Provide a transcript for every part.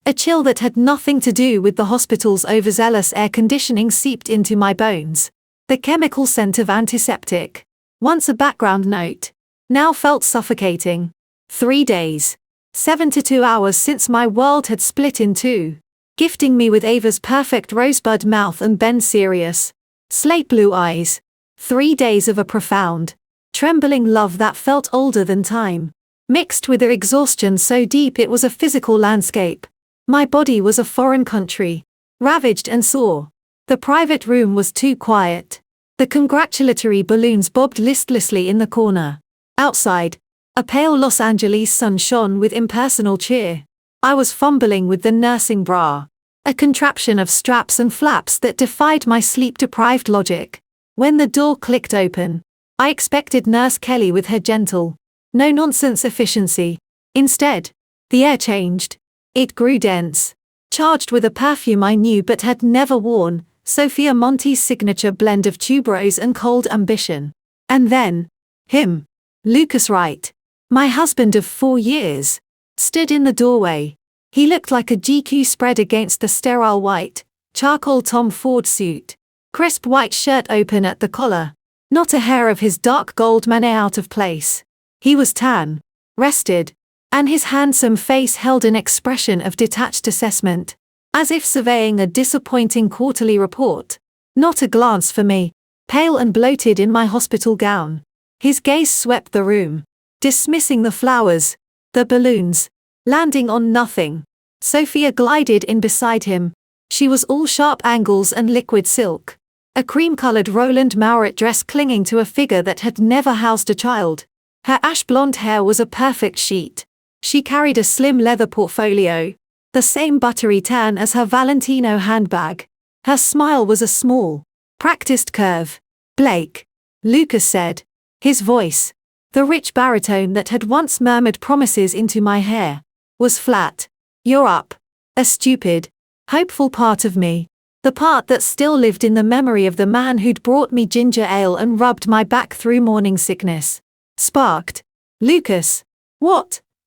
A chill that had nothing to do with the hospital's overzealous air conditioning seeped into my bones. The chemical scent of antiseptic, once a background note, now felt suffocating. 3 days. 72 hours since my world had split in two, gifting me with Ava's perfect rosebud mouth and Ben's serious, slate blue eyes. 3 days of a profound, trembling love that felt older than time, mixed with the exhaustion so deep it was a physical landscape. My body was a foreign country, ravaged and sore. The private room was too quiet. The congratulatory balloons bobbed listlessly in the corner. Outside, a pale Los Angeles sun shone with impersonal cheer. I was fumbling with the nursing bra, a contraption of straps and flaps that defied my sleep-deprived logic. When the door clicked open, I expected Nurse Kelly with her gentle, no-nonsense efficiency. Instead, the air changed. It grew dense, charged with a perfume I knew but had never worn, Sophia Monti's signature blend of tuberose and cold ambition. And then, him, Lucas Wright, my husband of 4 years, stood in the doorway. He looked like a GQ spread against the sterile white, charcoal Tom Ford suit, crisp white shirt open at the collar, not a hair of his dark gold mane out of place. He was tan, rested, and his handsome face held an expression of detached assessment, as if surveying a disappointing quarterly report. Not a glance for me, pale and bloated in my hospital gown. His gaze swept the room, dismissing the flowers, the balloons, landing on nothing. Sophia glided in beside him. She was all sharp angles and liquid silk, a cream-colored Roland Mouret dress clinging to a figure that had never housed a child. Her ash-blonde hair was a perfect sheet. She carried a slim leather portfolio, the same buttery tan as her Valentino handbag. Her smile was a small, practiced curve. "Blake," Lucas said. His voice, the rich baritone that had once murmured promises into my hair, was flat. "You're up." A stupid, hopeful part of me, the part that still lived in the memory of the man who'd brought me ginger ale and rubbed my back through morning sickness, sparked. "Lucas,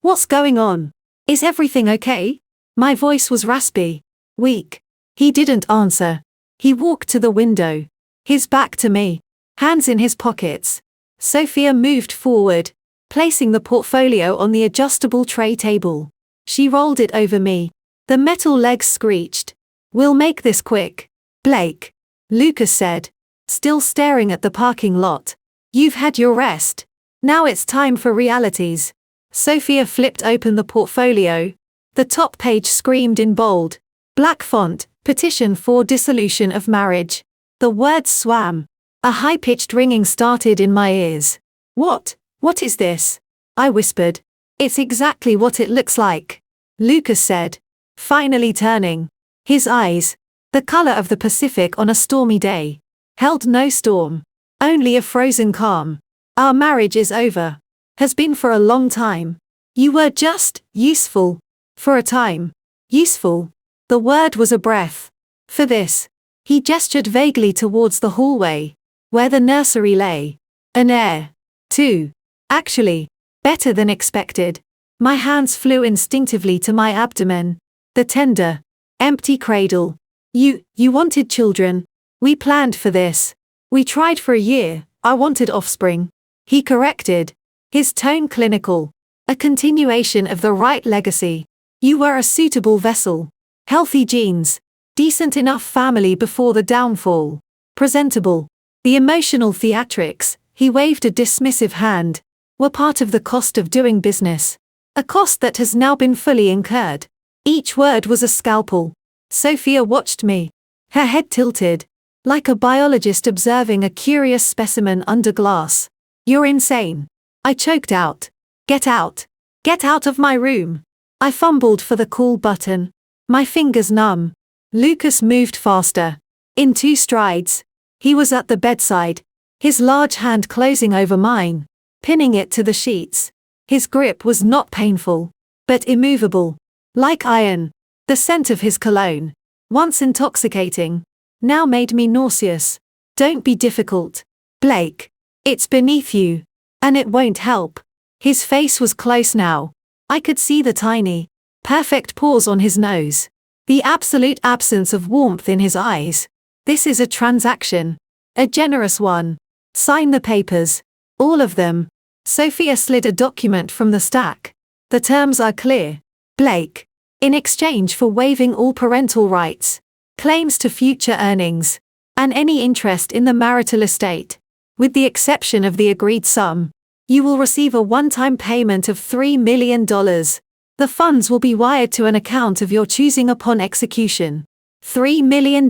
what's going on? Is everything okay?" My voice was raspy, weak. He didn't answer. He walked to the window, his back to me, hands in his pockets. Sophia moved forward, placing the portfolio on the adjustable tray table. She rolled it over me. The metal legs screeched. "We'll make this quick, Blake," Lucas said, still staring at the parking lot. "You've had your rest. Now it's time for realities." Sophia flipped open the portfolio. The top page screamed in bold, black font, "Petition for dissolution of marriage." The words swam. A high-pitched ringing started in my ears. What is this?" I whispered. "It's exactly what it looks like," Lucas said, finally turning. His eyes, the color of the Pacific on a stormy day, held no storm, only a frozen calm. "Our marriage is over. Has been for a long time. You were just useful. For a time. Useful." The word was a breath. "For this." He gestured vaguely towards the hallway, where the nursery lay. "An heir, too. Actually, better than expected." My hands flew instinctively to my abdomen. The tender, empty cradle. You wanted children. We planned for this. We tried for a year. I wanted offspring," he corrected, his tone clinical. "A continuation of the right legacy. You were a suitable vessel. Healthy genes. Decent enough family before the downfall. Presentable." The emotional theatrics, he waved a dismissive hand, were part of the cost of doing business. A cost that has now been fully incurred. Each word was a scalpel. Sophia watched me, her head tilted, like a biologist observing a curious specimen under glass. "You're insane," I choked out. Get out. Get out of my room." I fumbled for the call button, my fingers numb. Lucas moved faster. In 2 strides, he was at the bedside, his large hand closing over mine, pinning it to the sheets. His grip was not painful, but immovable, like iron. The scent of his cologne, once intoxicating, now made me nauseous. "Don't be difficult, Blake. It's beneath you. And it won't help." His face was close now. I could see the tiny, Perfect pores on his nose. The absolute absence of warmth in his eyes. This is a transaction. A generous one. Sign the papers. All of them. Sophia slid a document from the stack. The terms are clear. Blake. In exchange for waiving all parental rights, claims to future earnings, and any interest in the marital estate, with the exception of the agreed sum, you will receive a one-time payment of $3 million. The funds will be wired to an account of your choosing upon execution. $3 million.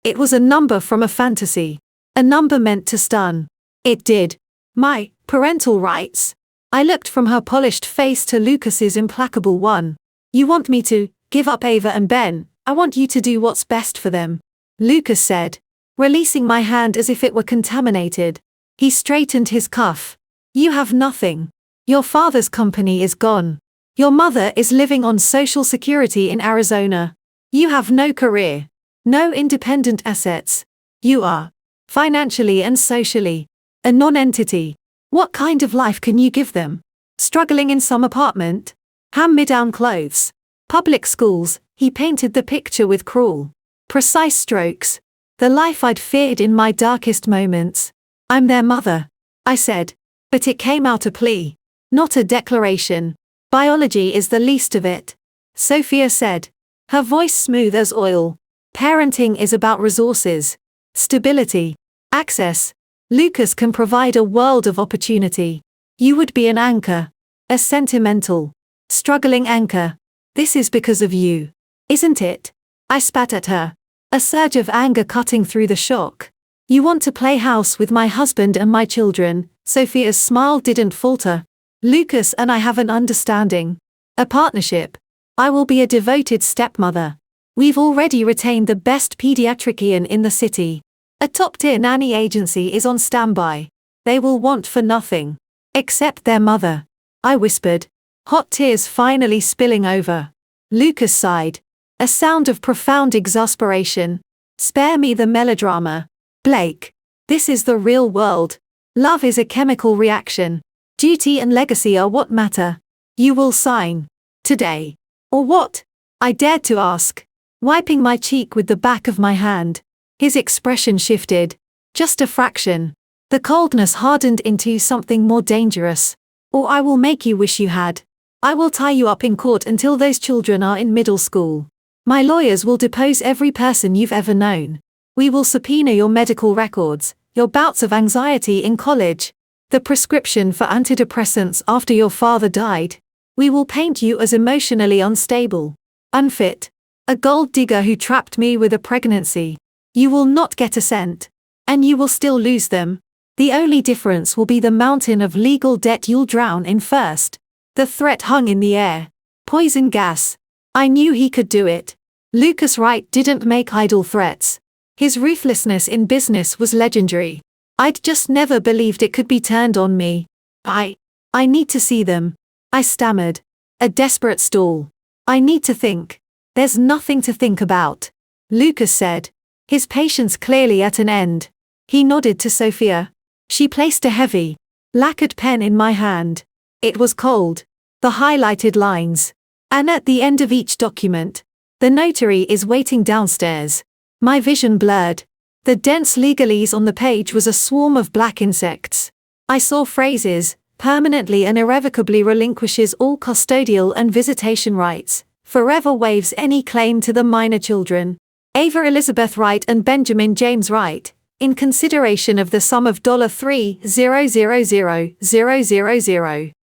It was a number from a fantasy. A number meant to stun. It did. My parental rights. I looked from her polished face to Lucas's implacable one. You want me to give up Ava and Ben? I want you to do what's best for them, Lucas said, releasing my hand as if it were contaminated. He straightened his cuff. You have nothing. Your father's company is gone. Your mother is living on Social Security in Arizona. You have no career. No independent assets. You are, financially and socially, a non-entity. What kind of life can you give them? Struggling in some apartment? Hand-me-down clothes. Public schools. He painted the picture with cruel, precise strokes. The life I'd feared in my darkest moments. I'm their mother, I said. But it came out a plea, not a declaration. Biology is the least of it, Sophia said, her voice smooth as oil. Parenting is about resources, stability, access. Lucas can provide a world of opportunity. You would be an anchor, a sentimental, struggling anchor. This is because of you, isn't it? I spat at her, a surge of anger cutting through the shock. You want to play house with my husband and my children. Sophia's smile didn't falter. Lucas and I have an understanding. A partnership. I will be a devoted stepmother. We've already retained the best pediatrician in the city. A top-tier nanny agency is on standby. They will want for nothing. Except their mother. I whispered. Hot tears finally spilling over. Lucas sighed. A sound of profound exasperation. Spare me the melodrama. Blake. This is the real world. Love is a chemical reaction. Duty and legacy are what matter. You will sign. Today. Or what? I dared to ask. Wiping my cheek with the back of my hand. His expression shifted. Just a fraction. The coldness hardened into something more dangerous. Or I will make you wish you had. I will tie you up in court until those children are in middle school. My lawyers will depose every person you've ever known. We will subpoena your medical records, your bouts of anxiety in college, the prescription for antidepressants after your father died. We will paint you as emotionally unstable, unfit, a gold digger who trapped me with a pregnancy. You will not get a cent. And you will still lose them. The only difference will be the mountain of legal debt you'll drown in first. The threat hung in the air. Poison gas. I knew he could do it. Lucas Wright didn't make idle threats. His ruthlessness in business was legendary. I'd just never believed it could be turned on me. I need to see them. I stammered. A desperate stall. I need to think. There's nothing to think about, Lucas said, his patience clearly at an end. He nodded to Sophia. She placed a heavy, lacquered pen in my hand. It was cold. The highlighted lines. And at the end of each document, the notary is waiting downstairs. My vision blurred. The dense legalese on the page was a swarm of black insects. I saw phrases, permanently and irrevocably relinquishes all custodial and visitation rights, forever waives any claim to the minor children, Ava Elizabeth Wright and Benjamin James Wright, in consideration of the sum of $3,000,000,000.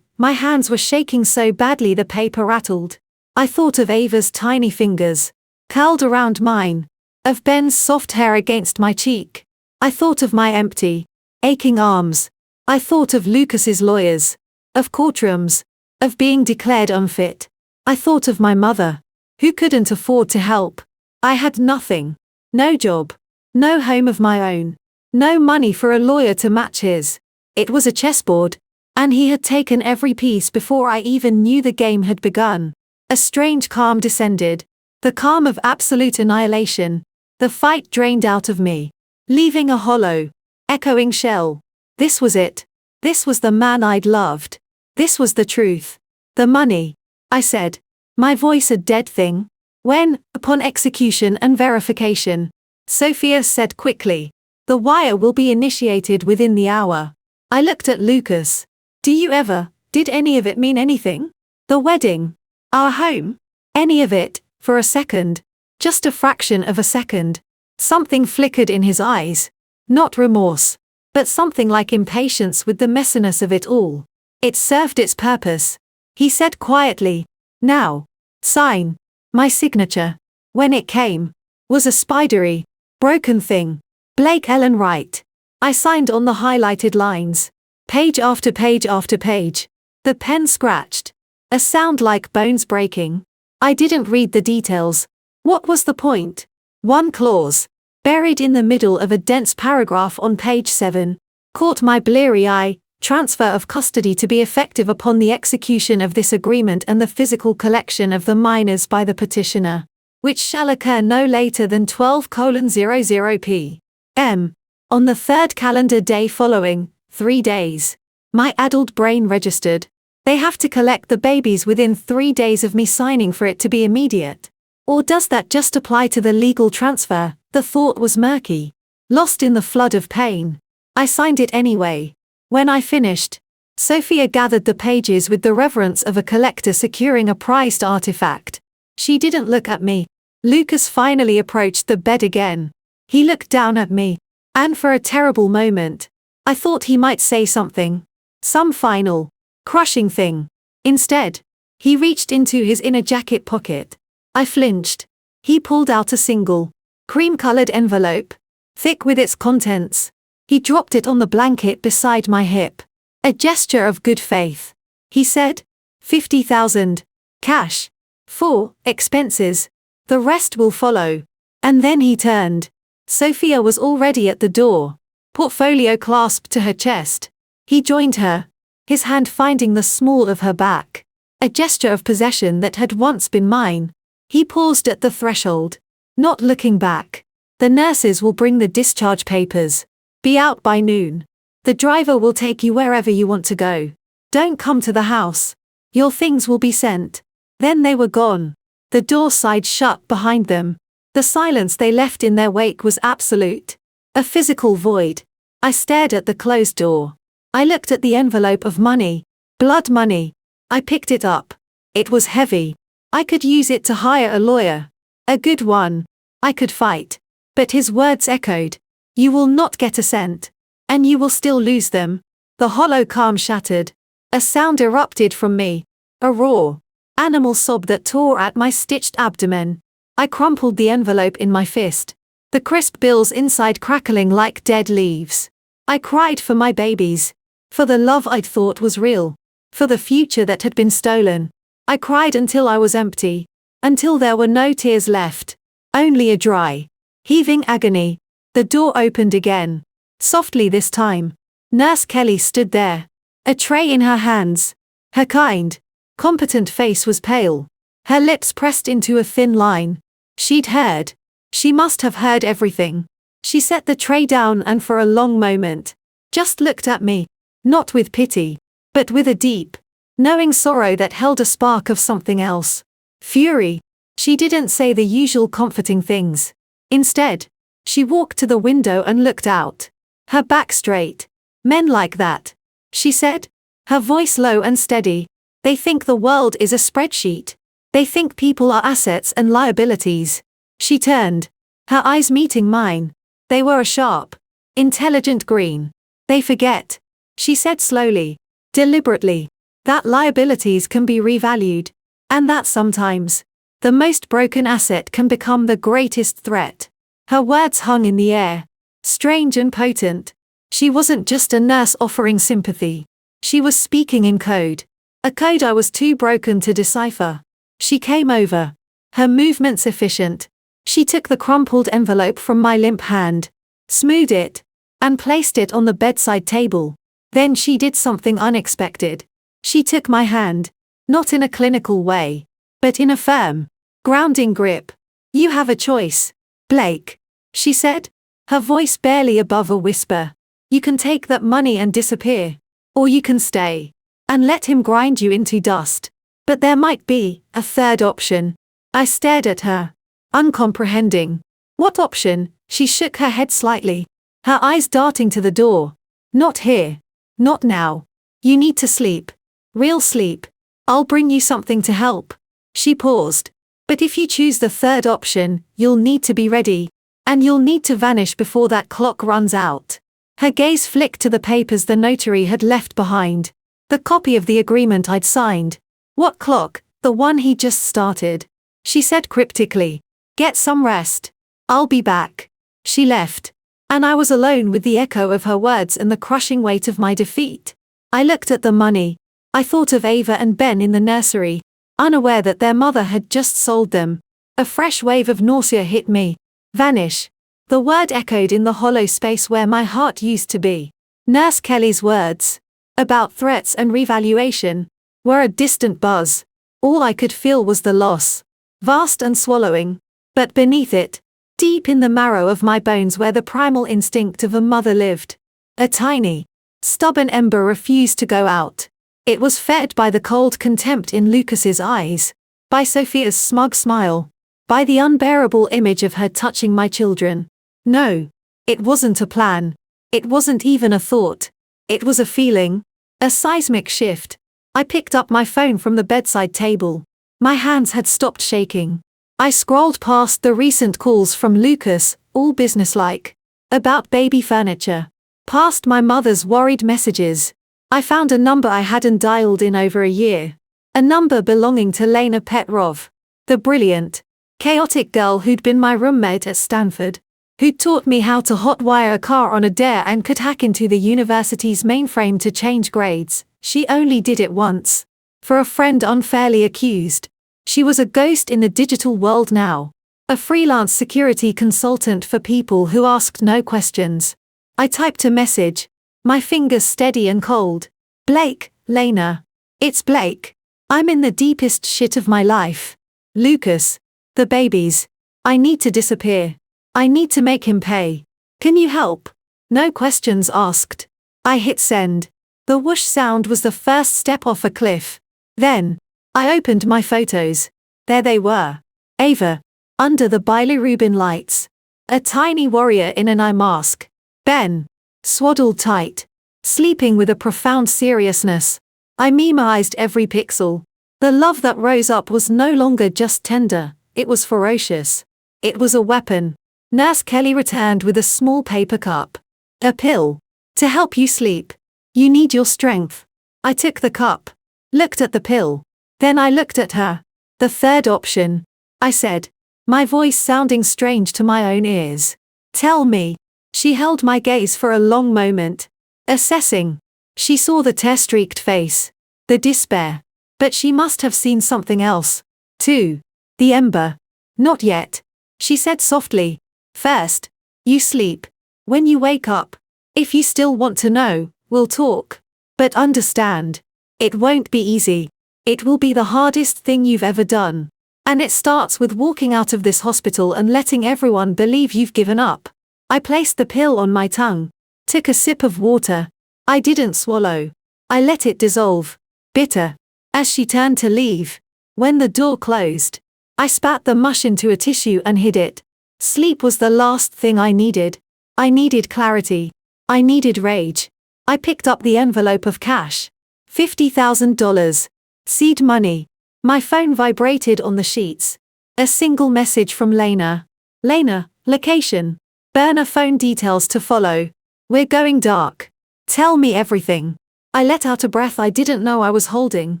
My hands were shaking so badly the paper rattled. I thought of Ava's tiny fingers, curled around mine, of Ben's soft hair against my cheek. I thought of my empty, aching arms. I thought of Lucas's lawyers, of courtrooms, of being declared unfit. I thought of my mother, who couldn't afford to help. I had nothing. No job. No home of my own. No money for a lawyer to match his. It was a chessboard, and he had taken every piece before I even knew the game had begun. A strange calm descended. The calm of absolute annihilation. The fight drained out of me, leaving a hollow, echoing shell. This was it. This was the man I'd loved. This was the truth. The money. I said, my voice a dead thing. When, upon execution and verification, Sophia said quickly, the wire will be initiated within the hour. I looked at Lucas. Did any of it mean anything? The wedding? Our home? Any of it, for a second? Just a fraction of a second. Something flickered in his eyes. Not remorse, but something like impatience with the messiness of it all. It served its purpose. He said quietly, now, sign. My signature, when it came, was a spidery, broken thing. Blake Ellen Wright. I signed on the highlighted lines. Page after page after page. The pen scratched. A sound like bones breaking. I didn't read the details. What was the point? One clause, buried in the middle of a dense paragraph on page 7, caught my bleary eye. Transfer of custody to be effective upon the execution of this agreement and the physical collection of the minors by the petitioner, which shall occur no later than 12:00 p.m. on the third calendar day following, 3 days. My addled brain registered. They have to collect the babies within 3 days of me signing for it to be immediate. Or does that just apply to the legal transfer? The thought was murky. Lost in the flood of pain. I signed it anyway. When I finished, Sophia gathered the pages with the reverence of a collector securing a prized artifact. She didn't look at me. Lucas finally approached the bed again. He looked down at me, and for a terrible moment, I thought he might say something. Some final, crushing thing. Instead, he reached into his inner jacket pocket. I flinched. He pulled out a single, cream-colored envelope, thick with its contents. He dropped it on the blanket beside my hip. A gesture of good faith. He said, 50,000. Cash. For expenses. The rest will follow. And then he turned. Sophia was already at the door. Portfolio clasped to her chest. He joined her. His hand finding the small of her back. A gesture of possession that had once been mine. He paused at the threshold. Not looking back. The nurses will bring the discharge papers. Be out by noon. The driver will take you wherever you want to go. Don't come to the house. Your things will be sent. Then they were gone. The door slid shut behind them. The silence they left in their wake was absolute. A physical void. I stared at the closed door. I looked at the envelope of money. Blood money. I picked it up. It was heavy. I could use it to hire a lawyer. A good one. I could fight. But his words echoed. You will not get a cent. And you will still lose them. The hollow calm shattered. A sound erupted from me. A raw, animal sob that tore at my stitched abdomen. I crumpled the envelope in my fist. The crisp bills inside crackling like dead leaves. I cried for my babies. For the love I'd thought was real. For the future that had been stolen. I cried until I was empty. Until there were no tears left. Only a dry, heaving agony. The door opened again. Softly this time. Nurse Kelly stood there. A tray in her hands. Her kind, competent face was pale. Her lips pressed into a thin line. She'd heard. She must have heard everything. She set the tray down and for a long moment, just looked at me. Not with pity, but with a deep, knowing sorrow that held a spark of something else. Fury. She didn't say the usual comforting things. Instead, she walked to the window and looked out. Her back straight. Men like that, she said. Her voice low and steady. They think the world is a spreadsheet. They think people are assets and liabilities. She turned. Her eyes meeting mine. They were a sharp, intelligent green. They forget, she said slowly, deliberately, that liabilities can be revalued. And that sometimes, the most broken asset can become the greatest threat. Her words hung in the air, strange and potent. She wasn't just a nurse offering sympathy. She was speaking in code. A code I was too broken to decipher. She came over. Her movements efficient. She took the crumpled envelope from my limp hand, smoothed it, and placed it on the bedside table. Then she did something unexpected. She took my hand, not in a clinical way, but in a firm, grounding grip. You have a choice, Blake, she said, her voice barely above a whisper. You can take that money and disappear. Or you can stay, and let him grind you into dust. But there might be a third option. I stared at her, uncomprehending. What option? She shook her head slightly, her eyes darting to the door. Not here. Not now. You need to sleep. Real sleep. I'll bring you something to help. She paused. But if you choose the third option, you'll need to be ready. And you'll need to vanish before that clock runs out. Her gaze flicked to the papers the notary had left behind. The copy of the agreement I'd signed. What clock? The one he just started. She said cryptically. Get some rest. I'll be back. She left. And I was alone with the echo of her words and the crushing weight of my defeat. I looked at the money. I thought of Ava and Ben in the nursery, unaware that their mother had just sold them. A fresh wave of nausea hit me. Vanish. The word echoed in the hollow space where my heart used to be. Nurse Kelly's words, about threats and revaluation, were a distant buzz. All I could feel was the loss, vast and swallowing. But beneath it, deep in the marrow of my bones where the primal instinct of a mother lived, a tiny, stubborn ember refused to go out. It was fed by the cold contempt in Lucas's eyes, by Sophia's smug smile, by the unbearable image of her touching my children. No, it wasn't a plan. It wasn't even a thought. It was a feeling, a seismic shift. I picked up my phone from the bedside table. My hands had stopped shaking. I scrolled past the recent calls from Lucas, all businesslike, about baby furniture, past my mother's worried messages. I found a number I hadn't dialed in over a year. A number belonging to Lena Petrov, the brilliant, chaotic girl who'd been my roommate at Stanford, who'd taught me how to hotwire a car on a dare and could hack into the university's mainframe to change grades. She only did it once. For a friend unfairly accused. She was a ghost in the digital world now. A freelance security consultant for people who asked no questions. I typed a message, my fingers steady and cold. Blake, Lena. It's Blake. I'm in the deepest shit of my life. Lucas. The babies. I need to disappear. I need to make him pay. Can you help? No questions asked. I hit send. The whoosh sound was the first step off a cliff. Then, I opened my photos. There they were. Ava. Under the bilirubin lights. A tiny warrior in an eye mask. Ben. Swaddled tight. Sleeping with a profound seriousness. I memoized every pixel. The love that rose up was no longer just tender, it was ferocious. It was a weapon. Nurse Kelly returned with a small paper cup. A pill. To help you sleep. You need your strength. I took the cup. Looked at the pill. Then I looked at her. The third option. I said. My voice sounding strange to my own ears. Tell me. She held my gaze for a long moment. Assessing. She saw the tear-streaked face. The despair. But she must have seen something else, too. The ember. Not yet. She said softly. First. You sleep. When you wake up. If you still want to know, we'll talk. But understand. It won't be easy. It will be the hardest thing you've ever done. And it starts with walking out of this hospital and letting everyone believe you've given up. I placed the pill on my tongue. Took a sip of water. I didn't swallow. I let it dissolve. Bitter. As she turned to leave. When the door closed. I spat the mush into a tissue and hid it. Sleep was the last thing I needed. I needed clarity. I needed rage. I picked up the envelope of cash. $50,000. Seed money. My phone vibrated on the sheets. A single message from Lena. Lena, location. Burner phone details to follow. We're going dark. Tell me everything. I let out a breath I didn't know I was holding.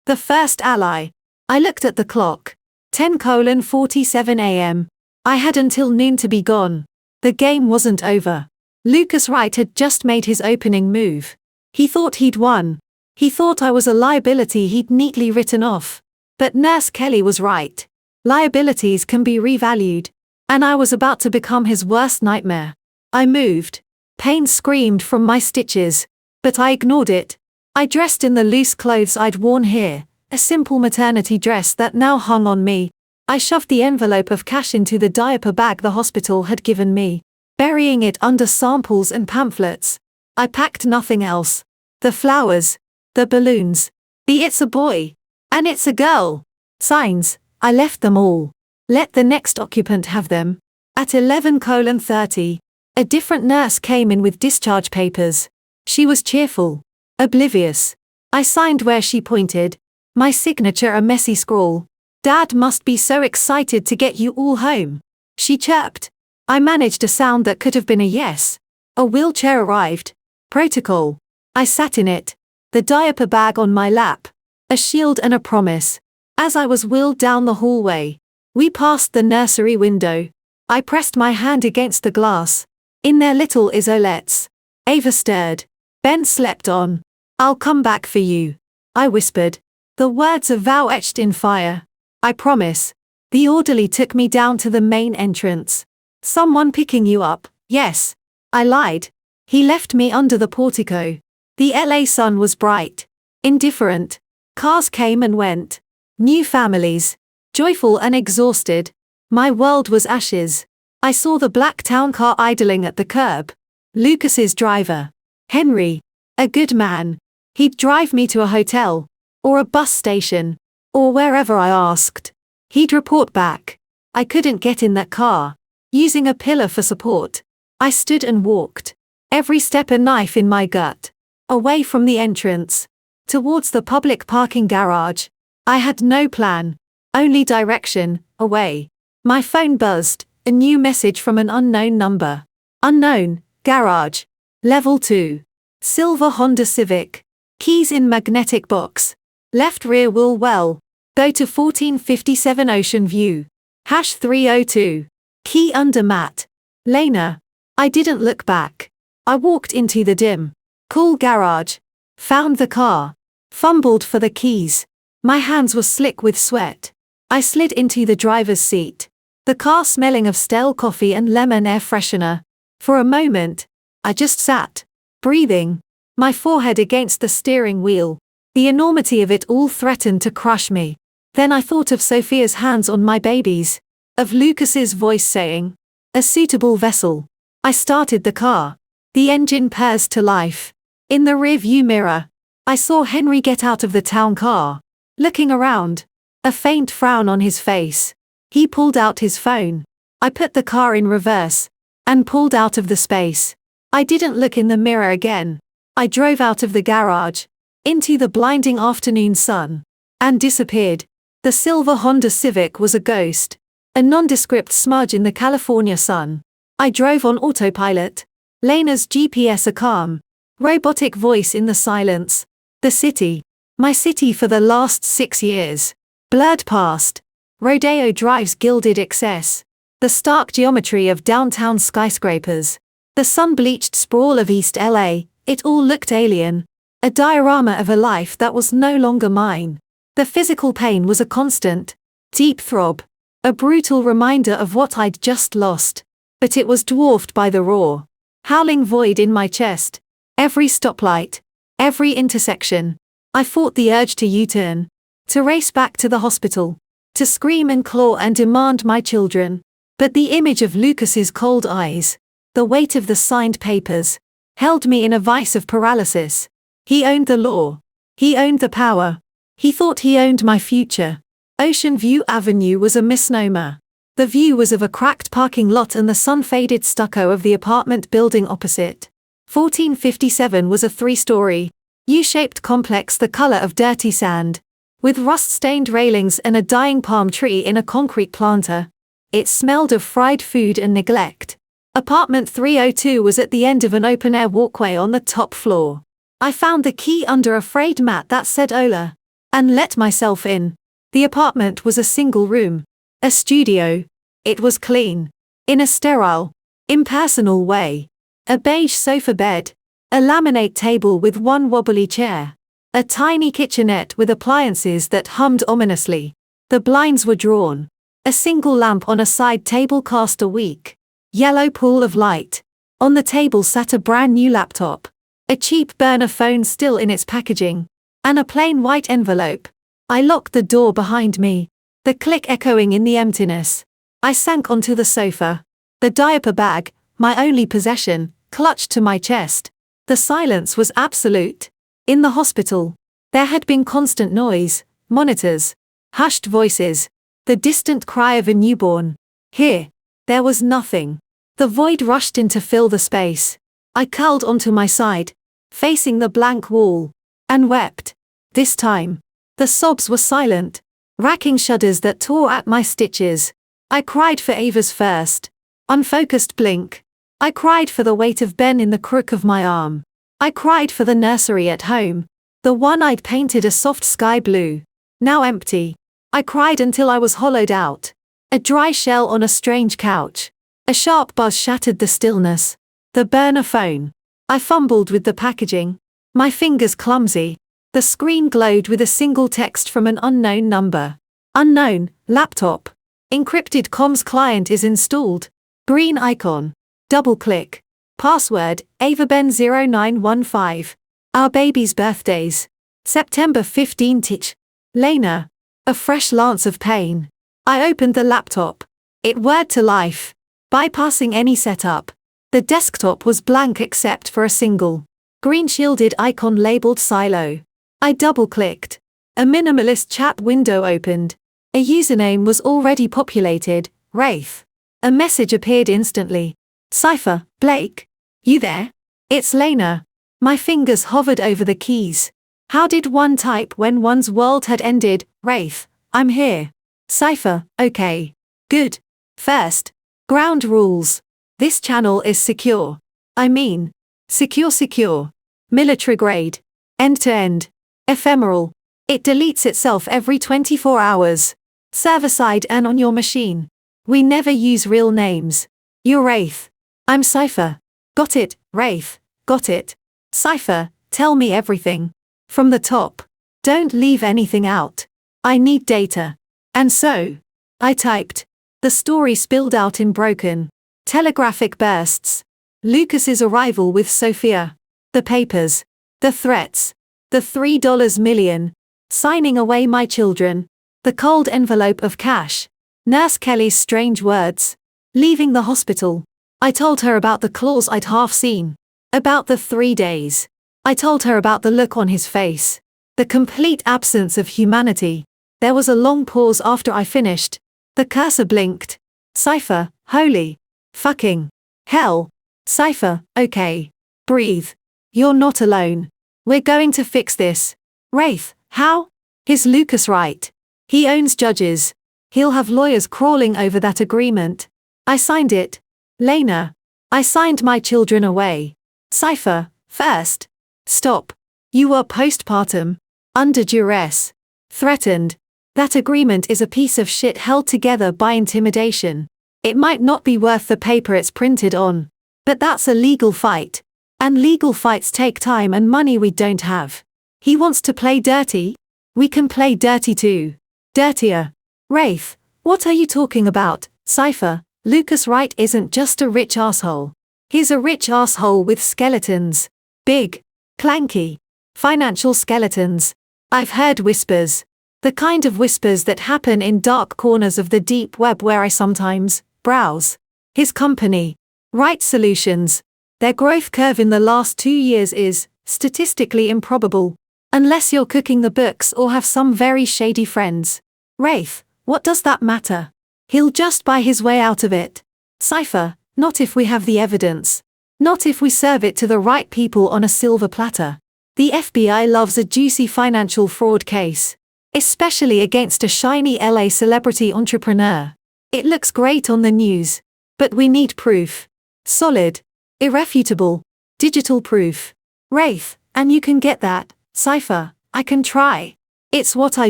The first ally. I looked at the clock. 10:47 a.m. I had until noon to be gone. The game wasn't over. Lucas Wright had just made his opening move. He thought he'd won. He thought I was a liability he'd neatly written off. But Nurse Kelly was right. Liabilities can be revalued. And I was about to become his worst nightmare. I moved. Pain screamed from my stitches. But I ignored it. I dressed in the loose clothes I'd worn here, a simple maternity dress that now hung on me. I shoved the envelope of cash into the diaper bag the hospital had given me, burying it under samples and pamphlets. I packed nothing else. The flowers. The balloons. The "It's a Boy" And it's a girl. Signs, I left them all. Let the next occupant have them. At 11:30, a different nurse came in with discharge papers. She was cheerful. Oblivious. I signed where she pointed. My signature a messy scrawl. Dad must be so excited to get you all home. She chirped. I managed a sound that could have been a yes. A wheelchair arrived. Protocol. I sat in it. The diaper bag on my lap. A shield and a promise. As I was wheeled down the hallway, we passed the nursery window. I pressed my hand against the glass. In their little isolettes. Ava stirred. Ben slept on. I'll come back for you. I whispered. The words of vow etched in fire. I promise. The orderly took me down to the main entrance. Someone picking you up, yes. I lied. He left me under the portico. The LA sun was bright. Indifferent. Cars came and went. New families. Joyful and exhausted. My world was ashes. I saw the black town car idling at the curb. Lucas's driver. Henry. A good man. He'd drive me to a hotel. Or a bus station. Or wherever I asked. He'd report back. I couldn't get in that car. Using a pillar for support. I stood and walked. Every step a knife in my gut. Away from the entrance. Towards the public parking garage. I had no plan. Only direction, away. My phone buzzed, a new message from an unknown number. Unknown, garage. Level 2. Silver Honda Civic. Keys in magnetic box. Left rear wheel well. Go to 1457 Ocean View. #302. Key under mat. Lena. I didn't look back. I walked into the dim, cool garage. Found the car. Fumbled for the keys. My hands were slick with sweat. I slid into the driver's seat. The car smelling of stale coffee and lemon air freshener. For a moment, I just sat, breathing, my forehead against the steering wheel. The enormity of it all threatened to crush me. Then I thought of Sophia's hands on my babies. Of Lucas's voice saying, a suitable vessel. I started the car. The engine purrs to life. In the rearview mirror, I saw Henry get out of the town car. Looking around. A faint frown on his face. He pulled out his phone. I put the car in reverse. And pulled out of the space. I didn't look in the mirror again. I drove out of the garage. Into the blinding afternoon sun. And disappeared. The silver Honda Civic was a ghost. A nondescript smudge in the California sun. I drove on autopilot. Lena's GPS a calm, robotic voice in the silence. The city. My city for the last 6 years. Blurred past. Rodeo Drive's gilded excess. The stark geometry of downtown skyscrapers. The sun-bleached sprawl of East LA, it all looked alien. A diorama of a life that was no longer mine. The physical pain was a constant, deep throb. A brutal reminder of what I'd just lost. But it was dwarfed by the raw, howling void in my chest. Every stoplight. Every intersection. I fought the urge to U-turn. To race back to the hospital. To scream and claw and demand my children. But the image of Lucas's cold eyes. The weight of the signed papers. Held me in a vice of paralysis. He owned the law. He owned the power. He thought he owned my future. Ocean View Avenue was a misnomer. The view was of a cracked parking lot and the sun-faded stucco of the apartment building opposite. 1457 was a 3-story, U-shaped complex the color of dirty sand, with rust-stained railings and a dying palm tree in a concrete planter. It smelled of fried food and neglect. Apartment 302 was at the end of an open-air walkway on the top floor. I found the key under a frayed mat that said Ola, and let myself in. The apartment was a single room. A studio. It was clean. In a sterile, impersonal way. A beige sofa bed. A laminate table with one wobbly chair. A tiny kitchenette with appliances that hummed ominously. The blinds were drawn. A single lamp on a side table cast a weak, yellow pool of light. On the table sat a brand new laptop. A cheap burner phone still in its packaging. And a plain white envelope. I locked the door behind me. The click echoing in the emptiness. I sank onto the sofa. The diaper bag, my only possession, clutched to my chest. The silence was absolute. In the hospital, there had been constant noise, monitors, hushed voices, the distant cry of a newborn. Here. There was nothing. The void rushed in to fill the space. I curled onto my side, facing the blank wall, and wept. This time, the sobs were silent, racking shudders that tore at my stitches. I cried for Ava's first, unfocused blink. I cried for the weight of Ben in the crook of my arm. I cried for the nursery at home, the one I'd painted a soft sky blue, now empty. I cried until I was hollowed out, a dry shell on a strange couch. A sharp buzz shattered the stillness. The burner phone. I fumbled with the packaging, my fingers clumsy. The screen glowed with a single text from an unknown number. Unknown, laptop. Encrypted comms client is installed. Green icon. Double click. Password, AvaBen0915. Our baby's birthdays. September 15 Tich. Lena. A fresh lance of pain. I opened the laptop. It whirred to life, bypassing any setup. The desktop was blank except for a single, green shielded icon labeled Silo. I double-clicked. A minimalist chat window opened. A username was already populated, Wraith. A message appeared instantly. Cypher, Blake. You there? It's Lena. My fingers hovered over the keys. How did one type when one's world had ended? Wraith, I'm here. Cypher, okay. Good. First, ground rules. This channel is secure. I mean, secure. Military grade. End-to-end. Ephemeral. It deletes itself every 24 hours. Server-side and on your machine. We never use real names. You're Wraith. I'm Cypher. Got it, Wraith. Got it. Cypher, tell me everything. From the top. Don't leave anything out. I need data. And so, I typed. The story spilled out in broken, telegraphic bursts. Lucas's arrival with Sophia. The papers. The threats. The $3 million. Signing away my children. The cold envelope of cash. Nurse Kelly's strange words. Leaving the hospital. I told her about the clause I'd half seen. About the 3 days. I told her about the look on his face. The complete absence of humanity. There was a long pause after I finished. The cursor blinked. Cypher, holy. Fucking. Hell. Cypher, okay. Breathe. You're not alone. We're going to fix this. Wraith, how? Is Lucas right? He owns judges. He'll have lawyers crawling over that agreement. I signed it. Lena. I signed my children away. Cypher, first. Stop. You were postpartum. Under duress. Threatened. That agreement is a piece of shit held together by intimidation. It might not be worth the paper it's printed on. But that's a legal fight. And legal fights take time and money we don't have. He wants to play dirty? We can play dirty too. Dirtier. Wraith, what are you talking about? Cypher, Lucas Wright isn't just a rich asshole. He's a rich asshole with skeletons. Big. Clanky. Financial skeletons. I've heard whispers. The kind of whispers that happen in dark corners of the deep web where I sometimes browse. His company, Right Solutions. Their growth curve in the last 2 years is statistically improbable, unless you're cooking the books or have some very shady friends. Wraith, what does that matter? He'll just buy his way out of it. Cypher, not if we have the evidence. Not if we serve it to the right people on a silver platter. The FBI loves a juicy financial fraud case. Especially against a shiny LA celebrity entrepreneur. It looks great on the news. But we need proof. Solid. Irrefutable. Digital proof. Wraith, and you can get that. Cypher, I can try. It's what I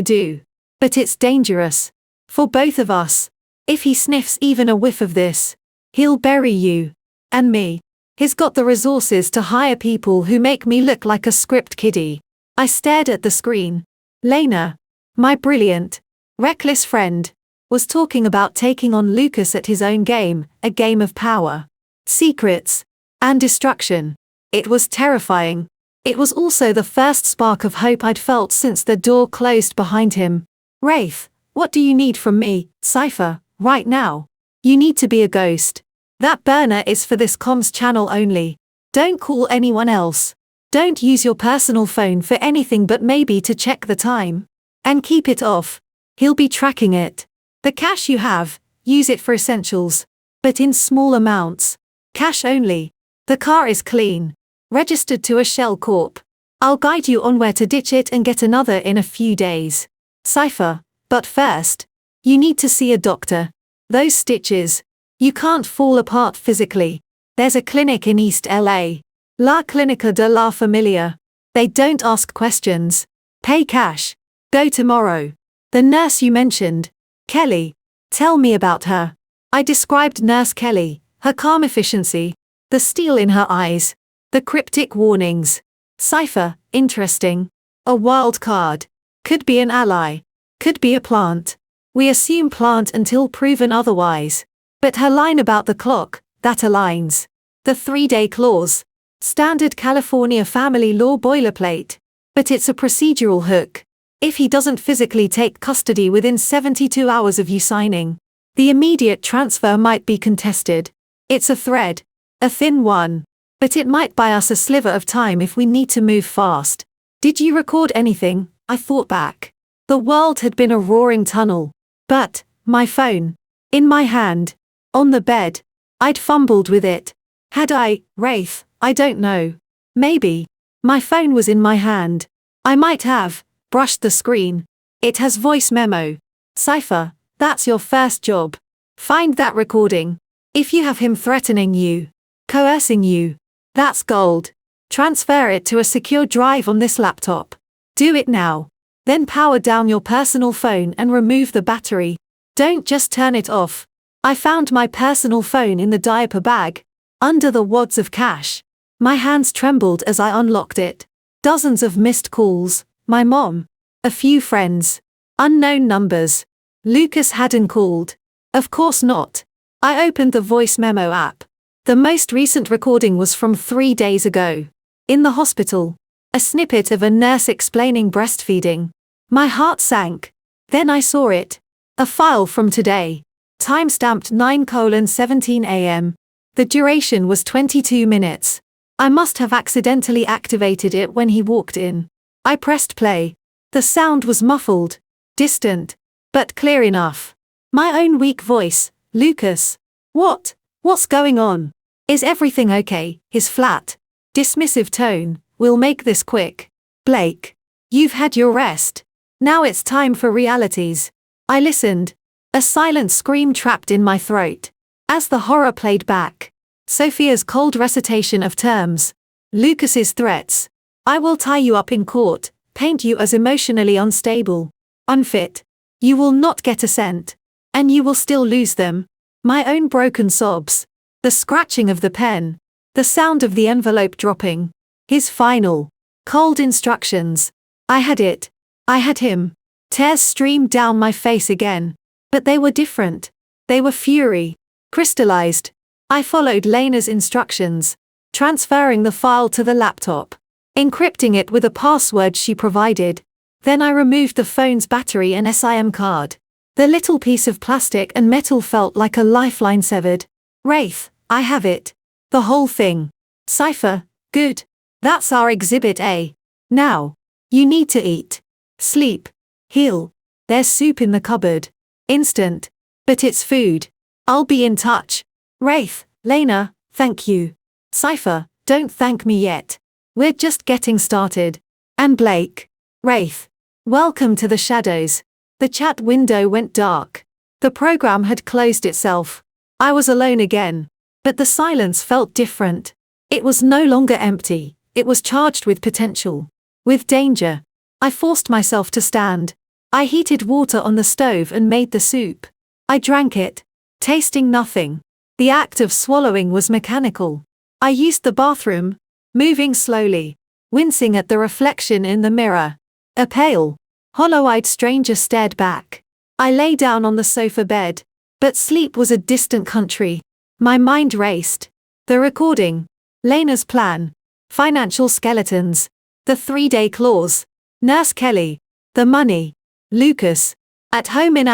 do. But it's dangerous. For both of us. If he sniffs even a whiff of this, he'll bury you. And me. He's got the resources to hire people who make me look like a script kiddie. I stared at the screen. Lena. My brilliant, reckless friend, was talking about taking on Lucas at his own game, a game of power, secrets, and destruction. It was terrifying. It was also the first spark of hope I'd felt since the door closed behind him. Wraith, what do you need from me, Cypher, right now? You need to be a ghost. That burner is for this comms channel only. Don't call anyone else. Don't use your personal phone for anything but maybe to check the time. And keep it off. He'll be tracking it. The cash you have, use it for essentials. But in small amounts. Cash only. The car is clean. Registered to a shell corp. I'll guide you on where to ditch it and get another in a few days. Cypher. But first, you need to see a doctor. Those stitches. You can't fall apart physically. There's a clinic in East LA. La Clínica de la Familia. They don't ask questions. Pay cash. Go tomorrow. The nurse you mentioned. Kelly. Tell me about her. I described Nurse Kelly, her calm efficiency, the steel in her eyes, the cryptic warnings. Cypher, interesting. A wild card. Could be an ally. Could be a plant. We assume plant until proven otherwise. But her line about the clock, that aligns. The 3-day clause. Standard California family law boilerplate. But it's a procedural hook. If he doesn't physically take custody within 72 hours of you signing, the immediate transfer might be contested. It's a thread. A thin one. But it might buy us a sliver of time if we need to move fast. Did you record anything? I thought back. The world had been a roaring tunnel. But, my phone. In my hand. On the bed. I'd fumbled with it. Had I, Wraith? I don't know. Maybe. My phone was in my hand. I might have brushed the screen. It has voice memo. Cypher, that's your first job. Find that recording. If you have him threatening you, coercing you, that's gold. Transfer it to a secure drive on this laptop. Do it now. Then power down your personal phone and remove the battery. Don't just turn it off. I found my personal phone in the diaper bag, under the wads of cash. My hands trembled as I unlocked it. Dozens of missed calls, my mom. A few friends. Unknown numbers. Lucas hadn't called. Of course not. I opened the voice memo app. The most recent recording was from 3 days ago. In the hospital. A snippet of a nurse explaining breastfeeding. My heart sank. Then I saw it. A file from today. Timestamped 9:17 a.m. The duration was 22 minutes. I must have accidentally activated it when he walked in. I pressed play. The sound was muffled. Distant. But clear enough. My own weak voice. Lucas. What's going on? Is everything okay? His flat, dismissive tone. We'll make this quick. Blake. You've had your rest. Now it's time for realities. I listened. A silent scream trapped in my throat. As the horror played back. Sophia's cold recitation of terms. Lucas's threats. I will tie you up in court, paint you as emotionally unstable, unfit. You will not get a cent. And you will still lose them. My own broken sobs. The scratching of the pen. The sound of the envelope dropping. His final, cold instructions. I had it. I had him. Tears streamed down my face again. But they were different. They were fury. Crystallized. I followed Lena's instructions. Transferring the file to the laptop. Encrypting it with a password she provided. Then I removed the phone's battery and SIM card. The little piece of plastic and metal felt like a lifeline severed. Wraith, I have it. The whole thing. Cypher, good. That's our Exhibit A. Now. You need to eat. Sleep. Heal. There's soup in the cupboard. Instant. But it's food. I'll be in touch. Wraith, Lena, thank you. Cypher, don't thank me yet. We're just getting started. And Blake. Wraith. Welcome to the shadows. The chat window went dark. The program had closed itself. I was alone again. But the silence felt different. It was no longer empty. It was charged with potential. With danger. I forced myself to stand. I heated water on the stove and made the soup. I drank it. Tasting nothing. The act of swallowing was mechanical. I used the bathroom. Moving slowly. Wincing at the reflection in the mirror. A pale, hollow-eyed stranger stared back. I lay down on the sofa bed. But sleep was a distant country. My mind raced. The recording. Lena's plan. Financial skeletons. The 3-day clause. Nurse Kelly. The money. Lucas. At home in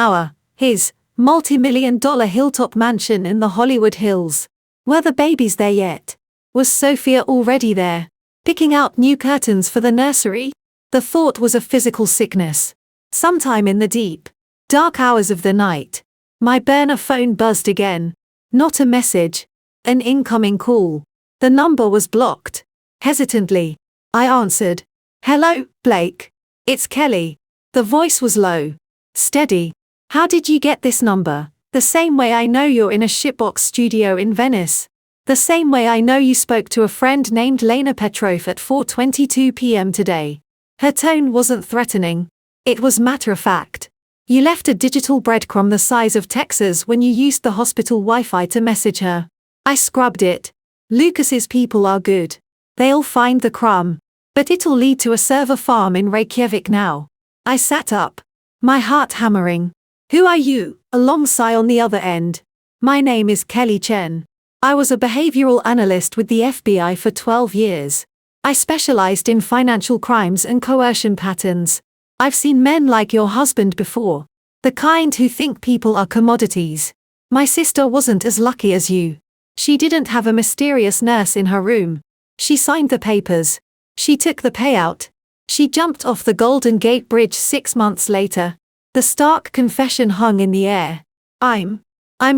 his multi-million-dollar hilltop mansion in the Hollywood Hills. Were the babies there yet? Was Sophia already there? Picking out new curtains for the nursery? The thought was a physical sickness. Sometime in the deep, dark hours of the night, my burner phone buzzed again. Not a message. An incoming call. The number was blocked. Hesitantly, I answered. Hello, Blake. It's Kelly. The voice was low. Steady. How did you get this number? The same way I know you're in a shipbox studio in Venice. The same way I know you spoke to a friend named Lena Petrov at 4:22 p.m. today. Her tone wasn't threatening. It was matter-of-fact. You left a digital breadcrumb the size of Texas when you used the hospital Wi-Fi to message her. I scrubbed it. Lucas's people are good. They'll find the crumb. But it'll lead to a server farm in Reykjavik now. I sat up. My heart hammering. Who are you? A long sigh on the other end. My name is Kelly Chen. I was a behavioral analyst with the FBI for 12 years. I specialized in financial crimes and coercion patterns. I've seen men like your husband before. The kind who think people are commodities. My sister wasn't as lucky as you. She didn't have a mysterious nurse in her room. She signed the papers. She took the payout. She jumped off the Golden Gate Bridge 6 months later. The stark confession hung in the air. I'm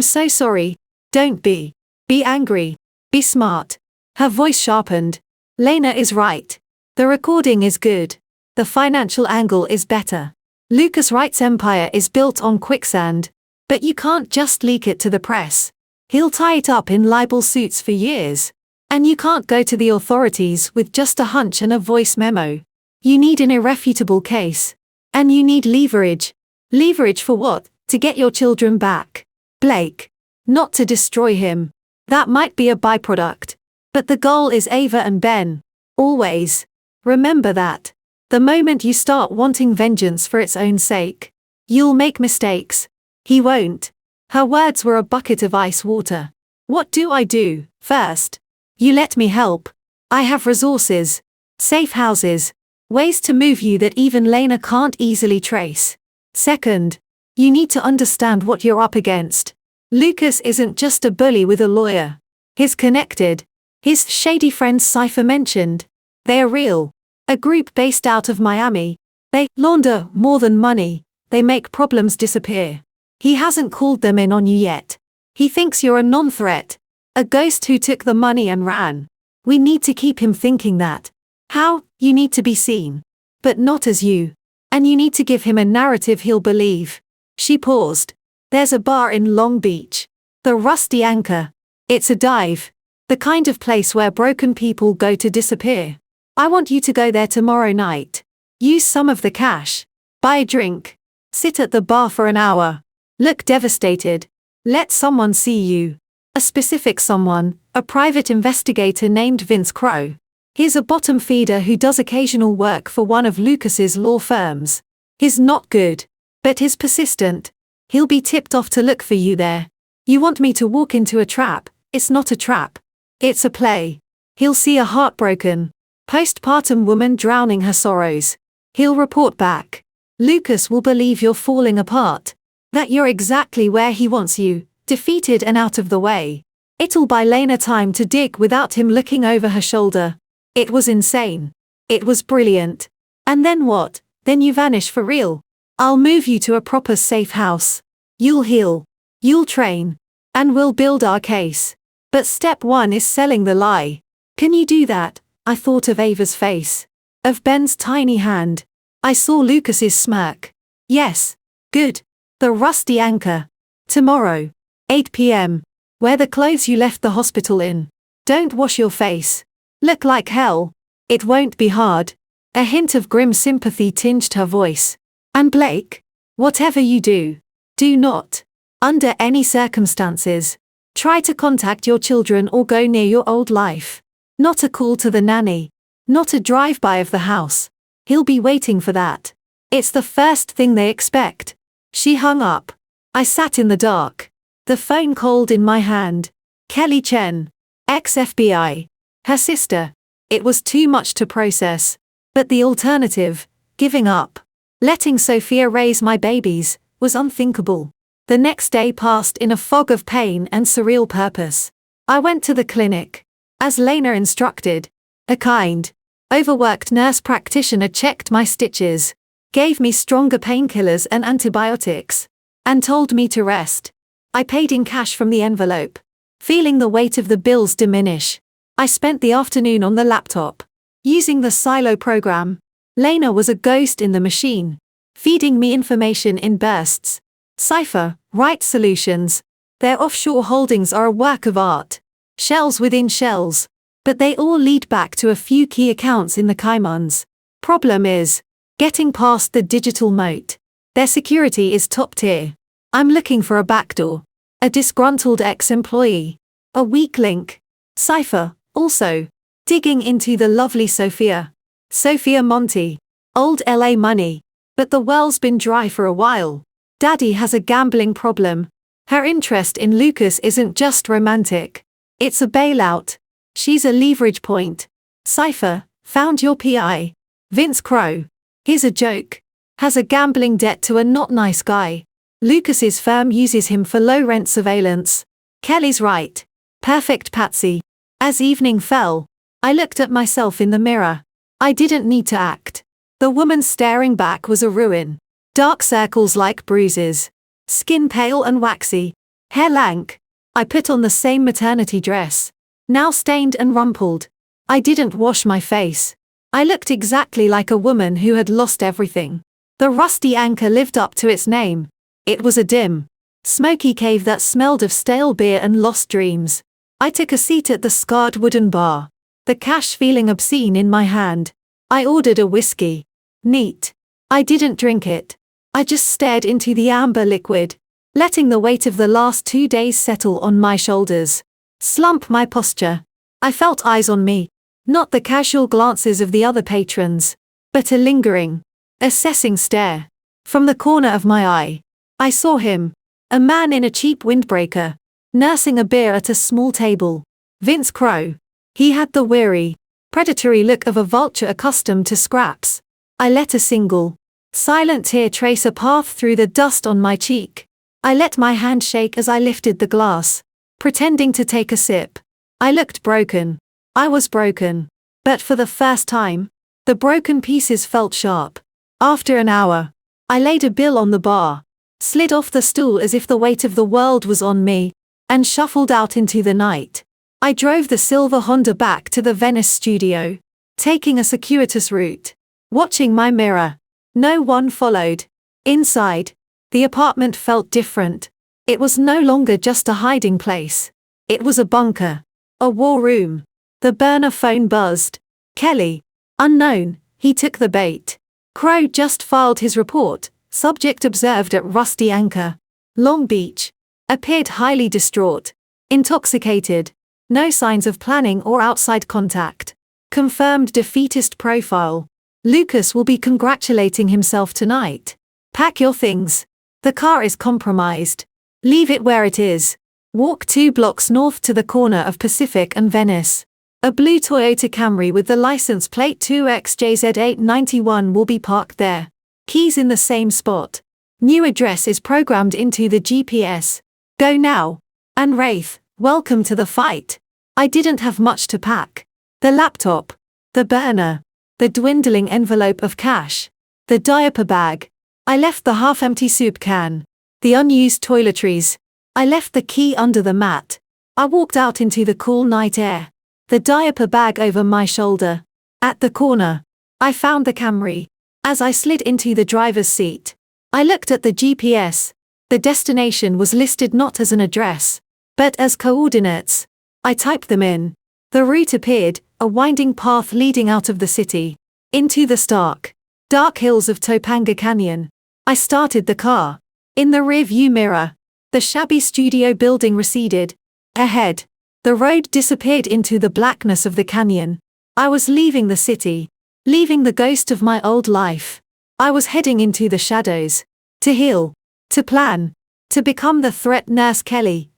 so sorry. Don't be. Be angry. Be smart. Her voice sharpened. Lena is right. The recording is good. The financial angle is better. Lucas Wright's empire is built on quicksand. But you can't just leak it to the press. He'll tie it up in libel suits for years. And you can't go to the authorities with just a hunch and a voice memo. You need an irrefutable case. And you need leverage. Leverage for what? To get your children back. Blake. Not to destroy him. That might be a byproduct. But the goal is Ava and Ben. Always. Remember that. The moment you start wanting vengeance for its own sake, you'll make mistakes. He won't. Her words were a bucket of ice water. What do I do? First, you let me help. I have resources, safe houses, ways to move you that even Lena can't easily trace. Second, you need to understand what you're up against. Lucas isn't just a bully with a lawyer. He's connected. His shady friends Cypher mentioned. They're real. A group based out of Miami. They launder more than money. They make problems disappear. He hasn't called them in on you yet. He thinks you're a non-threat. A ghost who took the money and ran. We need to keep him thinking that. How? You need to be seen. But not as you. And you need to give him a narrative he'll believe. She paused. There's a bar in Long Beach. The Rusty Anchor. It's a dive. The kind of place where broken people go to disappear. I want you to go there tomorrow night. Use some of the cash. Buy a drink. Sit at the bar for an hour. Look devastated. Let someone see you. A specific someone, a private investigator named Vince Crow. He's a bottom feeder who does occasional work for one of Lucas's law firms. He's not good. But he's persistent. He'll be tipped off to look for you there. You want me to walk into a trap? It's not a trap. It's a play. He'll see a heartbroken, postpartum woman drowning her sorrows. He'll report back. Lucas will believe you're falling apart. That you're exactly where he wants you, defeated and out of the way. It'll buy Lena time to dig without him looking over her shoulder. It was insane. It was brilliant. And then what? Then you vanish for real. I'll move you to a proper safe house. You'll heal. You'll train. And we'll build our case. But step one is selling the lie. Can you do that? I thought of Ava's face. Of Ben's tiny hand. I saw Lucas's smirk. Yes. Good. The Rusty Anchor. Tomorrow. 8 p.m. Wear the clothes you left the hospital in. Don't wash your face. Look like hell. It won't be hard. A hint of grim sympathy tinged her voice. And Blake, whatever you do, do not, under any circumstances, try to contact your children or go near your old life. Not a call to the nanny. Not a drive-by of the house. He'll be waiting for that. It's the first thing they expect. She hung up. I sat in the dark. The phone cold in my hand. Kelly Chen. Ex-FBI. Her sister. It was too much to process. But the alternative, giving up, letting Sophia raise my babies, was unthinkable. The next day passed in a fog of pain and surreal purpose. I went to the clinic. As Lena instructed. A kind, overworked nurse practitioner checked my stitches. gave me stronger painkillers and antibiotics, and told me to rest. I paid in cash from the envelope. Feeling the weight of the bills diminish, I spent the afternoon on the laptop, using the Silo program. Lena was a ghost in the machine, feeding me information in bursts. Cipher, right solutions. Their offshore holdings are a work of art. Shells within shells. But they all lead back to a few key accounts in the Caimans. Problem is getting past the digital moat. Their security is top tier. I'm looking for a backdoor. A disgruntled ex-employee. A weak link. Cipher, also. Digging into the lovely Sophia. Sophia Monty. Old LA money. But the well's been dry for a while. Daddy has a gambling problem. Her interest in Lucas isn't just romantic. It's a bailout. She's a leverage point. Cipher, found your PI. Vince Crow. Here's a joke. Has a gambling debt to a not nice guy. Lucas's firm uses him for low-rent surveillance. Kelly's right. Perfect patsy. As evening fell, I looked at myself in the mirror. I didn't need to act. The woman staring back was a ruin. Dark circles like bruises. Skin pale and waxy. Hair lank. I put on the same maternity dress, now stained and rumpled. I didn't wash my face. I looked exactly like a woman who had lost everything. The rusty anchor lived up to its name. It was a dim, smoky cave that smelled of stale beer and lost dreams. I took a seat at the scarred wooden bar, the cash feeling obscene in my hand. I ordered a whiskey. Neat. I didn't drink it. I just stared into the amber liquid, letting the weight of the last 2 days settle on my shoulders. Slump my posture. I felt eyes on me, not the casual glances of the other patrons, but a lingering, assessing stare. From the corner of my eye, I saw him, a man in a cheap windbreaker, nursing a beer at a small table. Vince Crow. He had the weary, predatory look of a vulture accustomed to scraps. I let a single, silent tear trace a path through the dust on my cheek. I let my hand shake as I lifted the glass, pretending to take a sip. I looked broken. I was broken. But for the first time, the broken pieces felt sharp. After an hour, I laid a bill on the bar, slid off the stool as if the weight of the world was on me, and shuffled out into the night. I drove the silver Honda back to the Venice studio, taking a circuitous route, watching my mirror. No one followed. Inside, the apartment felt different. It was no longer just a hiding place. It was a bunker. A war room. The burner phone buzzed. Kelly. Unknown. He took the bait. Crow just filed his report. Subject observed at Rusty Anchor, Long Beach. Appeared highly distraught. Intoxicated. No signs of planning or outside contact. Confirmed defeatist profile. Lucas will be congratulating himself tonight. Pack your things. The car is compromised. Leave it where it is. Walk 2 blocks north to the corner of Pacific and Venice. A blue Toyota Camry with the license plate 2XJZ891 will be parked there. Keys in the same spot. New address is programmed into the GPS. Go now. And Wraith, welcome to the fight. I didn't have much to pack. The laptop. The burner. The dwindling envelope of cash. The diaper bag. I left the half-empty soup can. The unused toiletries. I left the key under the mat. I walked out into the cool night air. The diaper bag over my shoulder. At the corner, I found the Camry. As I slid into the driver's seat, I looked at the GPS. The destination was listed not as an address, but as coordinates. I typed them in. The route appeared, a winding path leading out of the city, into the stark, dark hills of Topanga Canyon. I started the car. In the rear-view mirror, the shabby studio building receded. Ahead, the road disappeared into the blackness of the canyon. I was leaving the city, leaving the ghost of my old life. I was heading into the shadows, to heal, to plan, to become the threat nurse Kelly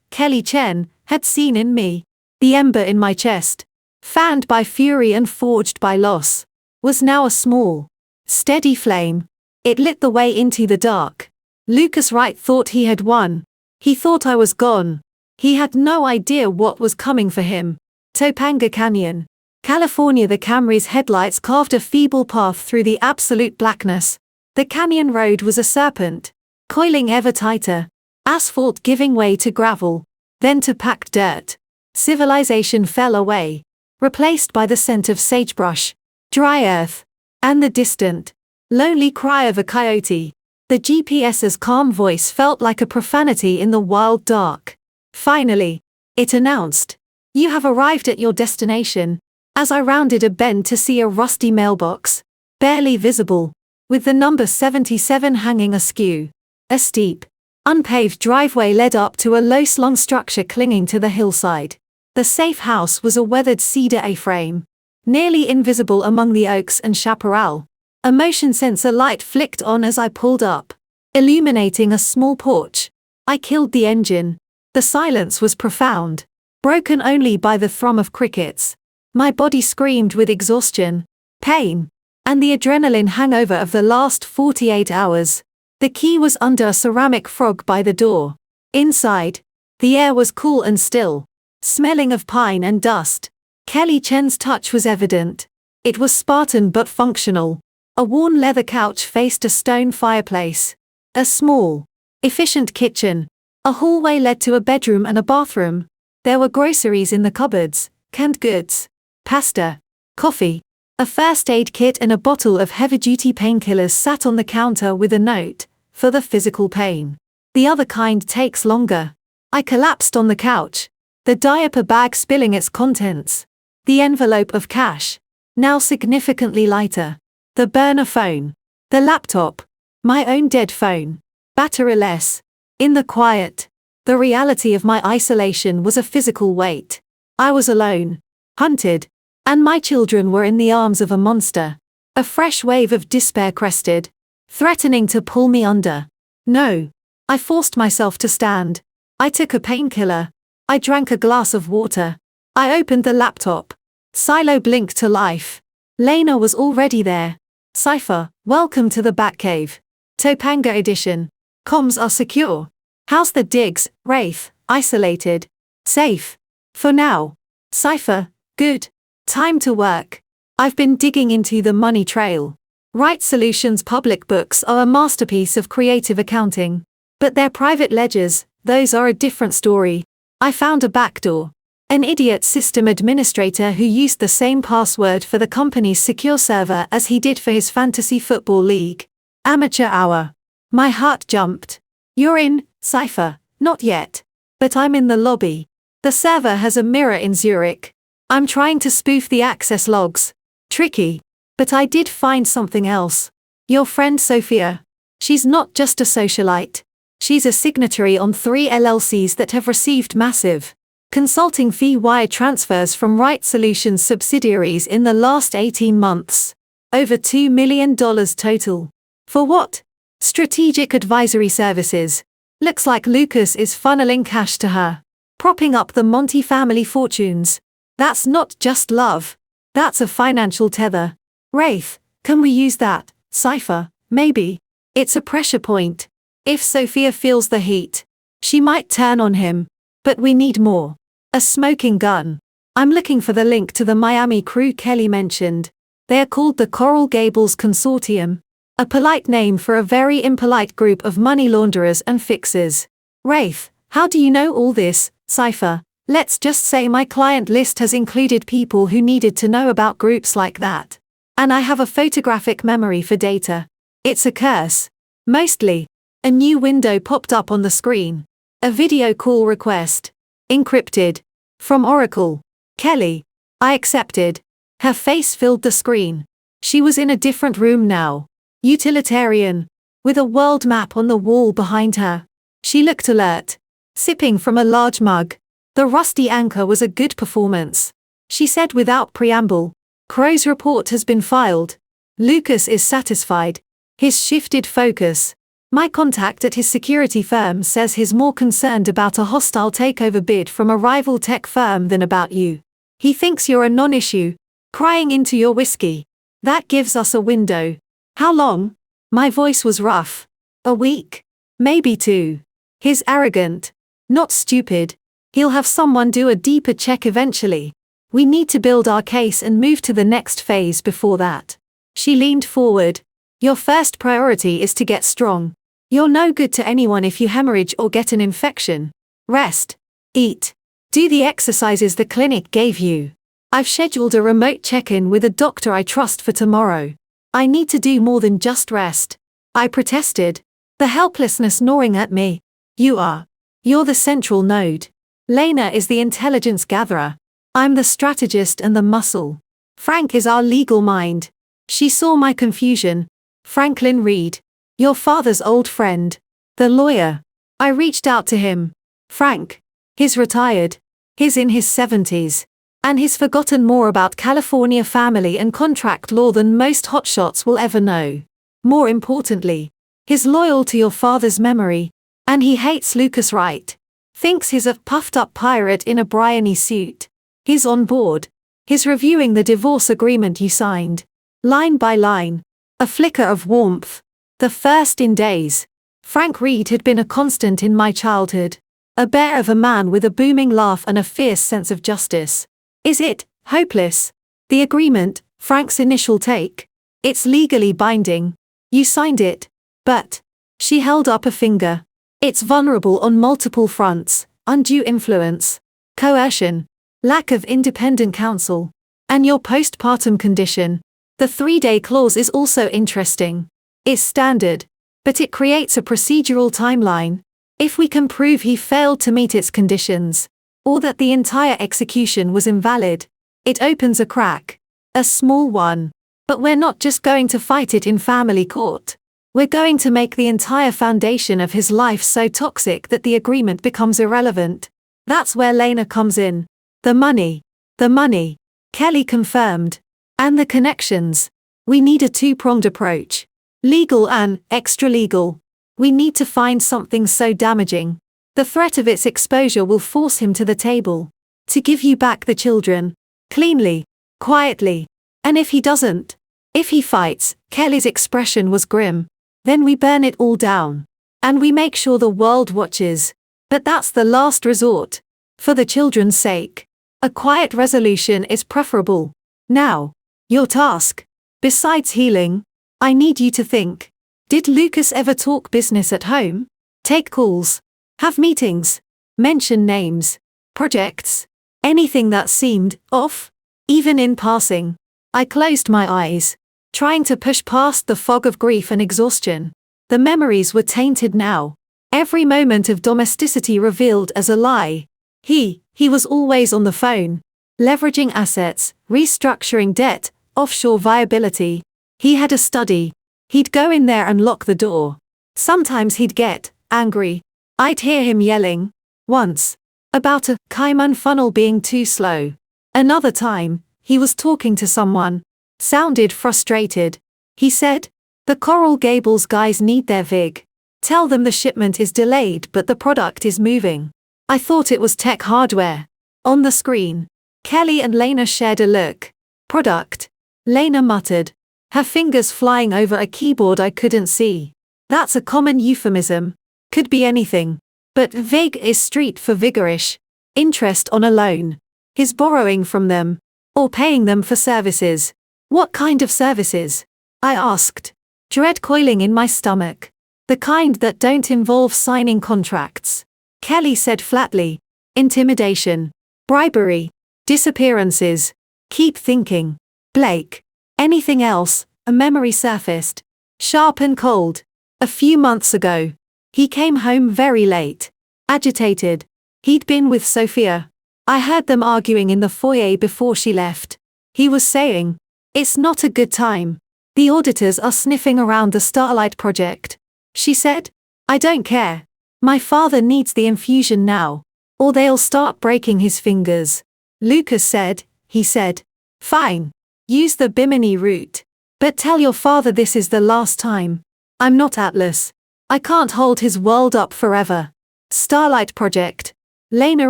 Chen, had seen in me. The ember in my chest, fanned by fury and forged by loss, was now a small, steady flame. It lit the way into the dark. Lucas Wright thought he had won. He thought I was gone. He had no idea what was coming for him. Topanga Canyon, California. The Camry's headlights carved a feeble path through the absolute blackness. The canyon road was a serpent, coiling ever tighter, asphalt giving way to gravel, then to packed dirt. Civilization fell away, replaced by the scent of sagebrush, dry earth, and the distant, lonely cry of a coyote. The GPS's calm voice felt like a profanity in the wild dark. Finally, it announced, "You have arrived at your destination," as I rounded a bend to see a rusty mailbox, barely visible, with the number 77 hanging askew. A steep, unpaved driveway led up to a low-slung structure clinging to the hillside. The safe house was a weathered cedar A-frame, nearly invisible among the oaks and chaparral. A motion sensor light flicked on as I pulled up, illuminating a small porch. I killed the engine. The silence was profound, broken only by the thrum of crickets. My body screamed with exhaustion, pain, and the adrenaline hangover of the last 48 hours. The key was under a ceramic frog by the door. Inside, the air was cool and still, smelling of pine and dust. Kelly Chen's touch was evident. It was Spartan but functional. A worn leather couch faced a stone fireplace. A small, efficient kitchen. A hallway led to a bedroom and a bathroom. There were groceries in the cupboards, canned goods, pasta, coffee. A first aid kit and a bottle of heavy-duty painkillers sat on the counter with a note, "For the physical pain. The other kind takes longer." I collapsed on the couch, the diaper bag spilling its contents. The envelope of cash, now significantly lighter. The burner phone. The laptop. My own dead phone. Batteryless. In the quiet, the reality of my isolation was a physical weight. I was alone, hunted, and my children were in the arms of a monster. A fresh wave of despair crested, threatening to pull me under. No. I forced myself to stand. I took a painkiller. I drank a glass of water. I opened the laptop. Silo blinked to life. Lena was already there. "Cypher, welcome to the Batcave. Topanga edition. Comms are secure. How's the digs, Wraith? Isolated. Safe. For now. Cypher, good. Time to work. I've been digging into the money trail. Right Solutions public books are a masterpiece of creative accounting. But their private ledgers, those are a different story. I found a backdoor. An idiot system administrator who used the same password for the company's secure server as he did for his fantasy football league. Amateur hour. My heart jumped. "You're in, Cypher." "Not yet. But I'm in the lobby. The server has a mirror in Zurich. I'm trying to spoof the access logs. Tricky. But I did find something else. Your friend Sophia. She's not just a socialite. She's a signatory on 3 LLCs that have received massive consulting fee wire transfers from Right Solutions subsidiaries in the last 18 months. Over $2 million total. For what? Strategic advisory services. Looks like Lucas is funneling cash to her. Propping up the Monty family fortunes. That's not just love. That's a financial tether. Wraith, can we use that? Cypher, maybe. It's a pressure point. If Sophia feels the heat, she might turn on him. But we need more. A smoking gun. I'm looking for the link to the Miami crew Kelly mentioned. They are called the Coral Gables Consortium. A polite name for a very impolite group of money launderers and fixers. Wraith, how do you know all this, Cypher? Let's just say my client list has included people who needed to know about groups like that. And I have a photographic memory for data. It's a curse. Mostly. A new window popped up on the screen. A video call request. Encrypted. From Oracle. Kelly. I accepted. Her face filled the screen. She was in a different room now. Utilitarian. With a world map on the wall behind her. She looked alert. Sipping from a large mug. The rusty anchor was a good performance. She said without preamble. Crow's report has been filed. Lucas is satisfied. His shifted focus. My contact at his security firm says he's more concerned about a hostile takeover bid from a rival tech firm than about you. He thinks you're a non-issue. Crying into your whiskey. That gives us a window. How long? My voice was rough. A week? Maybe 2. He's arrogant. Not stupid. He'll have someone do a deeper check eventually. We need to build our case and move to the next phase before that. She leaned forward. Your first priority is to get strong. You're no good to anyone if you hemorrhage or get an infection. Rest. Eat. Do the exercises the clinic gave you. I've scheduled a remote check-in with a doctor I trust for tomorrow. I need to do more than just rest. I protested. The helplessness gnawing at me. You're the central node. Lena is the intelligence gatherer. I'm the strategist and the muscle. Frank is our legal mind. She saw my confusion. Franklin Reed. Your father's old friend. The lawyer. I reached out to him. Frank. He's retired. He's in his 70s. And he's forgotten more about California family and contract law than most hotshots will ever know. More importantly, he's loyal to your father's memory. And he hates Lucas Wright. Thinks he's a puffed-up pirate in a Bryony suit. He's on board. He's reviewing the divorce agreement you signed. Line by line. A flicker of warmth. The first in days. Frank Reed had been a constant in my childhood. A bear of a man with a booming laugh and a fierce sense of justice. Is it hopeless? The agreement, Frank's initial take. It's legally binding. You signed it. But. She held up a finger. It's vulnerable on multiple fronts: undue influence, coercion, lack of independent counsel, and your postpartum condition. The 3-day clause is also interesting. It's standard, but it creates a procedural timeline. If we can prove he failed to meet its conditions, or that the entire execution was invalid, it opens a crack. A small one. But we're not just going to fight it in family court. We're going to make the entire foundation of his life so toxic that the agreement becomes irrelevant. That's where Lena comes in. The money. The money. Kelly confirmed. And the connections. We need a two-pronged approach. Legal and extra-legal. We need to find something so damaging. The threat of its exposure will force him to the table. To give you back the children. Cleanly. Quietly. And if he doesn't? If he fights, Kelly's expression was grim. Then we burn it all down. And we make sure the world watches. But that's the last resort. For the children's sake. A quiet resolution is preferable. Now. Your task. Besides healing. I need you to think. Did Lucas ever talk business at home? Take calls. Have meetings. Mention names. Projects. Anything that seemed off? Even in passing. I closed my eyes. Trying to push past the fog of grief and exhaustion. The memories were tainted now. Every moment of domesticity revealed as a lie. He was always on the phone. Leveraging assets, restructuring debt, offshore viability. He had a study. He'd go in there and lock the door. Sometimes he'd get angry. I'd hear him yelling. Once. About a Cayman funnel being too slow. Another time, he was talking to someone. Sounded frustrated. He said, "The Coral Gables guys need their VIG. Tell them the shipment is delayed but the product is moving." I thought it was tech hardware. On the screen. Kelly and Lena shared a look. Product. Lena muttered. Her fingers flying over a keyboard I couldn't see. That's a common euphemism. Could be anything. But VIG is street for vigorish. Interest on a loan. He's borrowing from them. Or paying them for services. What kind of services? I asked. Dread coiling in my stomach. The kind that don't involve signing contracts. Kelly said flatly. Intimidation. Bribery. Disappearances. Keep thinking. Blake. Anything else? A memory surfaced. Sharp and cold. A few months ago. He came home very late. Agitated. He'd been with Sophia. I heard them arguing in the foyer before she left. He was saying, "It's not a good time. The auditors are sniffing around the Starlight project." She said, "I don't care. My father needs the infusion now. Or they'll start breaking his fingers." Lucas said, he said, "Fine. Use the Bimini route. But tell your father this is the last time. I'm not Atlas. I can't hold his world up forever." Starlight project. Lena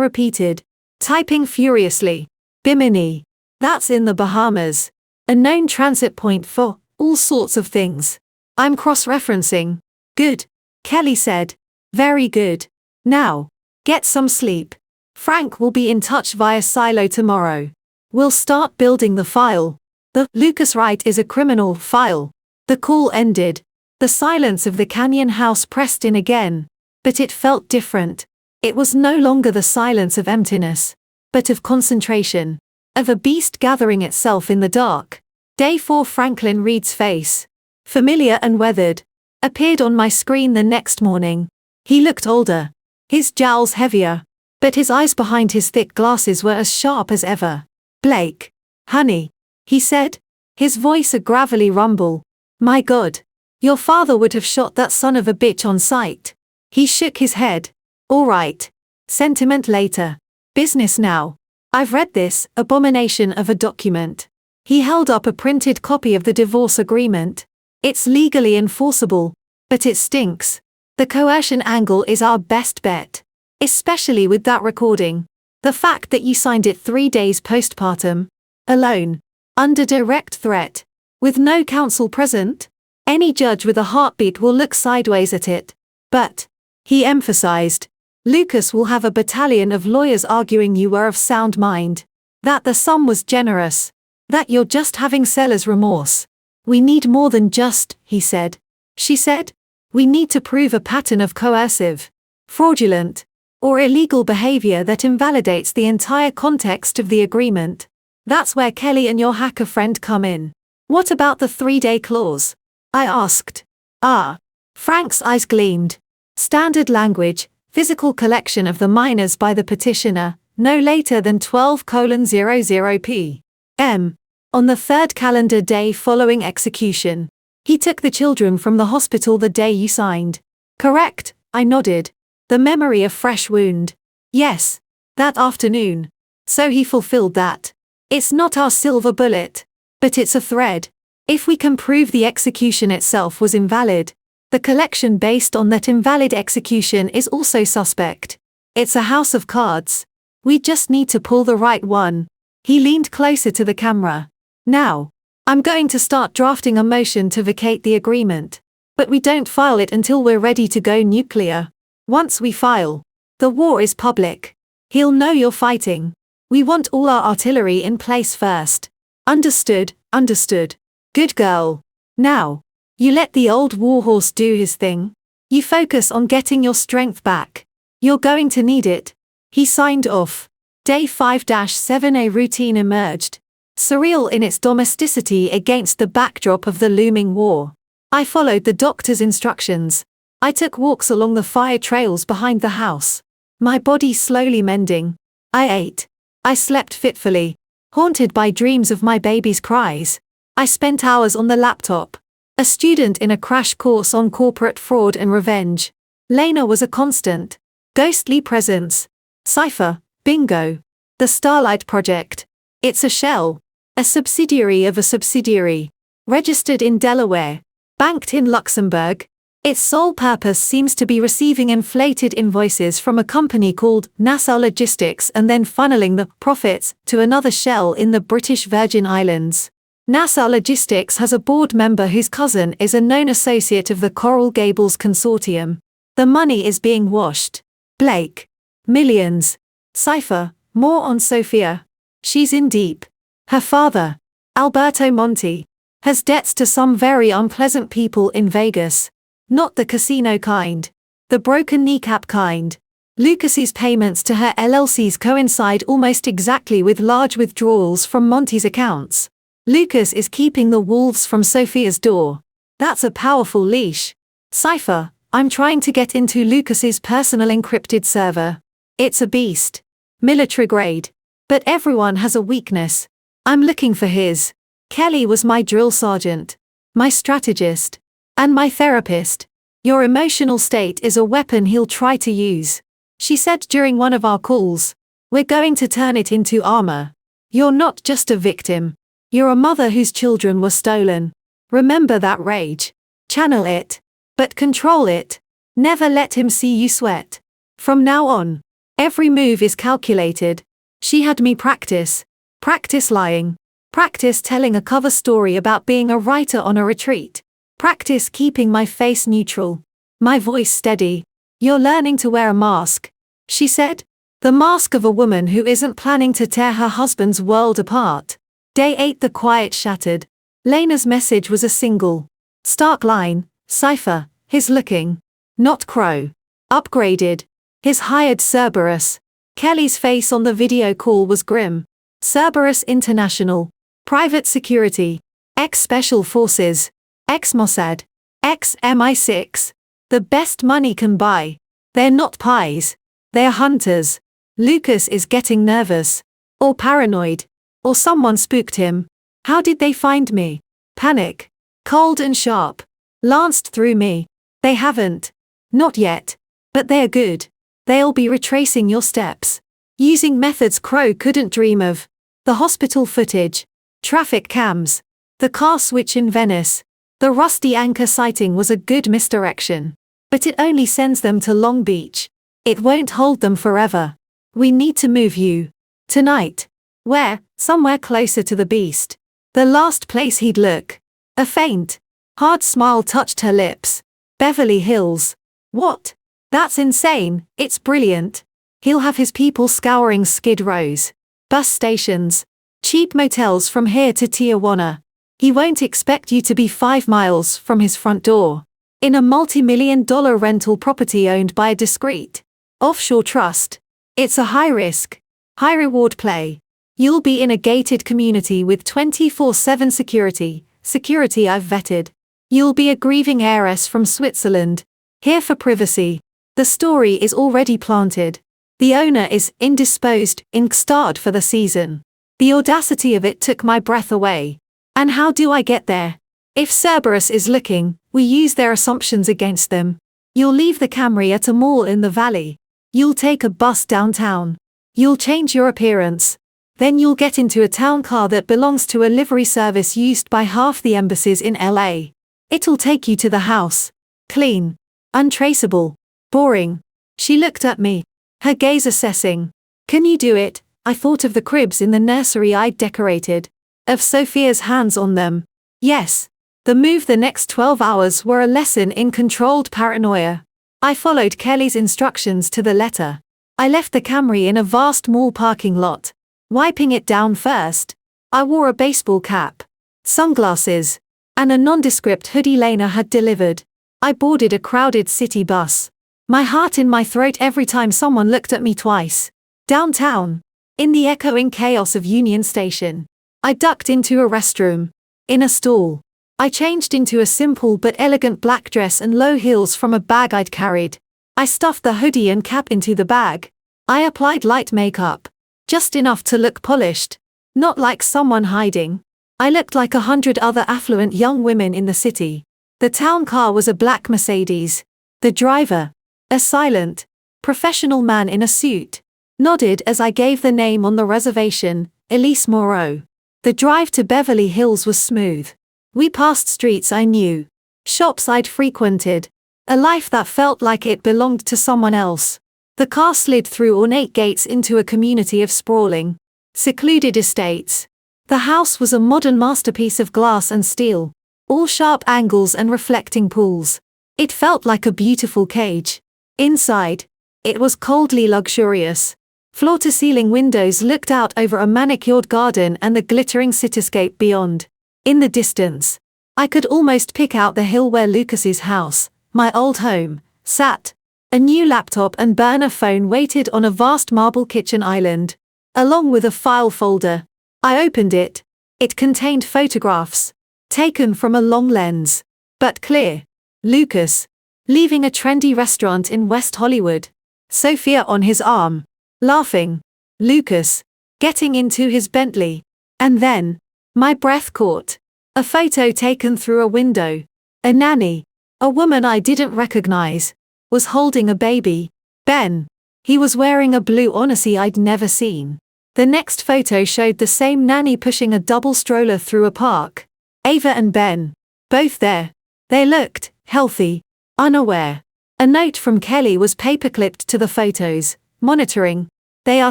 repeated, typing furiously. Bimini. That's in the Bahamas. A known transit point for all sorts of things. I'm cross-referencing. Good. Kelly said. Very good. Now, get some sleep. Frank will be in touch via Silo tomorrow. We'll start building the file. The Lucas Wright is a criminal file. The call ended. The silence of the canyon house pressed in again. But it felt different. It was no longer the silence of emptiness, but of concentration. Of a beast gathering itself in the dark. Day 4. Franklin Reed's face, familiar and weathered, appeared on my screen the next morning. He looked older, his jowls heavier, but his eyes behind his thick glasses were as sharp as ever. "Blake. Honey," he said, his voice a gravelly rumble. "My God. Your father would have shot that son of a bitch on sight." He shook his head. "All right. Sentiment later. Business now. I've read this abomination of a document." He held up a printed copy of the divorce agreement. "It's legally enforceable, but it stinks. The coercion angle is our best bet. Especially with that recording. The fact that you signed it 3 days postpartum. Alone. Under direct threat. With no counsel present. Any judge with a heartbeat will look sideways at it. But," he emphasized, "Lucas will have a battalion of lawyers arguing you were of sound mind. That the sum was generous. That you're just having seller's remorse. We need more than just," he said. She said, "We need to prove a pattern of coercive, fraudulent, or illegal behavior that invalidates the entire context of the agreement. That's where Kelly and your hacker friend come in." "What about the 3-day clause?" I asked. "Ah." Frank's eyes gleamed. "Standard language, physical collection of the minors by the petitioner, no later than 12:00 p.m. on the 3rd calendar day following execution. He took the children from the hospital the day you signed." "Correct," I nodded. The memory of fresh wound. "Yes. That afternoon. So he fulfilled that. It's not our silver bullet. But it's a thread. If we can prove the execution itself was invalid, the collection based on that invalid execution is also suspect. It's a house of cards. We just need to pull the right one." He leaned closer to the camera. "Now, I'm going to start drafting a motion to vacate the agreement. But we don't file it until we're ready to go nuclear. Once we file, the war is public. He'll know you're fighting. We want all our artillery in place first." "Understood, understood. Good girl. Now, you let the old warhorse do his thing. You focus on getting your strength back. You're going to need it." He signed off. Day 5-7. A routine emerged, surreal in its domesticity against the backdrop of the looming war. I followed the doctor's instructions. I took walks along the fire trails behind the house, my body slowly mending. I ate. I slept fitfully, haunted by dreams of my baby's cries. I spent hours on the laptop, a student in a crash course on corporate fraud and revenge. Lena was a constant, ghostly presence. Cypher, bingo. The Starlight Project. It's a shell, a subsidiary of a subsidiary, registered in Delaware, banked in Luxembourg. Its sole purpose seems to be receiving inflated invoices from a company called Nassau Logistics and then funneling the profits to another shell in the British Virgin Islands. Nassau Logistics has a board member whose cousin is a known associate of the Coral Gables Consortium. The money is being washed. Blake. Millions. Cypher, more on Sophia. She's in deep. Her father, Alberto Monti, has debts to some very unpleasant people in Vegas. Not the casino kind. The broken kneecap kind. Lucas's payments to her LLCs coincide almost exactly with large withdrawals from Monty's accounts. Lucas is keeping the wolves from Sophia's door. That's a powerful leash. Cypher, I'm trying to get into Lucas's personal encrypted server. It's a beast. Military grade. But everyone has a weakness. I'm looking for his. Kelly was my drill sergeant, my strategist, and my therapist. Your emotional state is a weapon he'll try to use. She said during one of our calls. We're going to turn it into armor. You're not just a victim. You're a mother whose children were stolen. Remember that rage. Channel it. But control it. Never let him see you sweat. From now on, every move is calculated. She had me practice. Practice lying. Practice telling a cover story about being a writer on a retreat. Practice keeping my face neutral. My voice steady. You're learning to wear a mask. She said. The mask of a woman who isn't planning to tear her husband's world apart. Day 8. The quiet shattered. Lena's message was a single. Stark line, cipher, his looking. Not Crow. Upgraded. His hired Cerberus. Kelly's face on the video call was grim. Cerberus International. Private security. Ex-Special Forces. Ex-Mossad. Ex-MI6. The best money can buy. They're not pies. They're hunters. Lucas is getting nervous. Or paranoid. Or someone spooked him. How did they find me? Panic. Cold and sharp. Lanced through me. They haven't. Not yet. But they're good. They'll be retracing your steps. Using methods Crow couldn't dream of. The hospital footage. Traffic cams. The car switch in Venice. The rusty anchor sighting was a good misdirection. But it only sends them to Long Beach. It won't hold them forever. We need to move you. Tonight. Where? Somewhere closer to the beast. The last place he'd look. A faint, hard smile touched her lips. Beverly Hills. What? That's insane. It's brilliant. He'll have his people scouring Skid Rows. Bus stations. Cheap motels from here to Tijuana. He won't expect you to be 5 miles from his front door. In a multi-million-dollar rental property owned by a discreet offshore trust. It's a high-risk, high-reward play. You'll be in a gated community with 24/7 security, security I've vetted. You'll be a grieving heiress from Switzerland, here for privacy. The story is already planted. The owner is indisposed, starred for the season. The audacity of it took my breath away. And how do I get there? If Cerberus is looking, we use their assumptions against them. You'll leave the Camry at a mall in the valley. You'll take a bus downtown. You'll change your appearance. Then you'll get into a town car that belongs to a livery service used by half the embassies in LA. It'll take you to the house. Clean. Untraceable. Boring. She looked at me, her gaze assessing. Can you do it? I thought of the cribs in the nursery I'd decorated. Of Sophia's hands on them. Yes. The move the next 12 hours were a lesson in controlled paranoia. I followed Kelly's instructions to the letter. I left the Camry in a vast mall parking lot. Wiping it down first. I wore a baseball cap, sunglasses, and a nondescript hoodie Lena had delivered. I boarded a crowded city bus. My heart in my throat every time someone looked at me twice. Downtown. In the echoing chaos of Union Station. I ducked into a restroom. In a stall. I changed into a simple but elegant black dress and low heels from a bag I'd carried. I stuffed the hoodie and cap into the bag. I applied light makeup. Just enough to look polished. Not like someone hiding. I looked like 100 other affluent young women in the city. The town car was a black Mercedes. The driver, a silent, professional man in a suit, nodded as I gave the name on the reservation, Elise Moreau. The drive to Beverly Hills was smooth. We passed streets I knew. Shops I'd frequented. A life that felt like it belonged to someone else. The car slid through ornate gates into a community of sprawling, secluded estates. The house was a modern masterpiece of glass and steel, all sharp angles and reflecting pools. It felt like a beautiful cage. Inside, it was coldly luxurious. Floor-to-ceiling windows looked out over a manicured garden and the glittering cityscape beyond. In the distance, I could almost pick out the hill where Lucas's house, my old home, sat. A new laptop and burner phone waited on a vast marble kitchen island, along with a file folder. I opened it. It contained photographs, taken from a long lens, but clear. Lucas, leaving a trendy restaurant in West Hollywood. Sophia on his arm, laughing. Lucas, getting into his Bentley. And then, my breath caught. A photo taken through a window. A nanny, a woman I didn't recognize, was holding a baby. Ben. He was wearing a blue onesie I'd never seen. The next photo showed the same nanny pushing a double stroller through a park. Ava and Ben. Both there. They looked healthy, unaware. A note from Kelly was paperclipped to the photos, monitoring. They are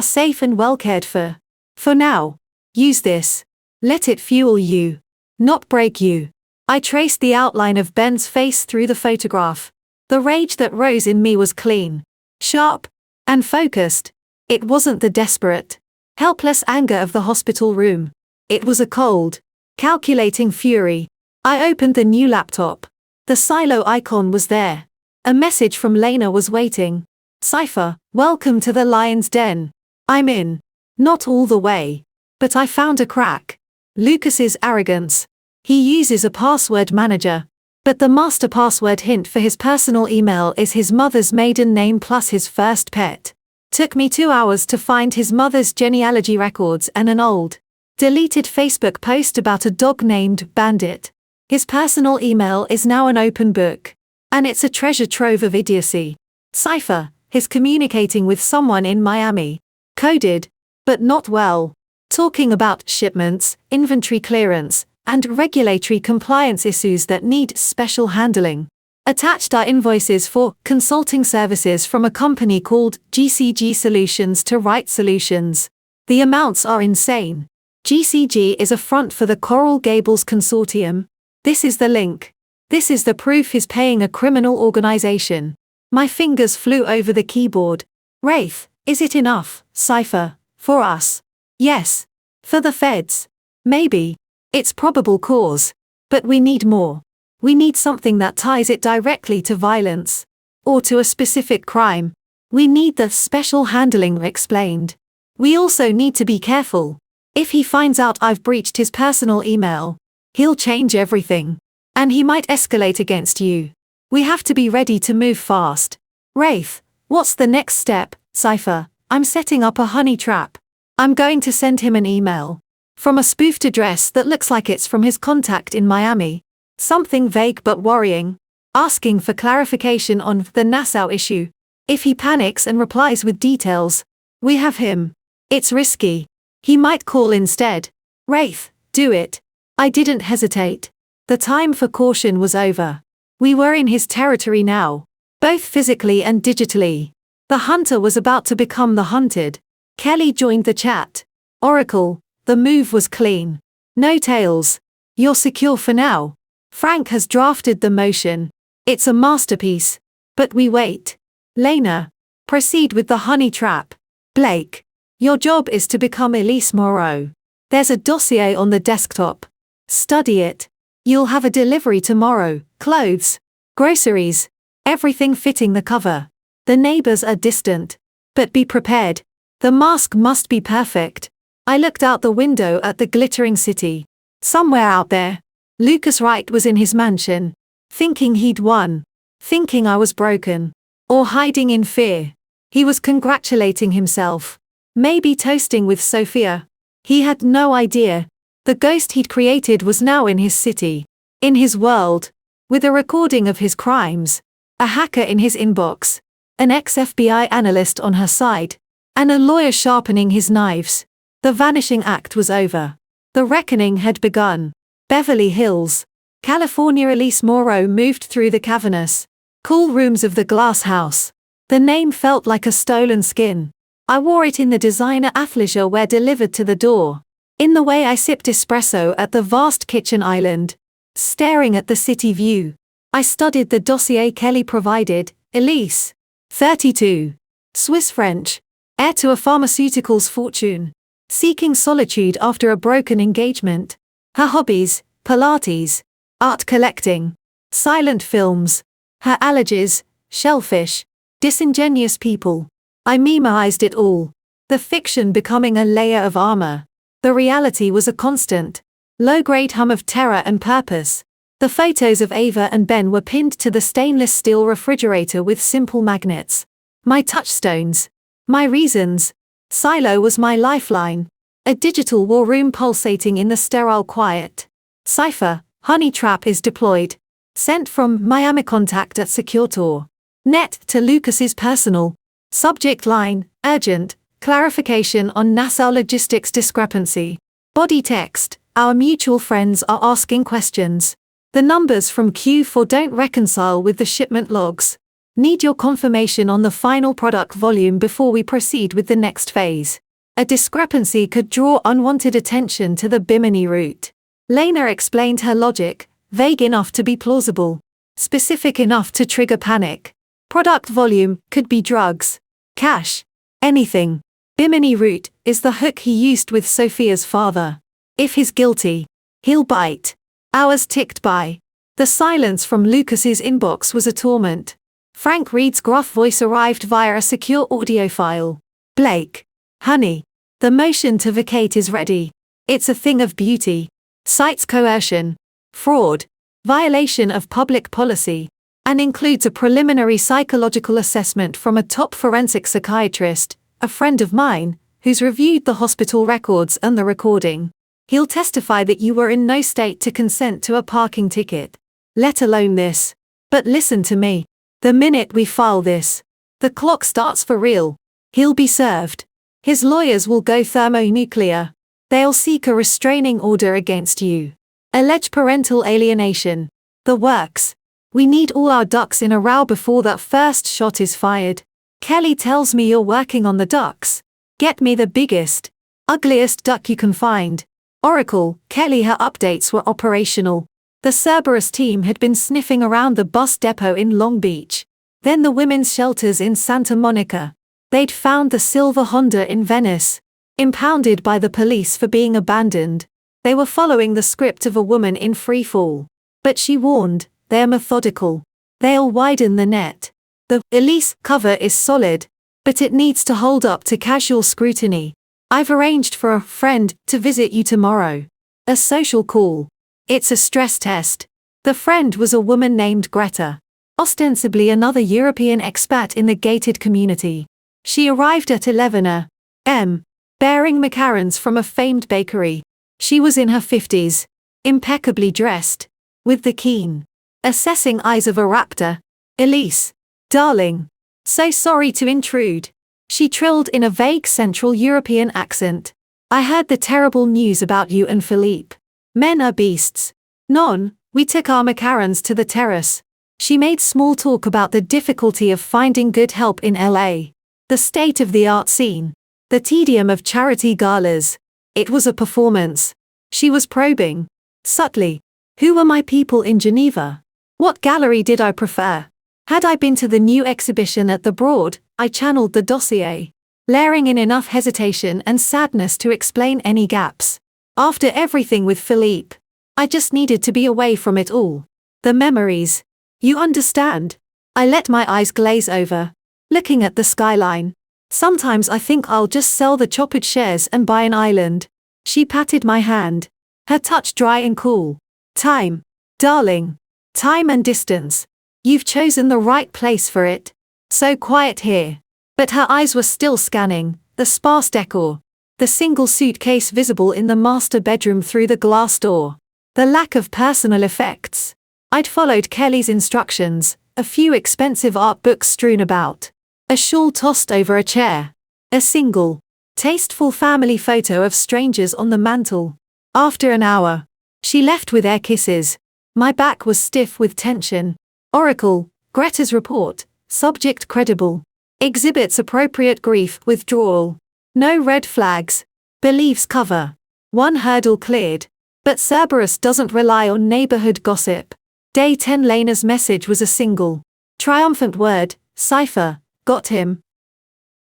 safe and well cared for. For now. Use this. Let it fuel you. Not break you. I traced the outline of Ben's face through the photograph. The rage that rose in me was clean, sharp, and focused. It wasn't the desperate, helpless anger of the hospital room. It was a cold, calculating fury. I opened the new laptop. The silo icon was there. A message from Lena was waiting. Cypher, welcome to the lion's den. I'm in. Not all the way. But I found a crack. Lucas's arrogance. He uses a password manager. But the master password hint for his personal email is his mother's maiden name plus his first pet. Took me 2 hours to find his mother's genealogy records and an old, deleted Facebook post about a dog named Bandit. His personal email is now an open book. And it's a treasure trove of idiocy. Cypher, he's communicating with someone in Miami. Coded, but not well. Talking about shipments, inventory clearance, and regulatory compliance issues that need special handling. Attached are invoices for consulting services from a company called GCG Solutions to Right Solutions. The amounts are insane. GCG is a front for the Coral Gables Consortium. This is the link. This is the proof he's paying a criminal organization. My fingers flew over the keyboard. Wraith, is it enough, Cypher, for us? Yes. For the feds? Maybe. It's probable cause. But we need more. We need something that ties it directly to violence. Or to a specific crime. We need the special handling explained. We also need to be careful. If he finds out I've breached his personal email, he'll change everything. And he might escalate against you. We have to be ready to move fast. Wraith, what's the next step, Cypher? I'm setting up a honey trap. I'm going to send him an email. From a spoofed address that looks like it's from his contact in Miami. Something vague but worrying. Asking for clarification on the Nassau issue. If he panics and replies with details, we have him. It's risky. He might call instead. Wraith, do it. I didn't hesitate. The time for caution was over. We were in his territory now. Both physically and digitally. The hunter was about to become the hunted. Kelly joined the chat. Oracle, the move was clean. No tails. You're secure for now. Frank has drafted the motion. It's a masterpiece. But we wait. Lena, proceed with the honey trap. Blake, your job is to become Elise Moreau. There's a dossier on the desktop. Study it. You'll have a delivery tomorrow. Clothes, groceries, everything fitting the cover. The neighbors are distant. But be prepared. The mask must be perfect. I looked out the window at the glittering city. Somewhere out there, Lucas Wright was in his mansion. Thinking he'd won. Thinking I was broken. Or hiding in fear. He was congratulating himself. Maybe toasting with Sophia. He had no idea. The ghost he'd created was now in his city. In his world. With a recording of his crimes. A hacker in his inbox. An ex-FBI analyst on her side. And a lawyer sharpening his knives. The vanishing act was over. The reckoning had begun. Beverly Hills, California. Elise Moreau moved through the cavernous, cool rooms of the glass house. The name felt like a stolen skin. I wore it in the designer athleisure wear delivered to the door. In the way I sipped espresso at the vast kitchen island. Staring at the city view. I studied the dossier Kelly provided. Elise, 32. Swiss French. Heir to a pharmaceuticals fortune. Seeking solitude after a broken engagement. Her hobbies, Pilates, art collecting, silent films. Her allergies, shellfish, disingenuous people. I memoized it all. The fiction becoming a layer of armor. The reality was a constant, low-grade hum of terror and purpose. The photos of Ava and Ben were pinned to the stainless steel refrigerator with simple magnets. My touchstones. My reasons. Silo was my lifeline. A digital war room pulsating in the sterile quiet. Cypher, honey trap is deployed. Sent from Miami contact at SecureTor. Net to Lucas's personal. Subject line, urgent, clarification on Nassau logistics discrepancy. Body text, our mutual friends are asking questions. The numbers from Q4 don't reconcile with the shipment logs. Need your confirmation on the final product volume before we proceed with the next phase. A discrepancy could draw unwanted attention to the Bimini route. Lena explained her logic, vague enough to be plausible, specific enough to trigger panic. Product volume could be drugs, cash, anything. Bimini route is the hook he used with Sophia's father. If he's guilty, he'll bite. Hours ticked by. The silence from Lucas's inbox was a torment. Frank Reed's gruff voice arrived via a secure audio file. Blake. Honey. The motion to vacate is ready. It's a thing of beauty. Cites coercion. Fraud. Violation of public policy. And includes a preliminary psychological assessment from a top forensic psychiatrist, a friend of mine, who's reviewed the hospital records and the recording. He'll testify that you were in no state to consent to a parking ticket. Let alone this. But listen to me. The minute we file this, the clock starts for real. He'll be served. His lawyers will go thermonuclear. They'll seek a restraining order against you. Allege parental alienation. The works. We need all our ducks in a row before that first shot is fired. Kelly tells me you're working on the ducks. Get me the biggest, ugliest duck you can find. Oracle, Kelly. Her updates were operational. The Cerberus team had been sniffing around the bus depot in Long Beach. Then the women's shelters in Santa Monica. They'd found the silver Honda in Venice, impounded by the police for being abandoned. They were following the script of a woman in free fall. But she warned, they're methodical. They'll widen the net. The Elise cover is solid, but it needs to hold up to casual scrutiny. I've arranged for a friend to visit you tomorrow. A social call. It's a stress test. The friend was a woman named Greta, ostensibly another European expat in the gated community. She arrived at 11 a.m., bearing macarons from a famed bakery. She was in her 50s, impeccably dressed, with the keen, assessing eyes of a raptor. Elise, darling. So sorry to intrude. She trilled in a vague Central European accent. I heard the terrible news about you and Philippe. Men are beasts. Non, we took our macarons to the terrace. She made small talk about the difficulty of finding good help in LA. The state-of-the-art scene. The tedium of charity galas. It was a performance. She was probing. Subtly. Who were my people in Geneva? What gallery did I prefer? Had I been to the new exhibition at the Broad? I channeled the dossier, layering in enough hesitation and sadness to explain any gaps. After everything with Philippe, I just needed to be away from it all. The memories. You understand? I let my eyes glaze over, looking at the skyline. Sometimes I think I'll just sell the chopped shares and buy an island. She patted my hand, her touch dry and cool. Time, darling. Time and distance. You've chosen the right place for it. So quiet here. But her eyes were still scanning, the sparse decor. The single suitcase visible in the master bedroom through the glass door. The lack of personal effects. I'd followed Kelly's instructions, a few expensive art books strewn about. A shawl tossed over a chair. A single, tasteful family photo of strangers on the mantel. After an hour, she left with air kisses. My back was stiff with tension. Oracle, Greta's report, subject credible. Exhibits appropriate grief withdrawal. No red flags. Believes cover. One hurdle cleared. But Cerberus doesn't rely on neighborhood gossip. Day 10 Lena's message was a single, triumphant word, cipher, got him.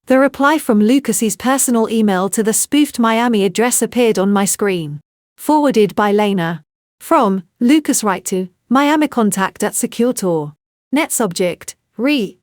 The reply from Lucas's personal email to the spoofed Miami address appeared on my screen. Forwarded by Lena. From, Lucas write to, Miami contact at Secure Tour. Net subject,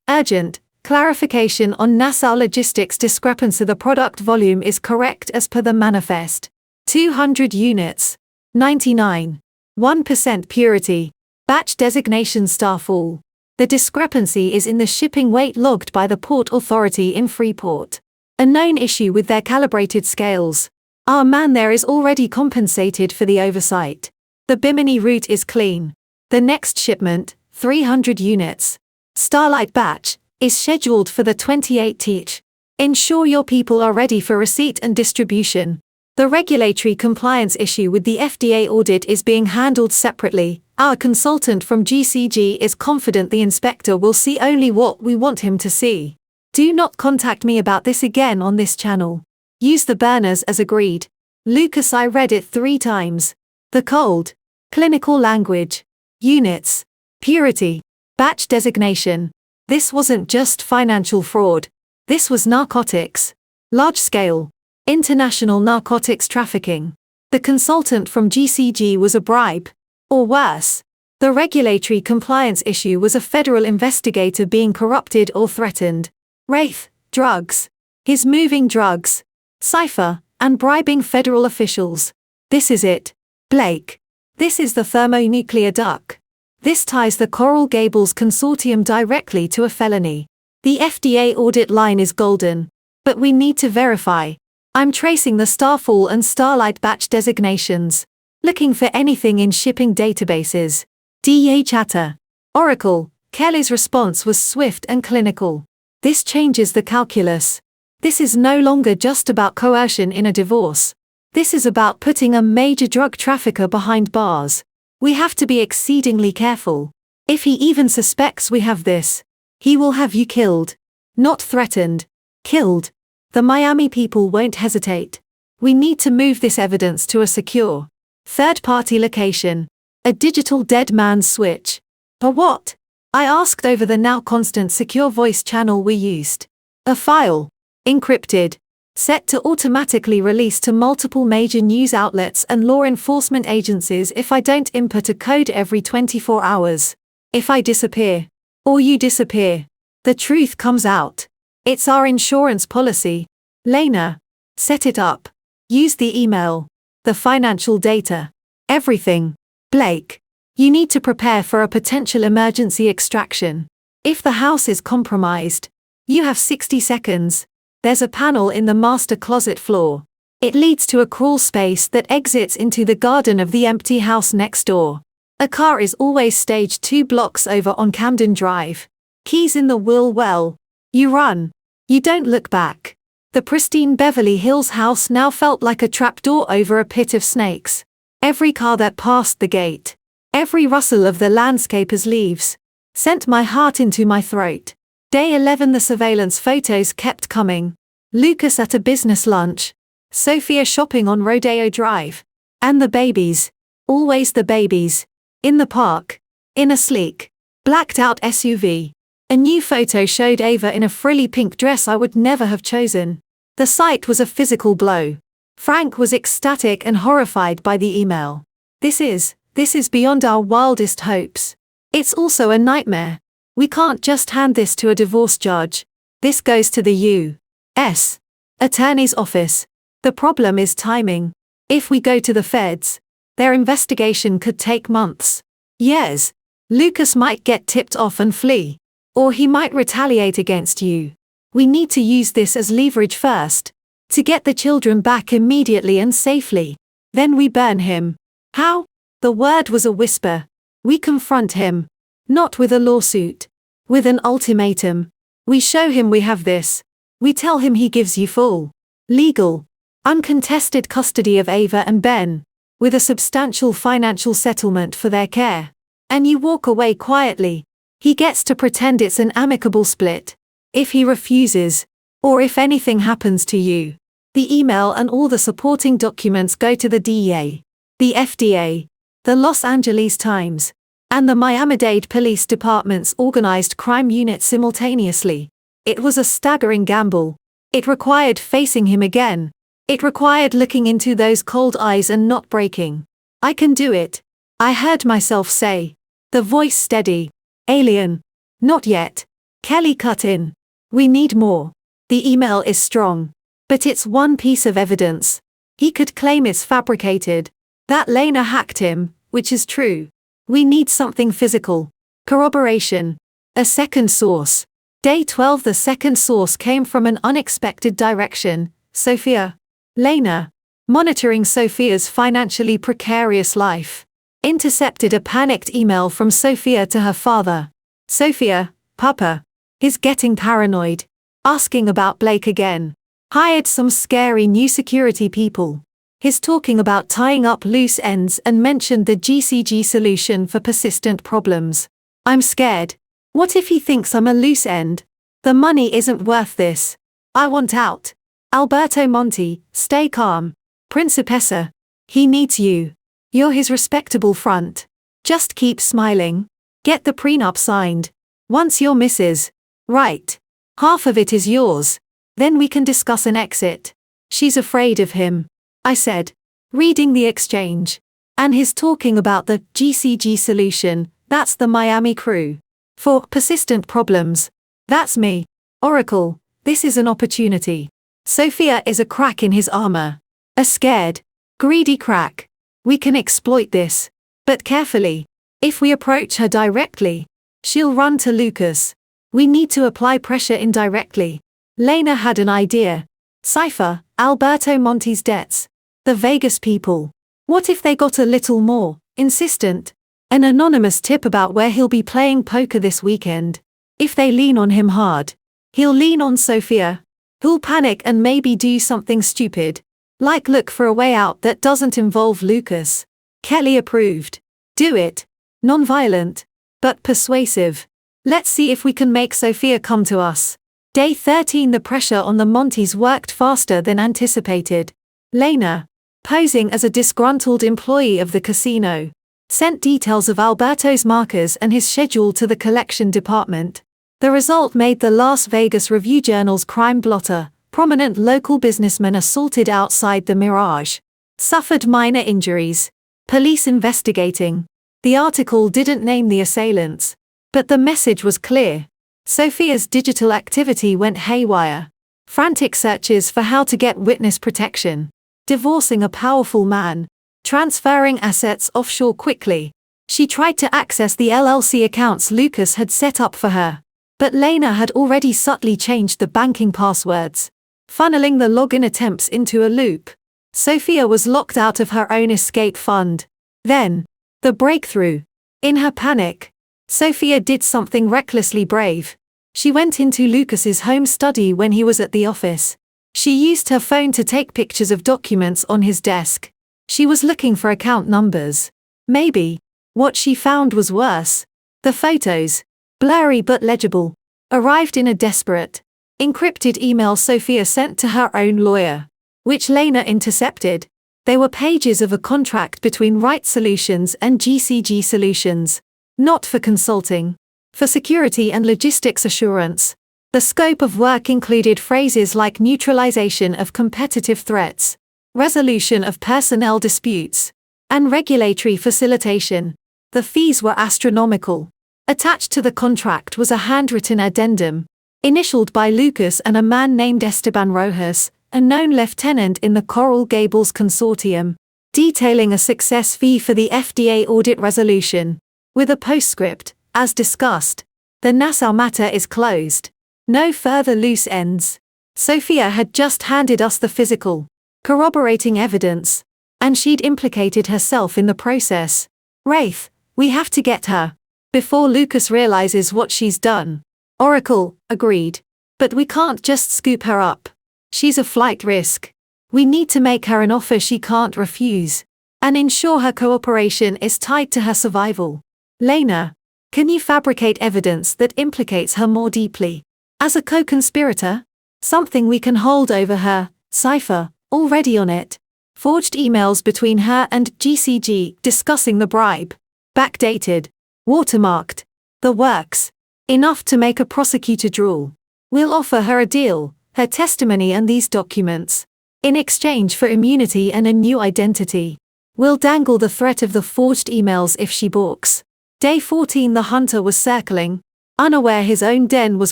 urgent, clarification on Nassau logistics discrepancy. The product volume is correct as per the manifest. 200 units. 99. 1% purity. Batch designation starfall. The discrepancy is in the shipping weight logged by the Port Authority in Freeport. A known issue with their calibrated scales. Our man there is already compensated for the oversight. The Bimini route is clean. The next shipment, 300 units. Starlight batch, is scheduled for the 28th. Ensure your people are ready for receipt and distribution. The regulatory compliance issue with the FDA audit is being handled separately. Our consultant from GCG is confident the inspector will see only what we want him to see. Do not contact me about this again on this channel. Use the burners as agreed. Lucas, I read it 3 times. The cold. Clinical language. Units. Purity. Batch designation. This wasn't just financial fraud. This was narcotics. Large scale. International narcotics trafficking. The consultant from GCG was a bribe. Or worse. The regulatory compliance issue was a federal investigator being corrupted or threatened. Wraith, drugs. He's moving drugs. Cipher, and bribing federal officials. This is it. Blake. This is the thermonuclear duct. This ties the Coral Gables consortium directly to a felony. The FDA audit line is golden. But we need to verify. I'm tracing the Starfall and Starlight batch designations. Looking for anything in shipping databases. DEA chatter. Oracle. Kelly's response was swift and clinical. This changes the calculus. This is no longer just about coercion in a divorce. This is about putting a major drug trafficker behind bars. We have to be exceedingly careful. If he even suspects we have this, he will have you killed. Not threatened. Killed. The Miami people won't hesitate. We need to move this evidence to a secure, third-party location. A digital dead man's switch. A what? I asked over the now constant secure voice channel we used. A file. Encrypted. Set to automatically release to multiple major news outlets and law enforcement agencies if I don't input a code every 24 hours. If I disappear. Or you disappear. The truth comes out. It's our insurance policy. Lena. Set it up. Use the email. The financial data. Everything. Blake. You need to prepare for a potential emergency extraction. If the house is compromised, you have 60 seconds. There's a panel in the master closet floor. It leads to a crawl space that exits into the garden of the empty house next door. A car is always staged 2 blocks over on Camden Drive. Keys in the wheel well. You run. You don't look back. The pristine Beverly Hills house now felt like a trapdoor over a pit of snakes. Every car that passed the gate, every rustle of the landscaper's leaves, sent my heart into my throat. Day 11. The surveillance photos kept coming. Lucas at a business lunch. Sophia shopping on Rodeo Drive. And the babies. Always the babies. In the park. In a sleek, blacked-out SUV. A new photo showed Ava in a frilly pink dress I would never have chosen. The sight was a physical blow. Frank was ecstatic and horrified by the email. This is beyond our wildest hopes. It's also a nightmare. We can't just hand this to a divorce judge. This goes to the U.S. Attorney's Office. The problem is timing. If we go to the feds, their investigation could take months. Years. Lucas might get tipped off and flee. Or he might retaliate against you. We need to use this as leverage first. To get the children back immediately and safely. Then we burn him. How? The word was a whisper. We confront him. Not with a lawsuit. With an ultimatum. We show him we have this. We tell him he gives you full, legal, uncontested custody of Ava and Ben, with a substantial financial settlement for their care. And you walk away quietly. He gets to pretend it's an amicable split. If he refuses, or if anything happens to you, the email and all the supporting documents go to the DEA, the FDA, the Los Angeles Times, and the Miami-Dade Police Department's organized crime unit simultaneously. It was a staggering gamble. It required facing him again. It required looking into those cold eyes and not breaking. I can do it. I heard myself say. The voice steady. Alien. Not yet. Kelly cut in. We need more. The email is strong. But it's one piece of evidence. He could claim it's fabricated. That Lena hacked him, which is true. We need something physical. Corroboration. A second source. Day 12. The second source came from an unexpected direction. Sophia. Lena, monitoring Sophia's financially precarious life, intercepted a panicked email from Sophia to her father. Sophia, Papa, is getting paranoid. Asking about Blake again. Hired some scary new security people. He's talking about tying up loose ends and mentioned the GCG solution for persistent problems. I'm scared. What if he thinks I'm a loose end? The money isn't worth this. I want out. Alberto Monti, stay calm. Principessa. He needs you. You're his respectable front. Just keep smiling. Get the prenup signed. Once you're Mrs. Right. Half of it is yours. Then we can discuss an exit. She's afraid of him. I said. Reading the exchange. And he's talking about the GCG solution, that's the Miami crew. For persistent problems. That's me. Oracle, this is an opportunity. Sophia is a crack in his armor. A scared, greedy crack. We can exploit this. But carefully. If we approach her directly, she'll run to Lucas. We need to apply pressure indirectly. Lena had an idea. Cypher, Alberto Monti's debts. The Vegas people. What if they got a little more insistent? An anonymous tip about where he'll be playing poker this weekend. If they lean on him hard, he'll lean on Sophia. Who'll panic and maybe do something stupid. Like look for a way out that doesn't involve Lucas. Kelly approved. Do it. Non-violent, but persuasive. Let's see if we can make Sophia come to us. Day 13. The pressure on the Monties worked faster than anticipated. Lena, posing as a disgruntled employee of the casino, sent details of Alberto's markers and his schedule to the collection department. The result made the Las Vegas Review-Journal's crime blotter. Prominent local businessman assaulted outside the Mirage. Suffered minor injuries. Police investigating. The article didn't name the assailants. But the message was clear. Sophia's digital activity went haywire. Frantic searches for how to get witness protection. Divorcing a powerful man. Transferring assets offshore quickly. She tried to access the LLC accounts Lucas had set up for her. But Lena had already subtly changed the banking passwords, funneling the login attempts into a loop. Sophia was locked out of her own escape fund. Then, the breakthrough. In her panic, Sophia did something recklessly brave. She went into Lucas's home study when he was at the office. She used her phone to take pictures of documents on his desk. She was looking for account numbers. Maybe. What she found was worse. The photos, blurry but legible, arrived in a desperate, encrypted email Sophia sent to her own lawyer, which Lena intercepted. They were pages of a contract between Right Solutions and GCG Solutions. Not for consulting. For security and logistics assurance. The scope of work included phrases like neutralization of competitive threats, resolution of personnel disputes, and regulatory facilitation. The fees were astronomical. Attached to the contract was a handwritten addendum, initialed by Lucas and a man named Esteban Rojas, a known lieutenant in the Coral Gables Consortium, detailing a success fee for the FDA audit resolution. With a postscript, as discussed, the Nassau matter is closed. No further loose ends. Sophia had just handed us the physical, corroborating evidence, and she'd implicated herself in the process. Wraith, we have to get her before Lucas realizes what she's done. Oracle, agreed. But we can't just scoop her up. She's a flight risk. We need to make her an offer she can't refuse, and ensure her cooperation is tied to her survival. Lena, can you fabricate evidence that implicates her more deeply? As a co-conspirator? Something we can hold over her. Cypher, already on it. Forged emails between her and GCG discussing the bribe. Backdated. Watermarked. The works. Enough to make a prosecutor drool. We'll offer her a deal, her testimony and these documents. In exchange for immunity and a new identity. We'll dangle the threat of the forged emails if she balks. Day 14. The hunter was circling, unaware his own den was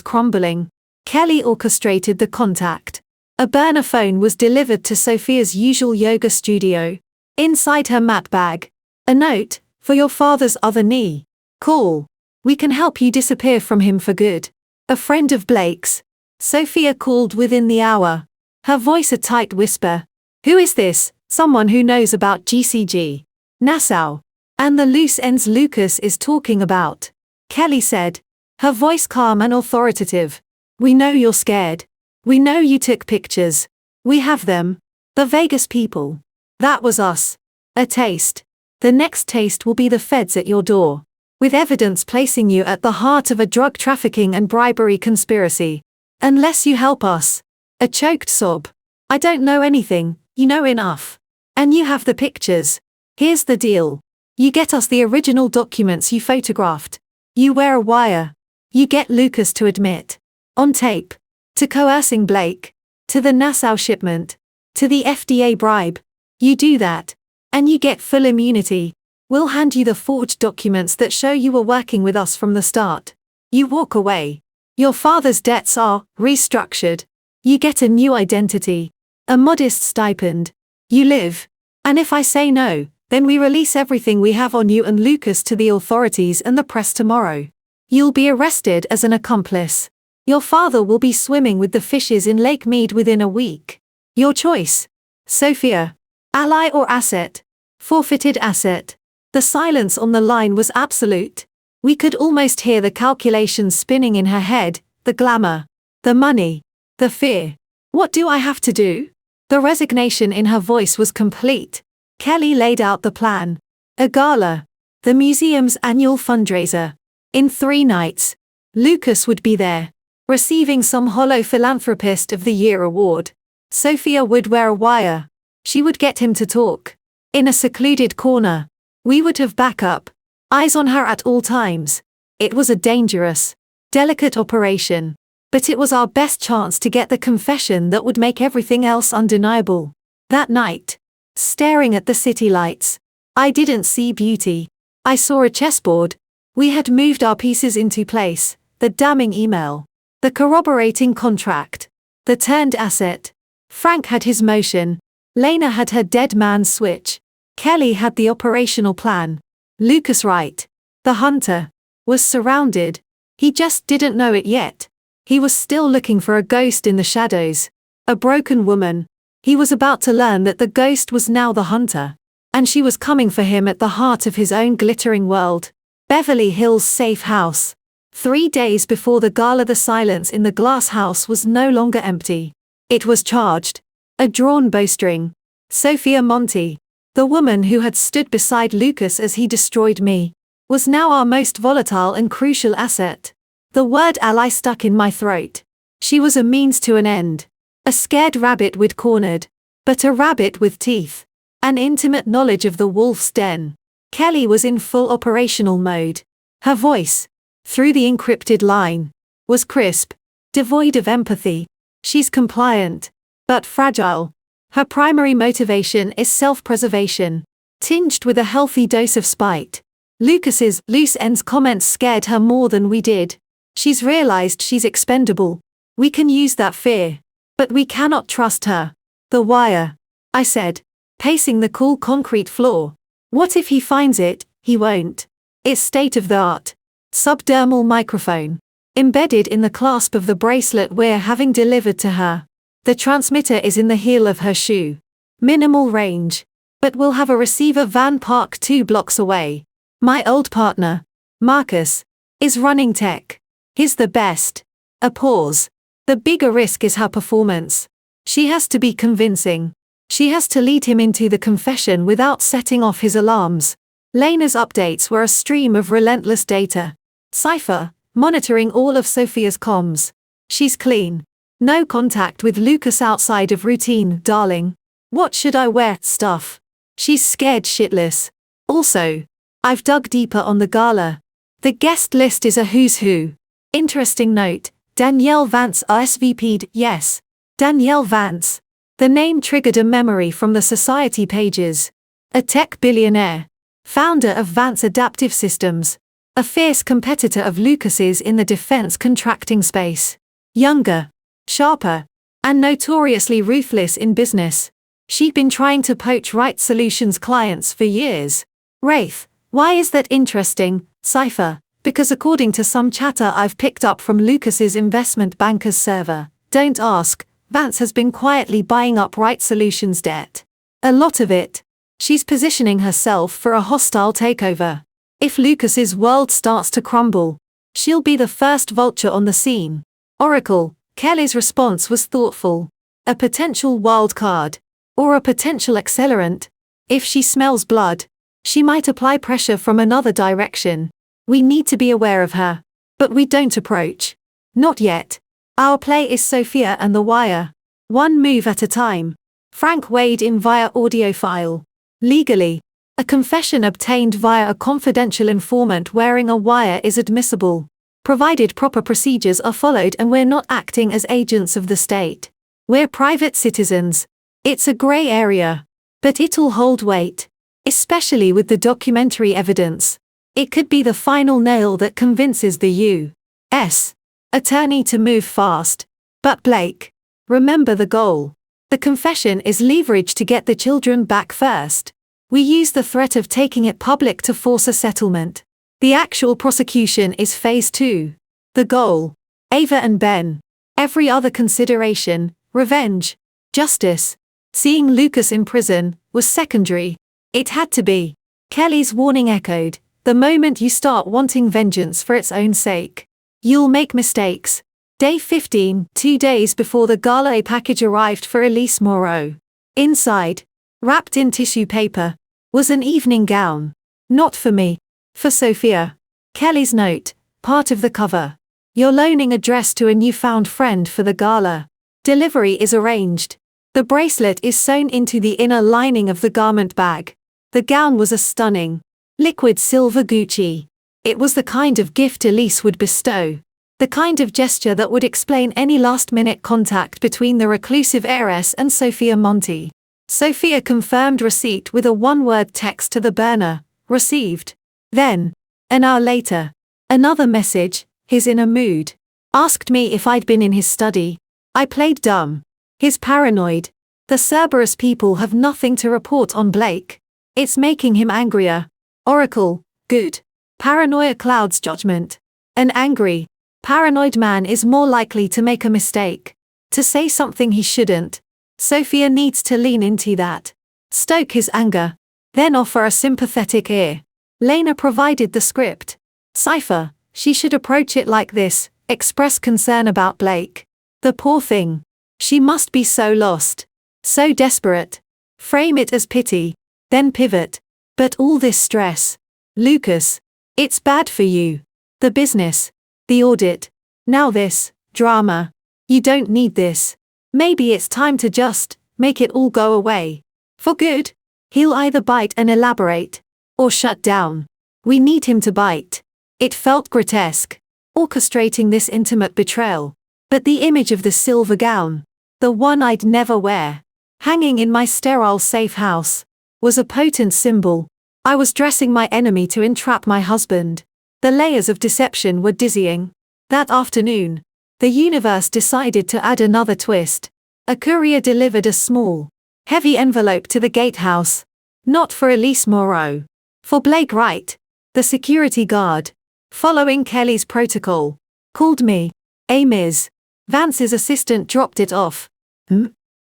crumbling. Kelly orchestrated the contact. A burner phone was delivered to Sophia's usual yoga studio. Inside her mat bag. A note, for your father's other knee. Call. We can help you disappear from him for good. A friend of Blake's. Sophia called within the hour. Her voice a tight whisper. Who is this? Someone who knows about GCG. Nassau. And the loose ends Lucas is talking about. Kelly said. Her voice calm and authoritative. We know you're scared. We know you took pictures. We have them. The Vegas people. That was us. A taste. The next taste will be the feds at your door. With evidence placing you at the heart of a drug trafficking and bribery conspiracy. Unless you help us. A choked sob. I don't know anything, you know enough. And you have the pictures. Here's the deal. You get us the original documents you photographed. You wear a wire. You get Lucas to admit. On tape. To coercing Blake. To the Nassau shipment. To the FDA bribe. You do that. And you get full immunity. We'll hand you the forged documents that show you were working with us from the start. You walk away. Your father's debts are restructured. You get a new identity. A modest stipend. You live. And if I say no, then we release everything we have on you and Lucas to the authorities and the press tomorrow. You'll be arrested as an accomplice. Your father will be swimming with the fishes in Lake Mead within a week. Your choice. Sophia. Ally or asset? Forfeited asset. The silence on the line was absolute. We could almost hear the calculations spinning in her head, the glamour, the money, the fear. What do I have to do? The resignation in her voice was complete. Kelly laid out the plan. A gala. The museum's annual fundraiser. In 3 nights. Lucas would be there, receiving some hollow Philanthropist of the Year award. Sophia would wear a wire. She would get him to talk. In a secluded corner. We would have backup. Eyes on her at all times. It was a dangerous, delicate operation. But it was our best chance to get the confession that would make everything else undeniable. That night, staring at the city lights, I didn't see beauty. I saw a chessboard. We had moved our pieces into place, the damning email, the corroborating contract, the turned asset. Frank had his motion. Lena had her dead man switch. Kelly had the operational plan. Lucas Wright, the hunter, was surrounded. He just didn't know it yet. He was still looking for a ghost in the shadows. A broken woman. He was about to learn that the ghost was now the hunter. And she was coming for him at the heart of his own glittering world. Beverly Hills safe house. 3 days before the gala, the silence in the glass house was no longer empty. It was charged. A drawn bowstring. Sophia Monty, the woman who had stood beside Lucas as he destroyed me, was now our most volatile and crucial asset. The word ally stuck in my throat. She was a means to an end. A scared rabbit we'd cornered. But a rabbit with teeth. An intimate knowledge of the wolf's den. Kelly was in full operational mode. Her voice, through the encrypted line, was crisp, devoid of empathy. She's compliant, but fragile. Her primary motivation is self-preservation, tinged with a healthy dose of spite. Lucas's loose ends comments scared her more than we did. She's realized she's expendable. We can use that fear. But we cannot trust her. The wire, I said, pacing the cool concrete floor. What if he finds it? He won't. It's state-of-the-art. Subdermal microphone. Embedded in the clasp of the bracelet we're having delivered to her. The transmitter is in the heel of her shoe. Minimal range. But we'll have a receiver van parked 2 blocks away. My old partner, Marcus, is running tech. He's the best. A pause. The bigger risk is her performance. She has to be convincing. She has to lead him into the confession without setting off his alarms. Lena's updates were a stream of relentless data. Cypher, monitoring all of Sophia's comms. She's clean. No contact with Lucas outside of routine, darling. What should I wear? Stuff. She's scared shitless. Also, I've dug deeper on the gala. The guest list is a who's who. Interesting note, Danielle Vance RSVP'd, yes. Danielle Vance. The name triggered a memory from the society pages. A tech billionaire. Founder of Vance Adaptive Systems. A fierce competitor of Lucas's in the defense contracting space. Younger. Sharper. And notoriously ruthless in business. She'd been trying to poach Right Solutions clients for years. Wraith. Why is that interesting, Cypher? Because according to some chatter I've picked up from Lucas's investment banker's server, don't ask, Vance has been quietly buying up Right Solutions debt. A lot of it. She's positioning herself for a hostile takeover. If Lucas's world starts to crumble, she'll be the first vulture on the scene. Oracle, Kelly's response was thoughtful. A potential wild card. Or a potential accelerant. If she smells blood, she might apply pressure from another direction. We need to be aware of her. But we don't approach. Not yet. Our play is Sophia and the wire. One move at a time. Frank weighed in via audio file. Legally, a confession obtained via a confidential informant wearing a wire is admissible, provided proper procedures are followed and we're not acting as agents of the state. We're private citizens. It's a grey area. But it'll hold weight. especially with the documentary evidence. It could be the final nail that convinces the U.S. attorney to move fast. But Blake, remember the goal. The confession is leverage to get the children back first. We use the threat of taking it public to force a settlement. The actual prosecution is phase 2. The goal. Ava and Ben. Every other consideration, revenge, justice, seeing Lucas in prison, was secondary. It had to be. Kelly's warning echoed, the moment you start wanting vengeance for its own sake, you'll make mistakes. Day 15, 2 days before the gala package arrived for Elise Moreau. Inside, wrapped in tissue paper, was an evening gown. Not for me. For Sophia. Kelly's note, part of the cover. You're loaning a dress to a newfound friend for the gala. Delivery is arranged. The bracelet is sewn into the inner lining of the garment bag. The gown was a stunning, liquid silver Gucci. It was the kind of gift Elise would bestow. The kind of gesture that would explain any last-minute contact between the reclusive heiress and Sophia Monty. Sophia confirmed receipt with a one-word text to the burner, received. Then, an hour later, another message, he's in a mood. Asked me if I'd been in his study. I played dumb. He's paranoid. The Cerberus people have nothing to report on Blake. It's making him angrier. Oracle, good. Paranoia clouds judgment. An angry, paranoid man is more likely to make a mistake, to say something he shouldn't. Sophia needs to lean into that. Stoke his anger. Then offer a sympathetic ear. Lena provided the script. Cipher, she should approach it like this, express concern about Blake. The poor thing. She must be so lost. So desperate. Frame it as pity. Then pivot. But all this stress. Lucas. It's bad for you. The business. The audit. Now this. Drama. You don't need this. Maybe it's time to just make it all go away. For good. He'll either bite and elaborate, or shut down. We need him to bite. It felt grotesque, orchestrating this intimate betrayal. But the image of the silver gown, the one I'd never wear, hanging in my sterile safe house, was a potent symbol. I was dressing my enemy to entrap my husband. The layers of deception were dizzying. That afternoon, the universe decided to add another twist. A courier delivered a small, heavy envelope to the gatehouse. Not for Elise Moreau. For Blake Wright, the security guard, following Kelly's protocol, called me. Ms. Vance's assistant dropped it off.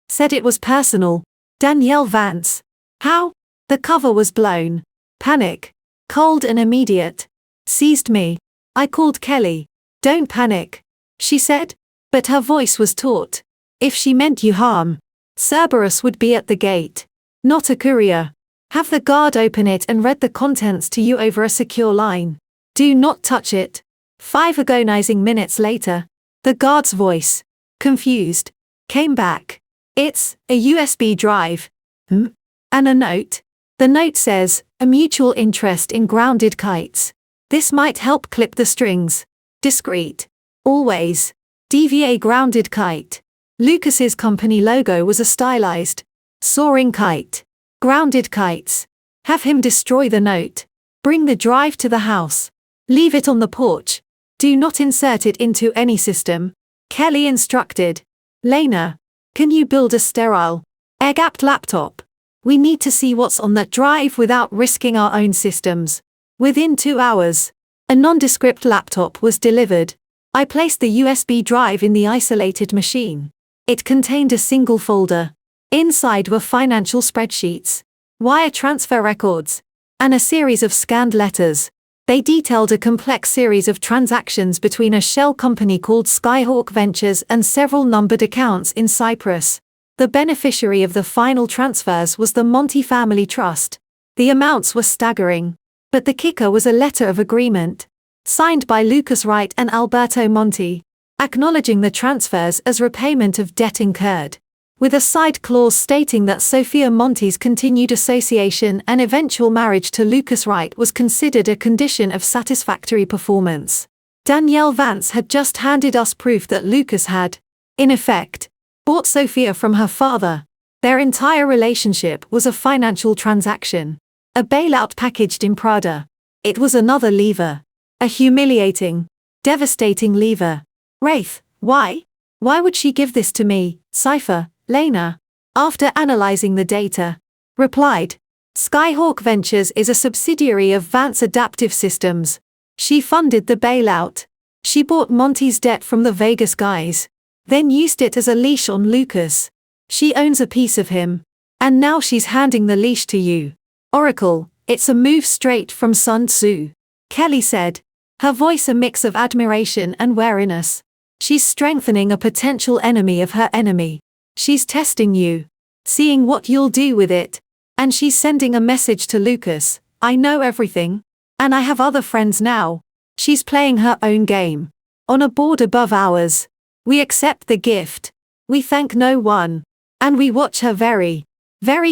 Said it was personal. Danielle Vance. How? The cover was blown. Panic. Cold and immediate. Seized me. I called Kelly. Don't panic, she said. But her voice was taut. If she meant you harm, Cerberus would be at the gate. Not a courier. Have the guard open it and read the contents to you over a secure line. Do not touch it. 5 agonizing minutes later, the guard's voice, confused, came back. It's a USB drive. And a note. The note says, a mutual interest in grounded kites. This might help clip the strings. Discreet. Always. DVA grounded kite. Lucas's company logo was a stylized, soaring kite. Grounded kites. Have him destroy the note. Bring the drive to the house. Leave it on the porch. Do not insert it into any system. Kelly instructed. Lena, can you build a sterile, air-gapped laptop? We need to see what's on that drive without risking our own systems. Within 2 hours, a nondescript laptop was delivered. I placed the USB drive in the isolated machine. It contained a single folder. Inside were financial spreadsheets, wire transfer records, and a series of scanned letters. They detailed a complex series of transactions between a shell company called Skyhawk Ventures and several numbered accounts in Cyprus. The beneficiary of the final transfers was the Monty Family Trust. The amounts were staggering. But the kicker was a letter of agreement, signed by Lucas Wright and Alberto Monti, acknowledging the transfers as repayment of debt incurred, with a side clause stating that Sophia Monty's continued association and eventual marriage to Lucas Wright was considered a condition of satisfactory performance. Danielle Vance had just handed us proof that Lucas had, in effect, bought Sophia from her father. Their entire relationship was a financial transaction. A bailout packaged in Prada. It was another lever. A humiliating, devastating lever. Wraith, why? Why would she give this to me? Cypher, Lena, after analyzing the data, replied. Skyhawk Ventures is a subsidiary of Vance Adaptive Systems. She funded the bailout. She bought Monty's debt from the Vegas guys, then used it as a leash on Lucas. She owns a piece of him. And now she's handing the leash to you. Oracle, it's a move straight from Sun Tzu. Kelly said, her voice a mix of admiration and wariness. She's strengthening a potential enemy of her enemy. She's testing you, seeing what you'll do with it. And she's sending a message to Lucas, I know everything. And I have other friends now. She's playing her own game. On a board above ours. We accept the gift. We thank no one. And we watch her very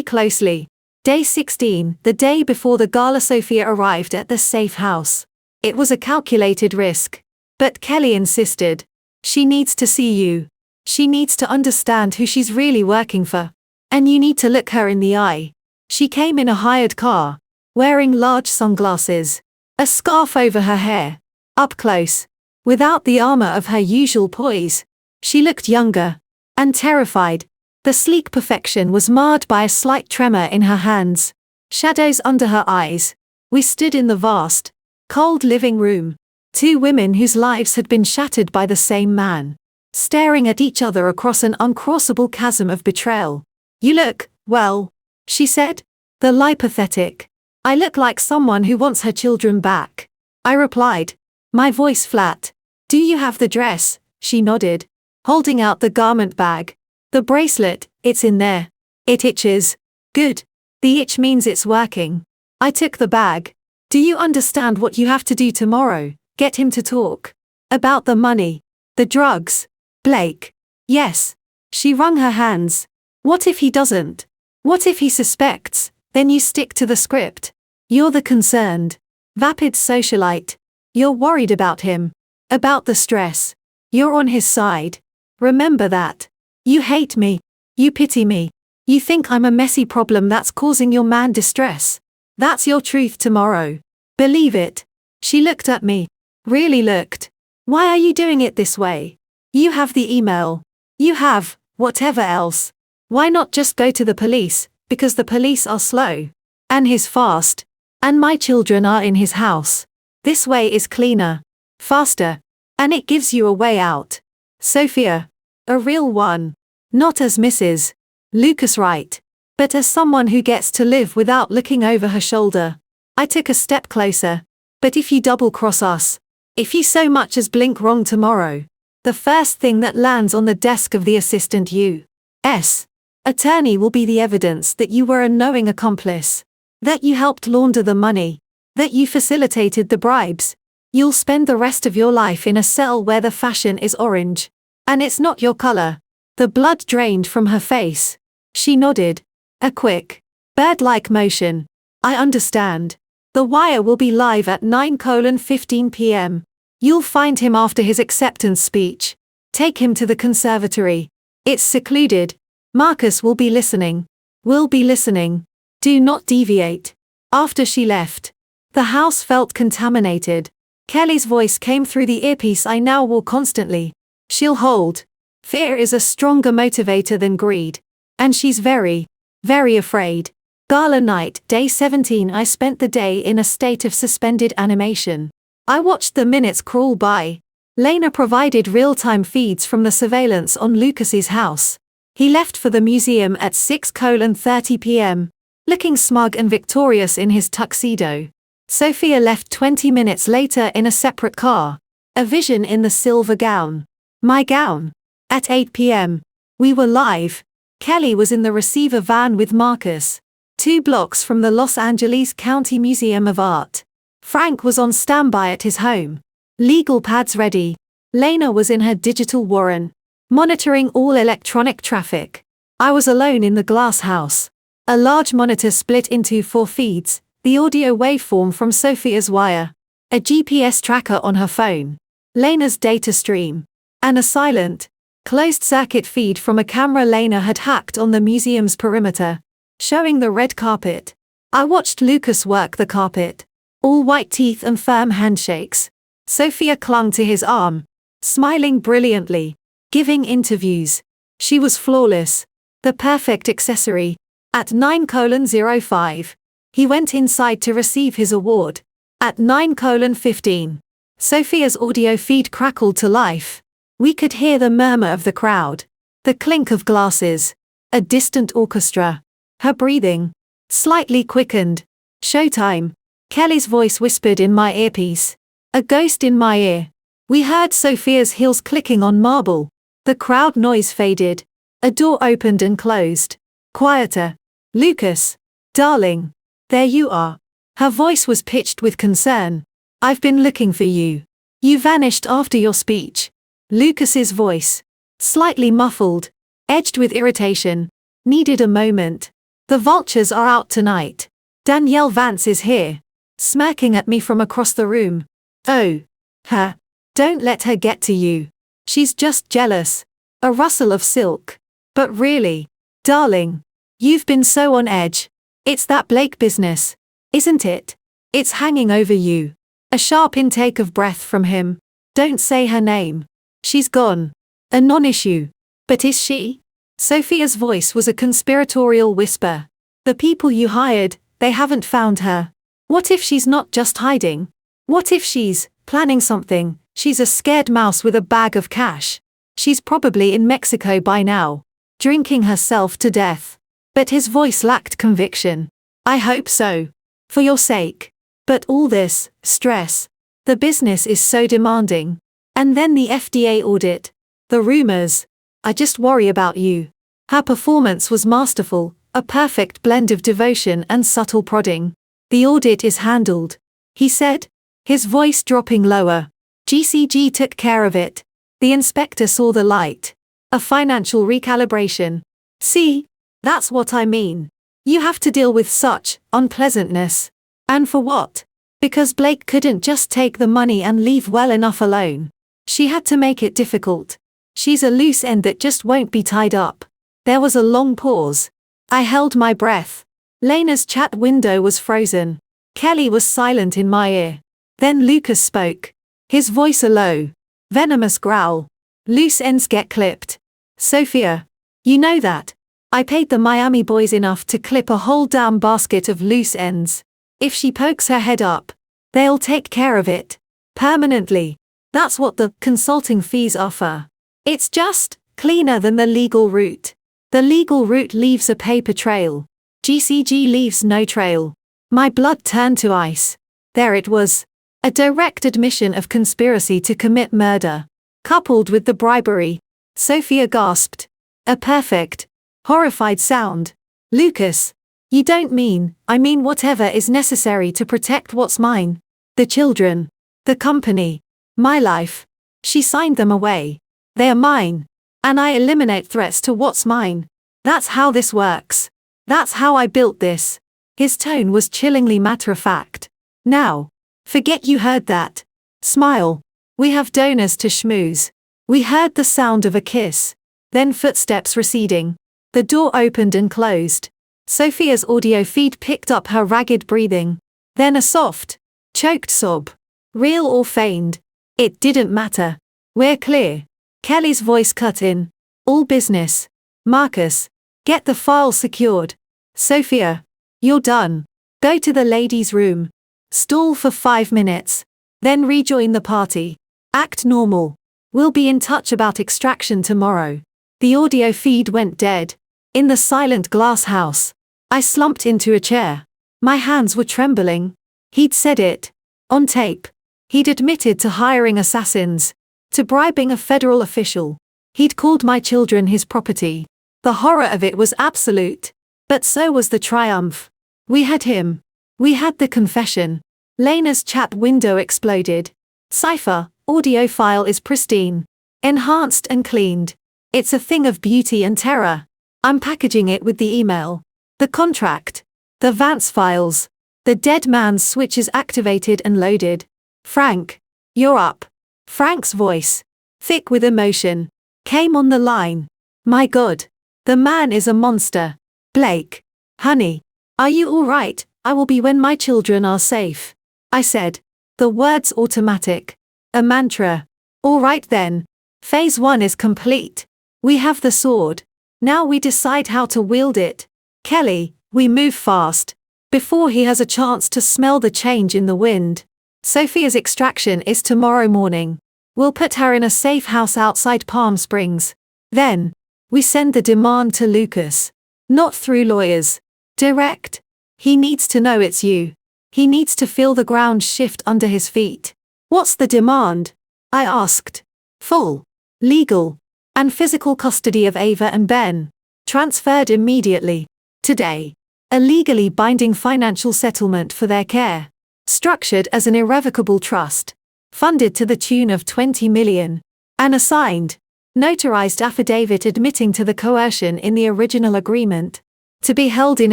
closely. Day 16, the day before the gala, Sophia arrived at the safe house. It was a calculated risk. But Kelly insisted. She needs to see you. She needs to understand who she's really working for. And you need to look her in the eye. She came in a hired car, wearing large sunglasses, a scarf over her hair, up close, without the armor of her usual poise. She looked younger and terrified. The sleek perfection was marred by a slight tremor in her hands, shadows under her eyes. We stood in the vast, cold living room, two women whose lives had been shattered by the same man, staring at each other across an uncrossable chasm of betrayal. You look, well, she said. The lie pathetic. I look like someone who wants her children back. I replied, my voice flat. Do you have the dress? She nodded, holding out the garment bag. The bracelet, it's in there. It itches. Good. The itch means it's working. I took the bag. Do you understand what you have to do tomorrow? Get him to talk. About the money. The drugs. Blake. Yes. She wrung her hands. What if he doesn't? What if he suspects? Then you stick to the script. You're the concerned, vapid socialite. You're worried about him. About the stress. You're on his side. Remember that. You hate me. You pity me. You think I'm a messy problem that's causing your man distress. That's your truth tomorrow. Believe it. She looked at me. Really looked. Why are you doing it this way? You have the email. You have, whatever else. Why not just go to the police? Because the police are slow. And he's fast. And my children are in his house. This way is cleaner. Faster. And it gives you a way out. Sophia. A real one. Not as Mrs. Lucas Wright. But as someone who gets to live without looking over her shoulder. I took a step closer. But if you double-cross us, if you so much as blink wrong tomorrow, the first thing that lands on the desk of the assistant U.S. attorney will be the evidence that you were a knowing accomplice, that you helped launder the money, that you facilitated the bribes. You'll spend the rest of your life in a cell where the fashion is orange. And it's not your color. The blood drained from her face. She nodded. A quick, bird-like motion. I understand. The Wire will be live at 9:15 p.m. You'll find him after his acceptance speech. Take him to the conservatory. It's secluded. Marcus will be listening. We'll be listening. Do not deviate. After she left, the house felt contaminated. Kelly's voice came through the earpiece I now wore constantly. She'll hold. Fear is a stronger motivator than greed. And she's very afraid. Gala night, day 17. I spent the day in a state of suspended animation. I watched the minutes crawl by. Lena provided real-time feeds from the surveillance on Lucas's house. He left for the museum at 6:30 p.m., looking smug and victorious in his tuxedo. Sophia left 20 minutes later in a separate car, a vision in the silver gown. My gown. At 8 p.m. We were live. Kelly was in the receiver van with Marcus, 2 blocks from the Los Angeles County Museum of Art. Frank was on standby at his home. Legal pads ready. Lena was in her digital warrant, monitoring all electronic traffic. I was alone in the glass house. A large monitor split into 4 feeds, the audio waveform from Sophia's wire, a GPS tracker on her phone, Lena's data stream, and a silent, closed-circuit feed from a camera Lena had hacked on the museum's perimeter, showing the red carpet, I watched Lucas work the carpet. All white teeth and firm handshakes. Sophia clung to his arm, smiling brilliantly, giving interviews. She was flawless. The perfect accessory. At 9:05, he went inside to receive his award. At 9:15, Sophia's audio feed crackled to life. We could hear the murmur of the crowd, the clink of glasses, a distant orchestra. Her breathing slightly quickened. Showtime. Kelly's voice whispered in my earpiece. A ghost in my ear. We heard Sophia's heels clicking on marble. The crowd noise faded. A door opened and closed. Quieter. Lucas. Darling. There you are. Her voice was pitched with concern. I've been looking for you. You vanished after your speech. Lucas's voice, slightly muffled, edged with irritation, needed a moment. The vultures are out tonight. Danielle Vance is here. Smirking at me from across the room. Oh. Her. Don't let her get to you. She's just jealous. A rustle of silk. But really, darling, you've been so on edge. It's that Blake business, isn't it? It's hanging over you. A sharp intake of breath from him. Don't say her name. She's gone. A non-issue. But is she? Sophia's voice was a conspiratorial whisper. The people you hired, they haven't found her. What if she's not just hiding? What if she's planning something? She's a scared mouse with a bag of cash. She's probably in Mexico by now, drinking herself to death. But his voice lacked conviction. I hope so. For your sake. But all this stress. The business is so demanding. And then the FDA audit. The rumors. I just worry about you. Her performance was masterful, a perfect blend of devotion and subtle prodding. The audit is handled, he said, his voice dropping lower. GCG took care of it. The inspector saw the light. A financial recalibration. See? That's what I mean. You have to deal with such unpleasantness. And for what? Because Blake couldn't just take the money and leave well enough alone. She had to make it difficult. She's a loose end that just won't be tied up. There was a long pause. I held my breath. Lena's chat window was frozen. Kelly was silent in my ear. Then Lucas spoke. His voice a low, venomous growl. Loose ends get clipped. Sophia. You know that. I paid the Miami boys enough to clip a whole damn basket of loose ends. If she pokes her head up, they'll take care of it. Permanently. That's what the consulting fees offer. It's just cleaner than the legal route. The legal route leaves a paper trail. GCG leaves no trail. My blood turned to ice. There it was. A direct admission of conspiracy to commit murder. Coupled with the bribery. Sophia gasped. A perfect, horrified sound. Lucas. You don't mean, I mean whatever is necessary to protect what's mine. The children. The company. My life. She signed them away. They are mine. And I eliminate threats to what's mine. That's how this works. That's how I built this. His tone was chillingly matter-of-fact. Now. Forget you heard that. Smile. We have donors to schmooze. We heard the sound of a kiss. Then footsteps receding. The door opened and closed. Sophia's audio feed picked up her ragged breathing. Then a soft, choked sob. Real or feigned. It didn't matter. We're clear. Kelly's voice cut in. All business. Marcus. Get the file secured. Sophia. You're done. Go to the ladies' room. Stall for 5 minutes. Then rejoin the party. Act normal. We'll be in touch about extraction tomorrow. The audio feed went dead. In the silent glass house. I slumped into a chair. My hands were trembling. He'd said it. On tape. He'd admitted to hiring assassins. To bribing a federal official. He'd called my children his property. The horror of it was absolute. But so was the triumph. We had him. We had the confession. Lena's chat window exploded. Cipher, audio file is pristine. Enhanced and cleaned. It's a thing of beauty and terror. I'm packaging it with the email. The contract. The Vance files. The dead man's switch is activated and loaded. Frank. You're up. Frank's voice, thick with emotion, came on the line. My God. The man is a monster. Blake. Honey. Are you all right? I will be when my children are safe. I said. The words automatic. A mantra. All right then. Phase 1 is complete. We have the sword. Now we decide how to wield it. Kelly, we move fast. Before he has a chance to smell the change in the wind. Sophia's extraction is tomorrow morning. We'll put her in a safe house outside Palm Springs. Then, we send the demand to Lucas. Not through lawyers. Direct. He needs to know it's you. He needs to feel the ground shift under his feet. What's the demand? I asked. Full, legal, and physical custody of Ava and Ben. Transferred immediately. Today. A legally binding financial settlement for their care. Structured as an irrevocable trust. Funded to the tune of $20 million. An assigned, notarized affidavit admitting to the coercion in the original agreement. To be held in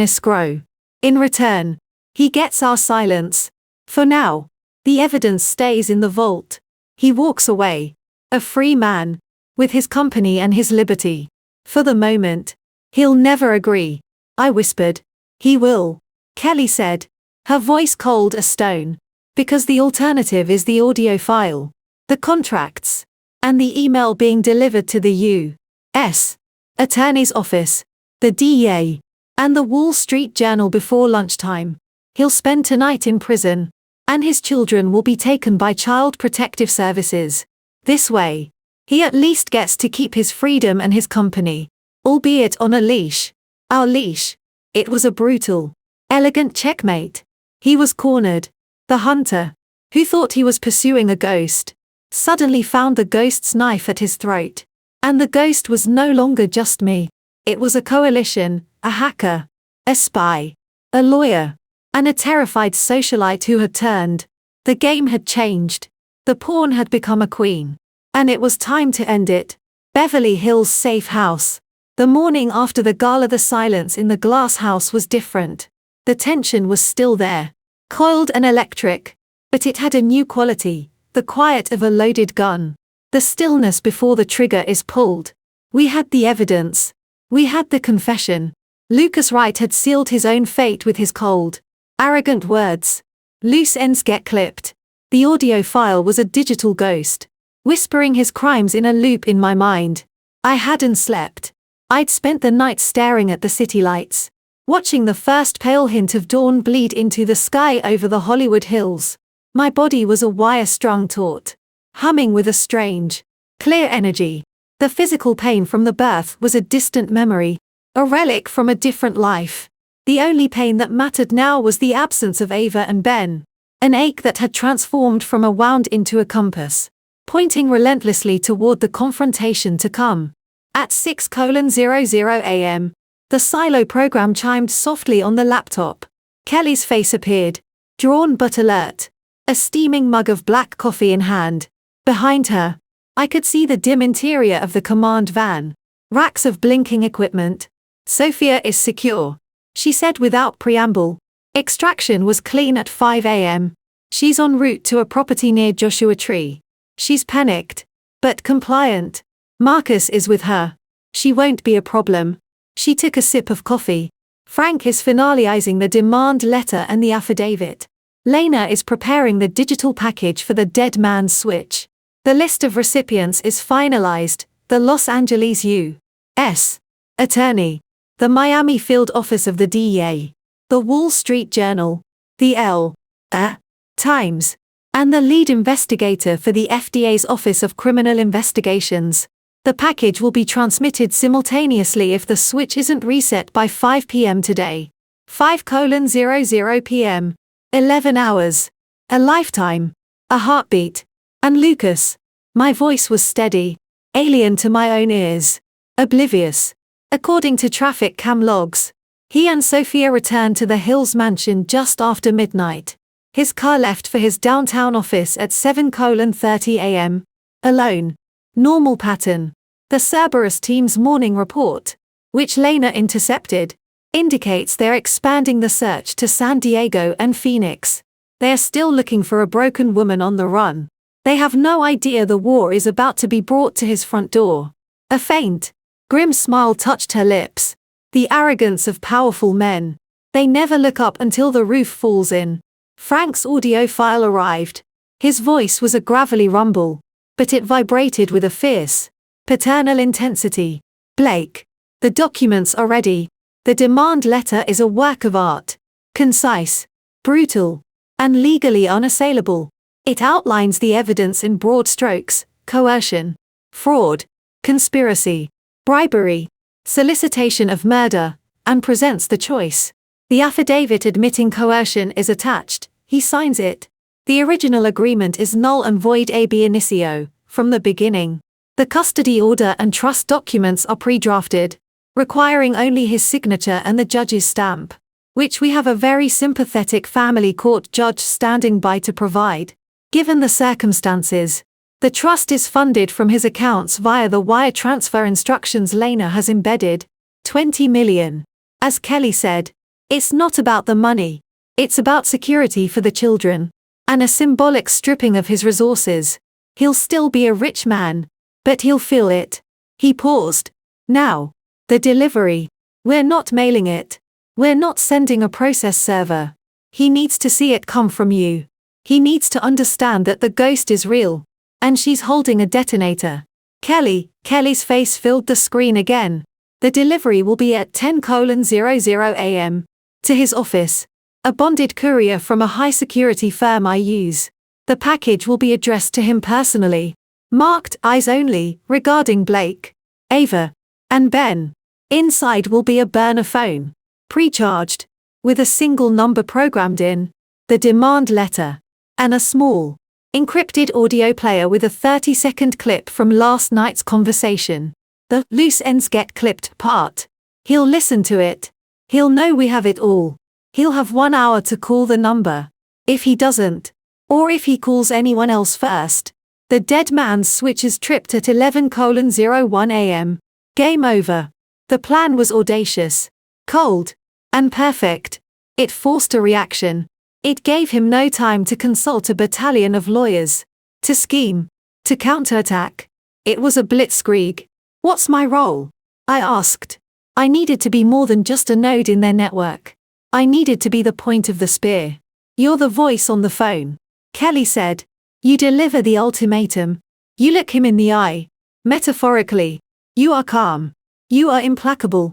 escrow. In return, he gets our silence. For now, the evidence stays in the vault. He walks away. A free man. With his company and his liberty. For the moment. He'll never agree. I whispered. He will. Kelly said. Her voice cold as stone. Because the alternative is the audio file. The contracts. And the email being delivered to the U.S. Attorney's Office. The DEA. And the Wall Street Journal before lunchtime. He'll spend tonight in prison. And his children will be taken by Child Protective Services. This way. He at least gets to keep his freedom and his company. Albeit on a leash. Our leash. It was a brutal, elegant checkmate. He was cornered. The hunter, who thought he was pursuing a ghost, suddenly found the ghost's knife at his throat. And the ghost was no longer just me. It was a coalition, a hacker, a spy, a lawyer, and a terrified socialite who had turned. The game had changed. The pawn had become a queen. And it was time to end it. Beverly Hills safe house. The morning after the gala, the silence in the glass house was different. The tension was still there. Coiled and electric. But it had a new quality, the quiet of a loaded gun. The stillness before the trigger is pulled. We had the evidence. We had the confession. Lucas Wright had sealed his own fate with his cold, arrogant words. Loose ends get clipped. The audio file was a digital ghost, whispering his crimes in a loop in my mind. I hadn't slept. I'd spent the night staring at the city lights, watching the first pale hint of dawn bleed into the sky over the Hollywood Hills. My body was a wire-strung taut, humming with a strange, clear energy. The physical pain from the birth was a distant memory, a relic from a different life. The only pain that mattered now was the absence of Ava and Ben, an ache that had transformed from a wound into a compass, pointing relentlessly toward the confrontation to come. At 6:00 a.m., the silo program chimed softly on the laptop. Kelly's face appeared, drawn but alert, a steaming mug of black coffee in hand. Behind her, I could see the dim interior of the command van, racks of blinking equipment. Sophia is secure, she said without preamble. Extraction was clean at 5 a.m. She's en route to a property near Joshua Tree. She's panicked, but compliant. Marcus is with her. She won't be a problem. She took a sip of coffee. Frank is finalizing the demand letter and the affidavit. Lena is preparing the digital package for the dead man's switch. The list of recipients is finalized. The Los Angeles U.S. Attorney. The Miami Field Office of the DEA. The Wall Street Journal. The L.A. Times. And the lead investigator for the FDA's Office of Criminal Investigations. The package will be transmitted simultaneously if the switch isn't reset by 5 p.m. today. 5:00 p.m. 11 hours. A lifetime. A heartbeat. And Lucas. My voice was steady, alien to my own ears. Oblivious. According to traffic cam logs, he and Sophia returned to the Hills mansion just after midnight. His car left for his downtown office at 7:30 a.m. Alone. Normal pattern. The Cerberus team's morning report, which Lena intercepted, indicates they're expanding the search to San Diego and Phoenix. They are still looking for a broken woman on the run. They have no idea the war is about to be brought to his front door. A faint, grim smile touched her lips. The arrogance of powerful men. They never look up until the roof falls in. Frank's audio file arrived. His voice was a gravelly rumble, but it vibrated with a fierce, paternal intensity. Blake, the documents are ready. The demand letter is a work of art. Concise, brutal, and legally unassailable. It outlines the evidence in broad strokes: coercion, fraud, conspiracy, bribery, solicitation of murder, and presents the choice. The affidavit admitting coercion is attached. He signs it. The original agreement is null and void ab initio, from the beginning. The custody order and trust documents are pre-drafted, requiring only his signature and the judge's stamp, which we have a very sympathetic family court judge standing by to provide. Given the circumstances, the trust is funded from his accounts via the wire transfer instructions Lena has embedded. 20 million. As Kelly said, it's not about the money, it's about security for the children, and a symbolic stripping of his resources. He'll still be a rich man, but he'll feel it. He paused. Now, the delivery. We're not mailing it. We're not sending a process server. He needs to see it come from you. He needs to understand that the ghost is real, and she's holding a detonator. Kelly's face filled the screen again. The delivery will be at 10:00 a.m. to his office, a bonded courier from a high-security firm I use. The package will be addressed to him personally, marked eyes only, regarding Blake, Ava, and Ben. Inside will be a burner phone, pre-charged, with a single number programmed in, the demand letter, and a small, encrypted audio player with a 30-second clip from last night's conversation. The loose ends get clipped part. He'll listen to it. He'll know we have it all. He'll have 1 hour to call the number. If he doesn't, or if he calls anyone else first, the dead man's switch is tripped at 11:01 a.m. Game over. The plan was audacious, cold, and perfect. It forced a reaction. It gave him no time to consult a battalion of lawyers, to scheme, to counterattack. It was a blitzkrieg. What's my role? I asked. I needed to be more than just a node in their network. I needed to be the point of the spear. You're the voice on the phone, Kelly said. You deliver the ultimatum. You look him in the eye. Metaphorically. You are calm. You are implacable.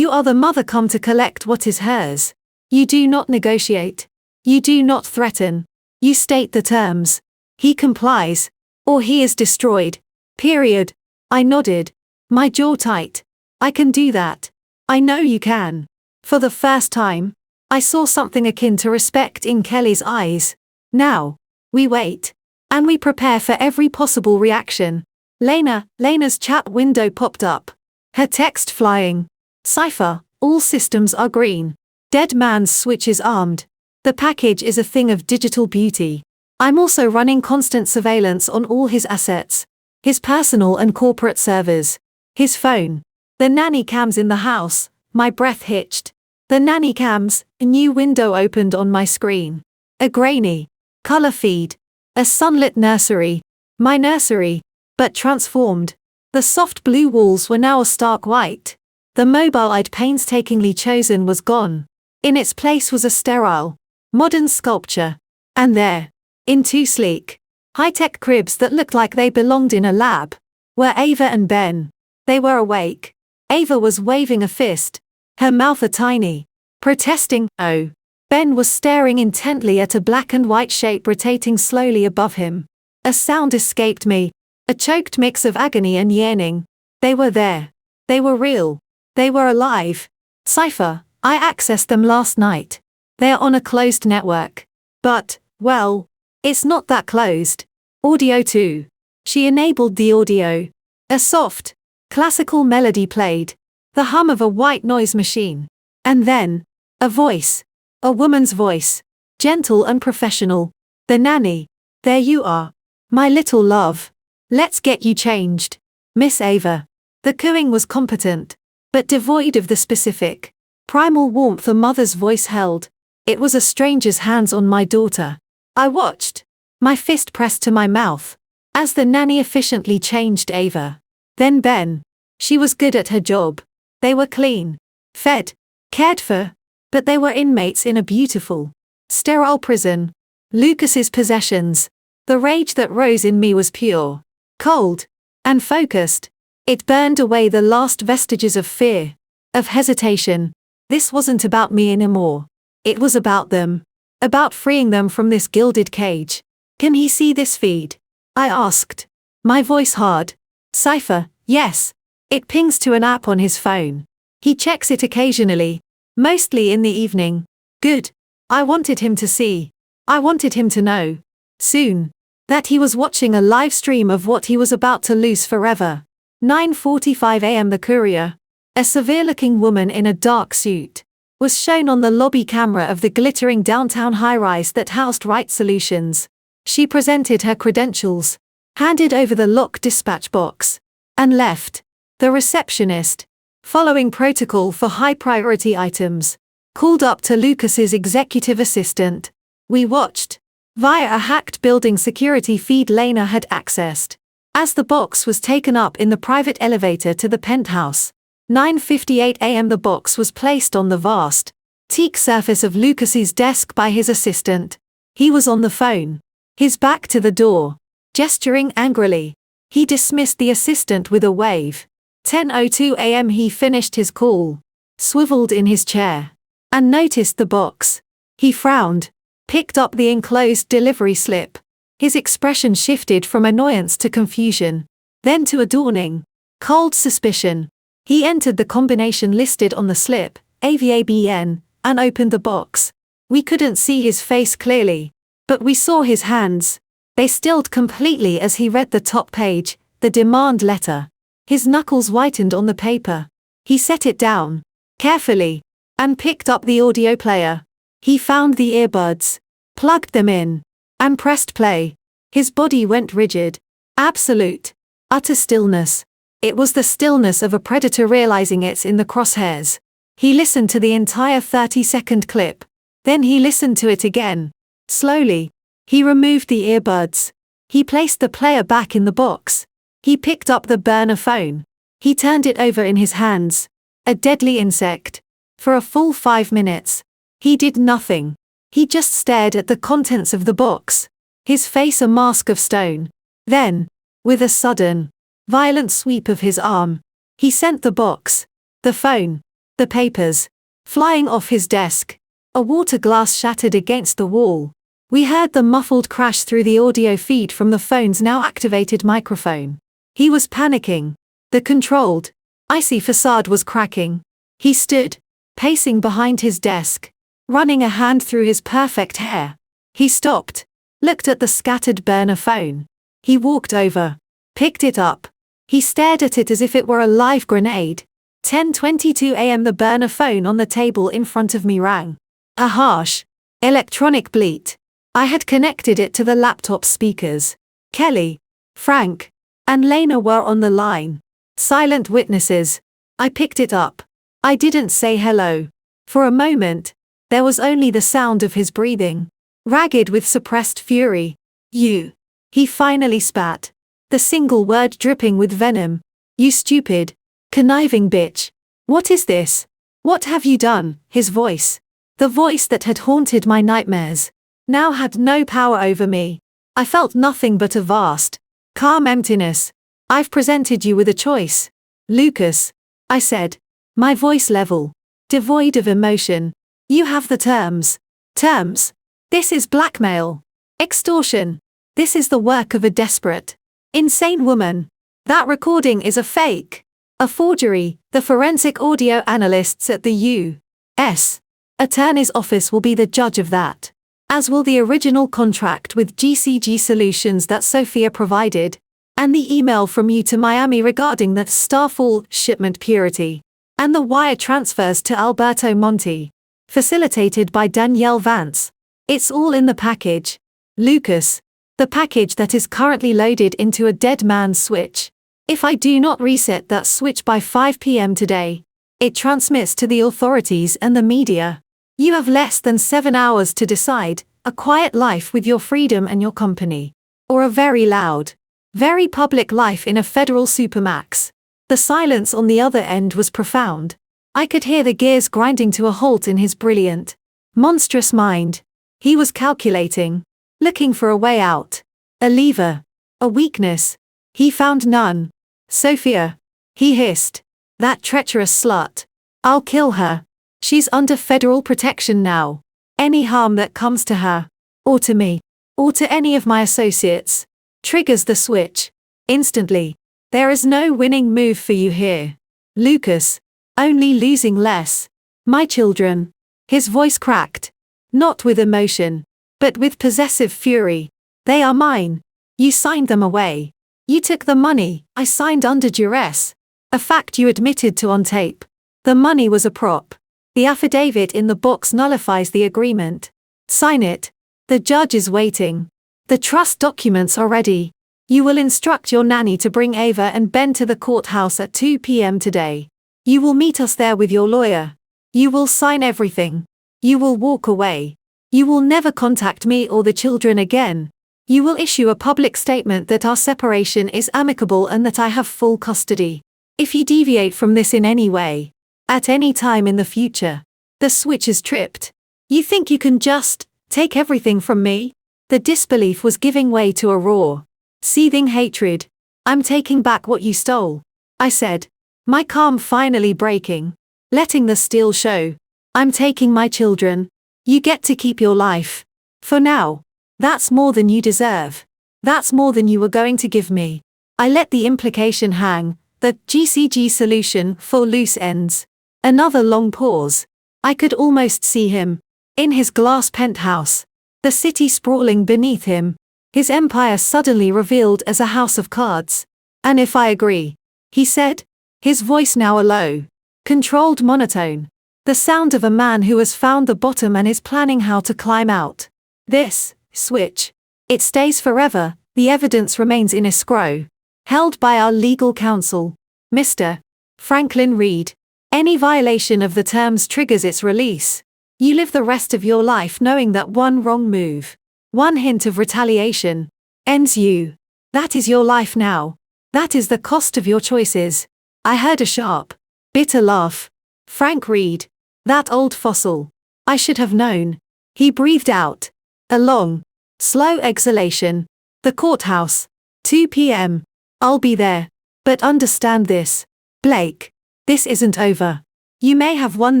You are the mother come to collect what is hers. You do not negotiate. You do not threaten. You state the terms. He complies, or he is destroyed. Period. I nodded, my jaw tight. I can do that. I know you can. For the first time, I saw something akin to respect in Kelly's eyes. Now, we wait. And we prepare for every possible reaction. Lena's chat window popped up. Her text flying. Cipher, all systems are green. Dead man's switch is armed. The package is a thing of digital beauty. I'm also running constant surveillance on all his assets. His personal and corporate servers. His phone. The nanny cams in the house. My breath hitched. The nanny cams, a new window opened on my screen. A grainy color feed. A sunlit nursery. My nursery, but transformed. The soft blue walls were now a stark white. The mobile I'd painstakingly chosen was gone. In its place was a sterile, modern sculpture. And there, in two sleek, high-tech cribs that looked like they belonged in a lab, were Ava and Ben. They were awake. Ava was waving a fist, her mouth a tiny, protesting, oh. Ben was staring intently at a black and white shape rotating slowly above him. A sound escaped me, a choked mix of agony and yearning. They were there. They were real. They were alive. Cipher, I accessed them last night. They're on a closed network. But, well, it's not that closed. Audio too. She enabled the audio. A soft, classical melody played. The hum of a white noise machine. And then, a voice. A woman's voice. Gentle and professional. The nanny. There you are. My little love. Let's get you changed. Miss Ava. The cooing was competent, but devoid of the specific, primal warmth a mother's voice held. It was a stranger's hands on my daughter. I watched, my fist pressed to my mouth, as the nanny efficiently changed Ava. Then Ben. She was good at her job. They were clean, fed, cared for. But they were inmates in a beautiful, sterile prison. Lucas's possessions. The rage that rose in me was pure, cold, and focused. It burned away the last vestiges of fear, of hesitation. This wasn't about me anymore. It was about them. About freeing them from this gilded cage. Can he see this feed? I asked. My voice hard. Cipher, yes. It pings to an app on his phone. He checks it occasionally, mostly in the evening. Good. I wanted him to see. I wanted him to know. Soon. That he was watching a live stream of what he was about to lose forever. 9:45 a.m. The courier, a severe-looking woman in a dark suit, was shown on the lobby camera of the glittering downtown high-rise that housed Right Solutions. She presented her credentials, handed over the locked dispatch box, and left. The receptionist, following protocol for high-priority items, called up to Lucas's executive assistant. We watched. Via a hacked building security feed Lena had accessed. As the box was taken up in the private elevator to the penthouse. 9:58 a.m. The box was placed on the vast, teak surface of Lucas's desk by his assistant. He was on the phone, his back to the door, gesturing angrily. He dismissed the assistant with a wave. 10:02 a.m. He finished his call, swiveled in his chair, and noticed the box. He frowned, picked up the enclosed delivery slip. His expression shifted from annoyance to confusion, then to a dawning, cold suspicion. He entered the combination listed on the slip, AVABN, and opened the box. We couldn't see his face clearly, but we saw his hands. They stilled completely as he read the top page, the demand letter. His knuckles whitened on the paper. He set it down, carefully, and picked up the audio player. He found the earbuds, plugged them in, and pressed play. His body went rigid. Absolute, utter stillness. It was the stillness of a predator realizing it's in the crosshairs. He listened to the entire 30-second clip. Then he listened to it again. Slowly, he removed the earbuds. He placed the player back in the box. He picked up the burner phone. He turned it over in his hands. A deadly insect. For a full 5 minutes. He did nothing. He just stared at the contents of the box, his face a mask of stone. Then, with a sudden, violent sweep of his arm, he sent the box, the phone, the papers, flying off his desk. A water glass shattered against the wall. We heard the muffled crash through the audio feed from the phone's now activated microphone. He was panicking. The controlled, icy facade was cracking. He stood, pacing behind his desk, running a hand through his perfect hair. He stopped, looked at the scattered burner phone. He walked over, picked it up. He stared at it as if it were a live grenade. 10:22 a.m. The burner phone on the table in front of me rang. A harsh, electronic bleat. I had connected it to the laptop speakers. Kelly, Frank, and Lena were on the line. Silent witnesses. I picked it up. I didn't say hello. For a moment, there was only the sound of his breathing, ragged with suppressed fury. You. He finally spat. The single word dripping with venom. You stupid, conniving bitch. What is this? What have you done? His voice, the voice that had haunted my nightmares, now had no power over me. I felt nothing but a vast, calm emptiness. I've presented you with a choice, Lucas, I said, my voice level, devoid of emotion. You have the terms. Terms. This is blackmail. Extortion. This is the work of a desperate, insane woman. That recording is a fake. A forgery. The forensic audio analysts at the U.S. Attorney's Office will be the judge of that. As will the original contract with GCG Solutions that Sophia provided, and the email from you to Miami regarding the Starfall shipment purity, and the wire transfers to Alberto Monti, facilitated by Danielle Vance. It's all in the package. Lucas. The package that is currently loaded into a dead man's switch. If I do not reset that switch by 5 p.m. today, it transmits to the authorities and the media. You have less than 7 hours to decide, a quiet life with your freedom and your company, or a very loud, very public life in a federal supermax. The silence on the other end was profound. I could hear the gears grinding to a halt in his brilliant, monstrous mind. He was calculating, looking for a way out. A lever. A weakness. He found none. Sophia. He hissed. That treacherous slut. I'll kill her. She's under federal protection now. Any harm that comes to her, or to me, or to any of my associates, triggers the switch. Instantly. There is no winning move for you here, Lucas. Only losing less. My children. His voice cracked. Not with emotion, but with possessive fury. They are mine. You signed them away. You took the money I signed under duress. A fact you admitted to on tape. The money was a prop. The affidavit in the box nullifies the agreement. Sign it. The judge is waiting. The trust documents are ready. You will instruct your nanny to bring Ava and Ben to the courthouse at 2 p.m. today. You will meet us there with your lawyer. You will sign everything. You will walk away. You will never contact me or the children again. You will issue a public statement that our separation is amicable and that I have full custody. If you deviate from this in any way, at any time in the future, the switch is tripped. You think you can just take everything from me? The disbelief was giving way to a roar. Seething hatred. I'm taking back what you stole, I said, my calm finally breaking, letting the steel show. I'm taking my children. You get to keep your life. For now. That's more than you deserve. That's more than you were going to give me. I let the implication hang, the GCG solution for loose ends. Another long pause. I could almost see him. In his glass penthouse. The city sprawling beneath him. His empire suddenly revealed as a house of cards. And if I agree, he said, his voice now a low, controlled monotone. The sound of a man who has found the bottom and is planning how to climb out. This switch. It stays forever. The evidence remains in escrow. Held by our legal counsel, Mr. Franklin Reed. Any violation of the terms triggers its release. You live the rest of your life knowing that one wrong move, one hint of retaliation, ends you. That is your life now. That is the cost of your choices. I heard a sharp, bitter laugh. Frank Reed. That old fossil. I should have known. He breathed out. A long, slow exhalation. The courthouse. 2 p.m. I'll be there. But understand this, Blake. This isn't over. You may have won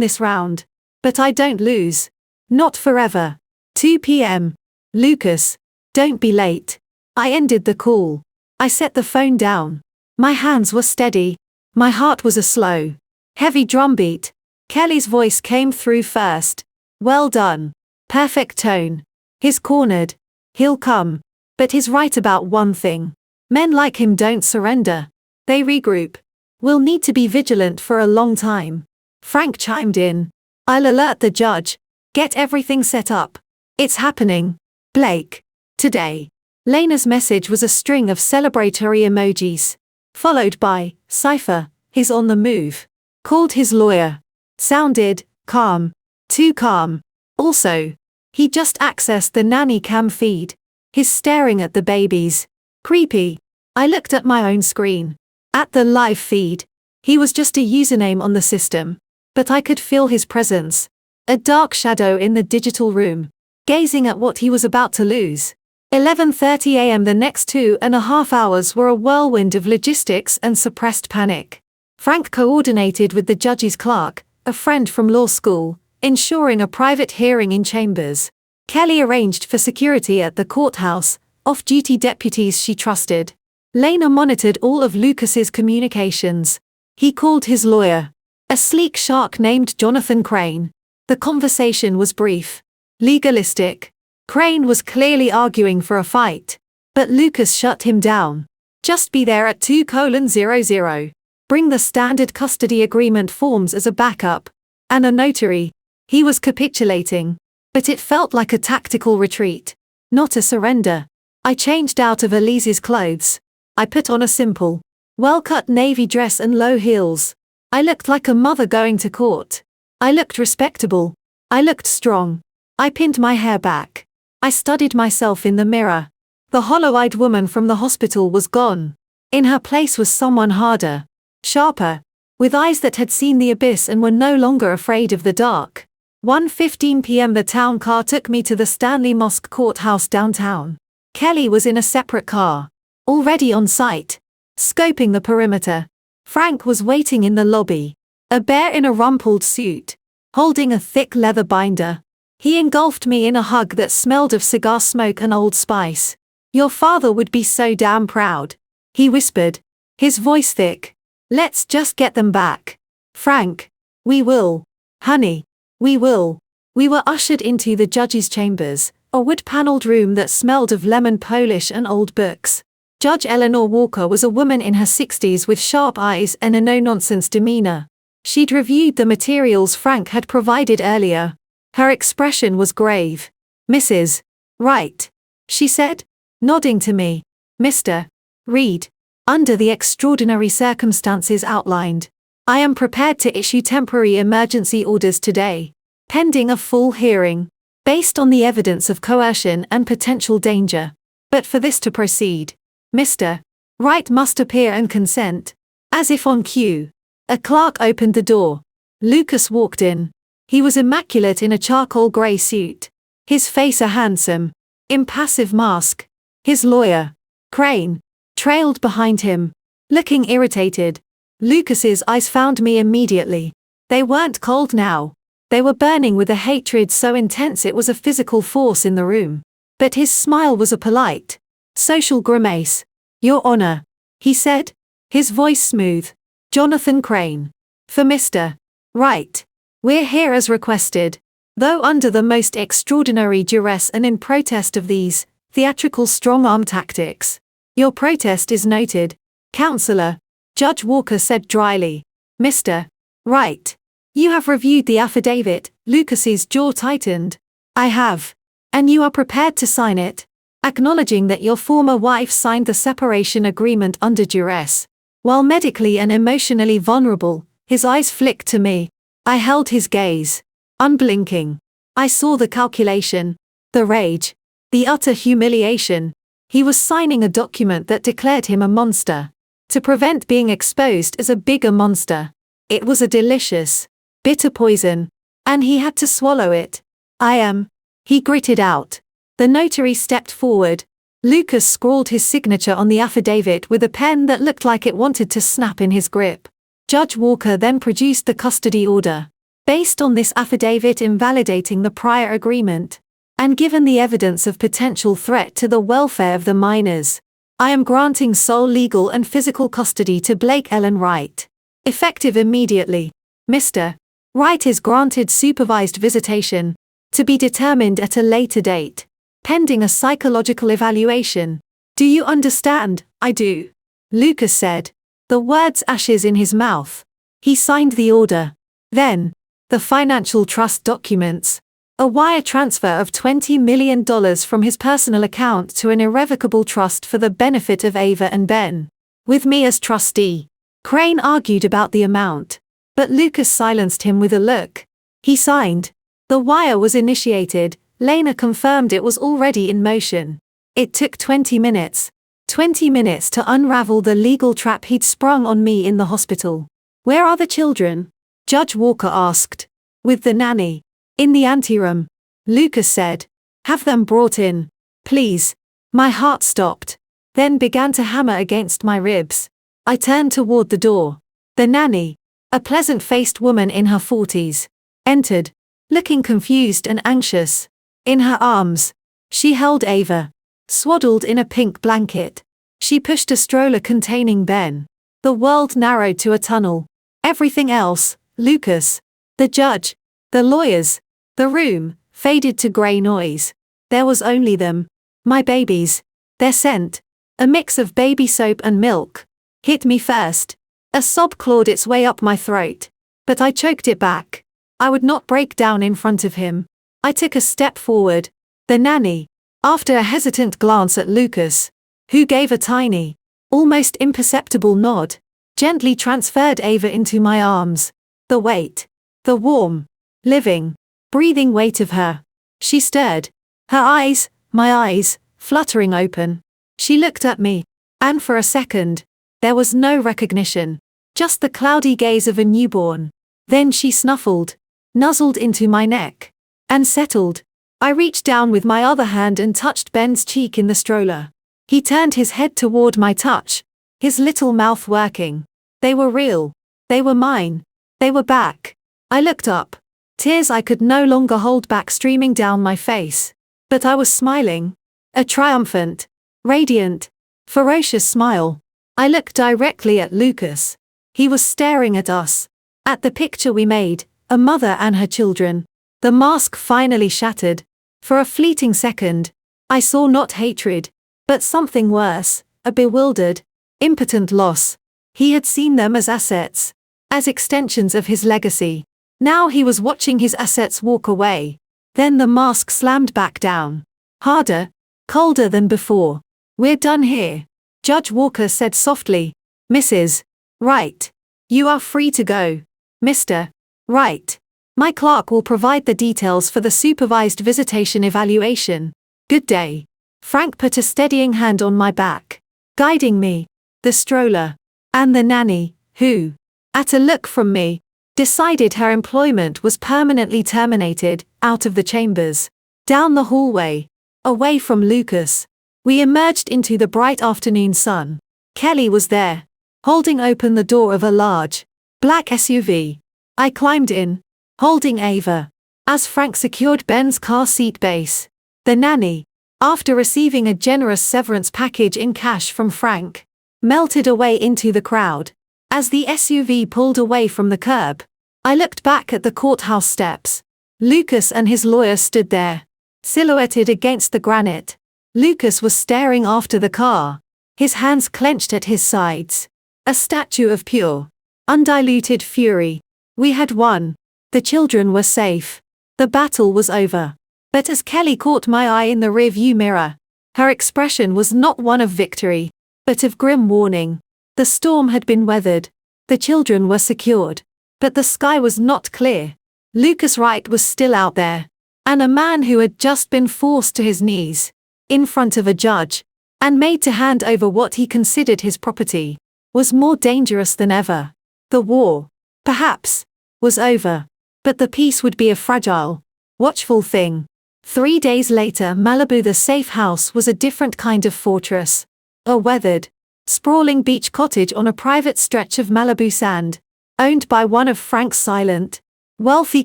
this round. But I don't lose. Not forever. 2 p.m. Lucas. Don't be late. I ended the call. I set the phone down. My hands were steady. My heart was a slow, heavy drumbeat. Kelly's voice came through first. Well done. Perfect tone. He's cornered. He'll come. But he's right about one thing. Men like him don't surrender. They regroup. We'll need to be vigilant for a long time. Frank chimed in. I'll alert the judge. Get everything set up. It's happening. Blake. Today. Lena's message was a string of celebratory emojis. Followed by, Cypher, he's on the move. Called his lawyer. Sounded calm. Too calm. Also, he just accessed the nanny cam feed. He's staring at the babies. Creepy. I looked at my own screen. At the live feed. He was just a username on the system. But I could feel his presence. A dark shadow in the digital room. Gazing at what he was about to lose. 11:30 a.m. The next 2.5 hours were a whirlwind of logistics and suppressed panic. Frank coordinated with the judge's clerk, a friend from law school, ensuring a private hearing in chambers. Kelly arranged for security at the courthouse, off-duty deputies she trusted. Lena monitored all of Lucas's communications. He called his lawyer. A sleek shark named Jonathan Crane. The conversation was brief. Legalistic. Crane was clearly arguing for a fight. But Lucas shut him down. Just be there at 2:00. Bring the standard custody agreement forms as a backup. And a notary. He was capitulating. But it felt like a tactical retreat. Not a surrender. I changed out of Elise's clothes. I put on a simple, well-cut navy dress and low heels. I looked like a mother going to court. I looked respectable. I looked strong. I pinned my hair back. I studied myself in the mirror. The hollow-eyed woman from the hospital was gone. In her place was someone harder, sharper, with eyes that had seen the abyss and were no longer afraid of the dark. 1:15 p.m. The town car took me to the Stanley Mosque Courthouse downtown. Kelly was in a separate car, already on site, scoping the perimeter. Frank was waiting in the lobby, a bear in a rumpled suit, holding a thick leather binder. He engulfed me in a hug that smelled of cigar smoke and Old Spice. "Your father would be so damn proud," he whispered, his voice thick. "Let's just get them back. Frank. We will. Honey. We will." We were ushered into the judge's chambers, a wood-paneled room that smelled of lemon polish and old books. Judge Eleanor Walker was a woman in her 60s with sharp eyes and a no-nonsense demeanor. She'd reviewed the materials Frank had provided earlier. Her expression was grave. "Mrs. Wright," she said, nodding to me. "Mr. Reed, under the extraordinary circumstances outlined, I am prepared to issue temporary emergency orders today, pending a full hearing, based on the evidence of coercion and potential danger. But for this to proceed, Mr. Wright must appear and consent." As if on cue, a clerk opened the door. Lucas walked in. He was immaculate in a charcoal grey suit, his face a handsome, impassive mask. His lawyer, Crane, trailed behind him, looking irritated. Lucas's eyes found me immediately. They weren't cold now. They were burning with a hatred so intense it was a physical force in the room. But his smile was a polite, social grimace. "Your Honor," he said, his voice smooth. "Jonathan Crane. For Mr. Wright. We're here as requested, though under the most extraordinary duress and in protest of these theatrical strong-arm tactics. Your protest is noted, Counselor," Judge Walker said dryly. "Mr. Wright. You have reviewed the affidavit." Lucas's jaw tightened. "I have. And you are prepared to sign it, acknowledging that your former wife signed the separation agreement under duress. While medically and emotionally vulnerable, his eyes flicked to me. I held his gaze, unblinking. I saw the calculation, the rage, the utter humiliation. He was signing a document that declared him a monster, to prevent being exposed as a bigger monster. It was a delicious, bitter poison, and he had to swallow it. "I am," he gritted out. The notary stepped forward. Lucas scrawled his signature on the affidavit with a pen that looked like it wanted to snap in his grip. Judge Walker then produced the custody order. Based on this affidavit invalidating the prior agreement, and given the evidence of potential threat to the welfare of the minors, I am granting sole legal and physical custody to Blake Ellen Wright. Effective immediately. Mr. Wright is granted supervised visitation, to be determined at a later date, pending a psychological evaluation. "Do you understand?" "I do," Lucas said, the words ashes in his mouth. He signed the order. Then, the financial trust documents. A wire transfer of $20 million from his personal account to an irrevocable trust for the benefit of Ava and Ben, with me as trustee. Crane argued about the amount, but Lucas silenced him with a look. He signed. The wire was initiated. Lena confirmed it was already in motion. It took 20 minutes. 20 minutes to unravel the legal trap he'd sprung on me in the hospital. "Where are the children?" Judge Walker asked. "With the nanny. In the anteroom," Lucas said. "Have them brought in, please." My heart stopped, then began to hammer against my ribs. I turned toward the door. The nanny, a pleasant-faced woman in her 40s, entered, looking confused and anxious. In her arms, she held Ava, swaddled in a pink blanket. She pushed a stroller containing Ben. The world narrowed to a tunnel. Everything else, Lucas, the judge, the lawyers, the room, faded to grey noise. There was only them. My babies. Their scent, a mix of baby soap and milk, hit me first. A sob clawed its way up my throat, but I choked it back. I would not break down in front of him. I took a step forward. The nanny, after a hesitant glance at Lucas, who gave a tiny, almost imperceptible nod, gently transferred Ava into my arms. The weight, the warm, living, breathing weight of her. She stirred. Her eyes, my eyes, fluttering open. She looked at me, and for a second, there was no recognition, just the cloudy gaze of a newborn. Then she snuffled, nuzzled into my neck, and settled. I reached down with my other hand and touched Ben's cheek in the stroller. He turned his head toward my touch, his little mouth working. They were real. They were mine. They were back. I looked up. Tears I could no longer hold back streaming down my face. But I was smiling. A triumphant, radiant, ferocious smile. I looked directly at Lucas. He was staring at us. At the picture we made, a mother and her children. The mask finally shattered. For a fleeting second, I saw not hatred, but something worse, a bewildered, impotent loss. He had seen them as assets, as extensions of his legacy. Now he was watching his assets walk away. Then the mask slammed back down. Harder, colder than before. "We're done here," Judge Walker said softly. "Mrs. Wright, you are free to go. Mr. Wright, my clerk will provide the details for the supervised visitation evaluation. Good day." Frank put a steadying hand on my back, guiding me, the stroller, and the nanny, who, at a look from me, decided her employment was permanently terminated, out of the chambers. Down the hallway, away from Lucas, we emerged into the bright afternoon sun. Kelly was there, holding open the door of a large, black SUV. I climbed in, holding Ava, as Frank secured Ben's car seat base. The nanny, after receiving a generous severance package in cash from Frank, melted away into the crowd. As the SUV pulled away from the curb, I looked back at the courthouse steps. Lucas and his lawyer stood there, silhouetted against the granite. Lucas was staring after the car, his hands clenched at his sides. A statue of pure, undiluted fury. We had won. The children were safe. The battle was over. But as Kelly caught my eye in the rearview mirror, her expression was not one of victory, but of grim warning. The storm had been weathered. The children were secured. But the sky was not clear. Lucas Wright was still out there. And a man who had just been forced to his knees, in front of a judge, and made to hand over what he considered his property, was more dangerous than ever. The war, perhaps, was over. But the peace would be a fragile, watchful thing. 3 days later, Malibu, the safe house, was a different kind of fortress. A weathered, sprawling beach cottage on a private stretch of Malibu sand, owned by one of Frank's silent, wealthy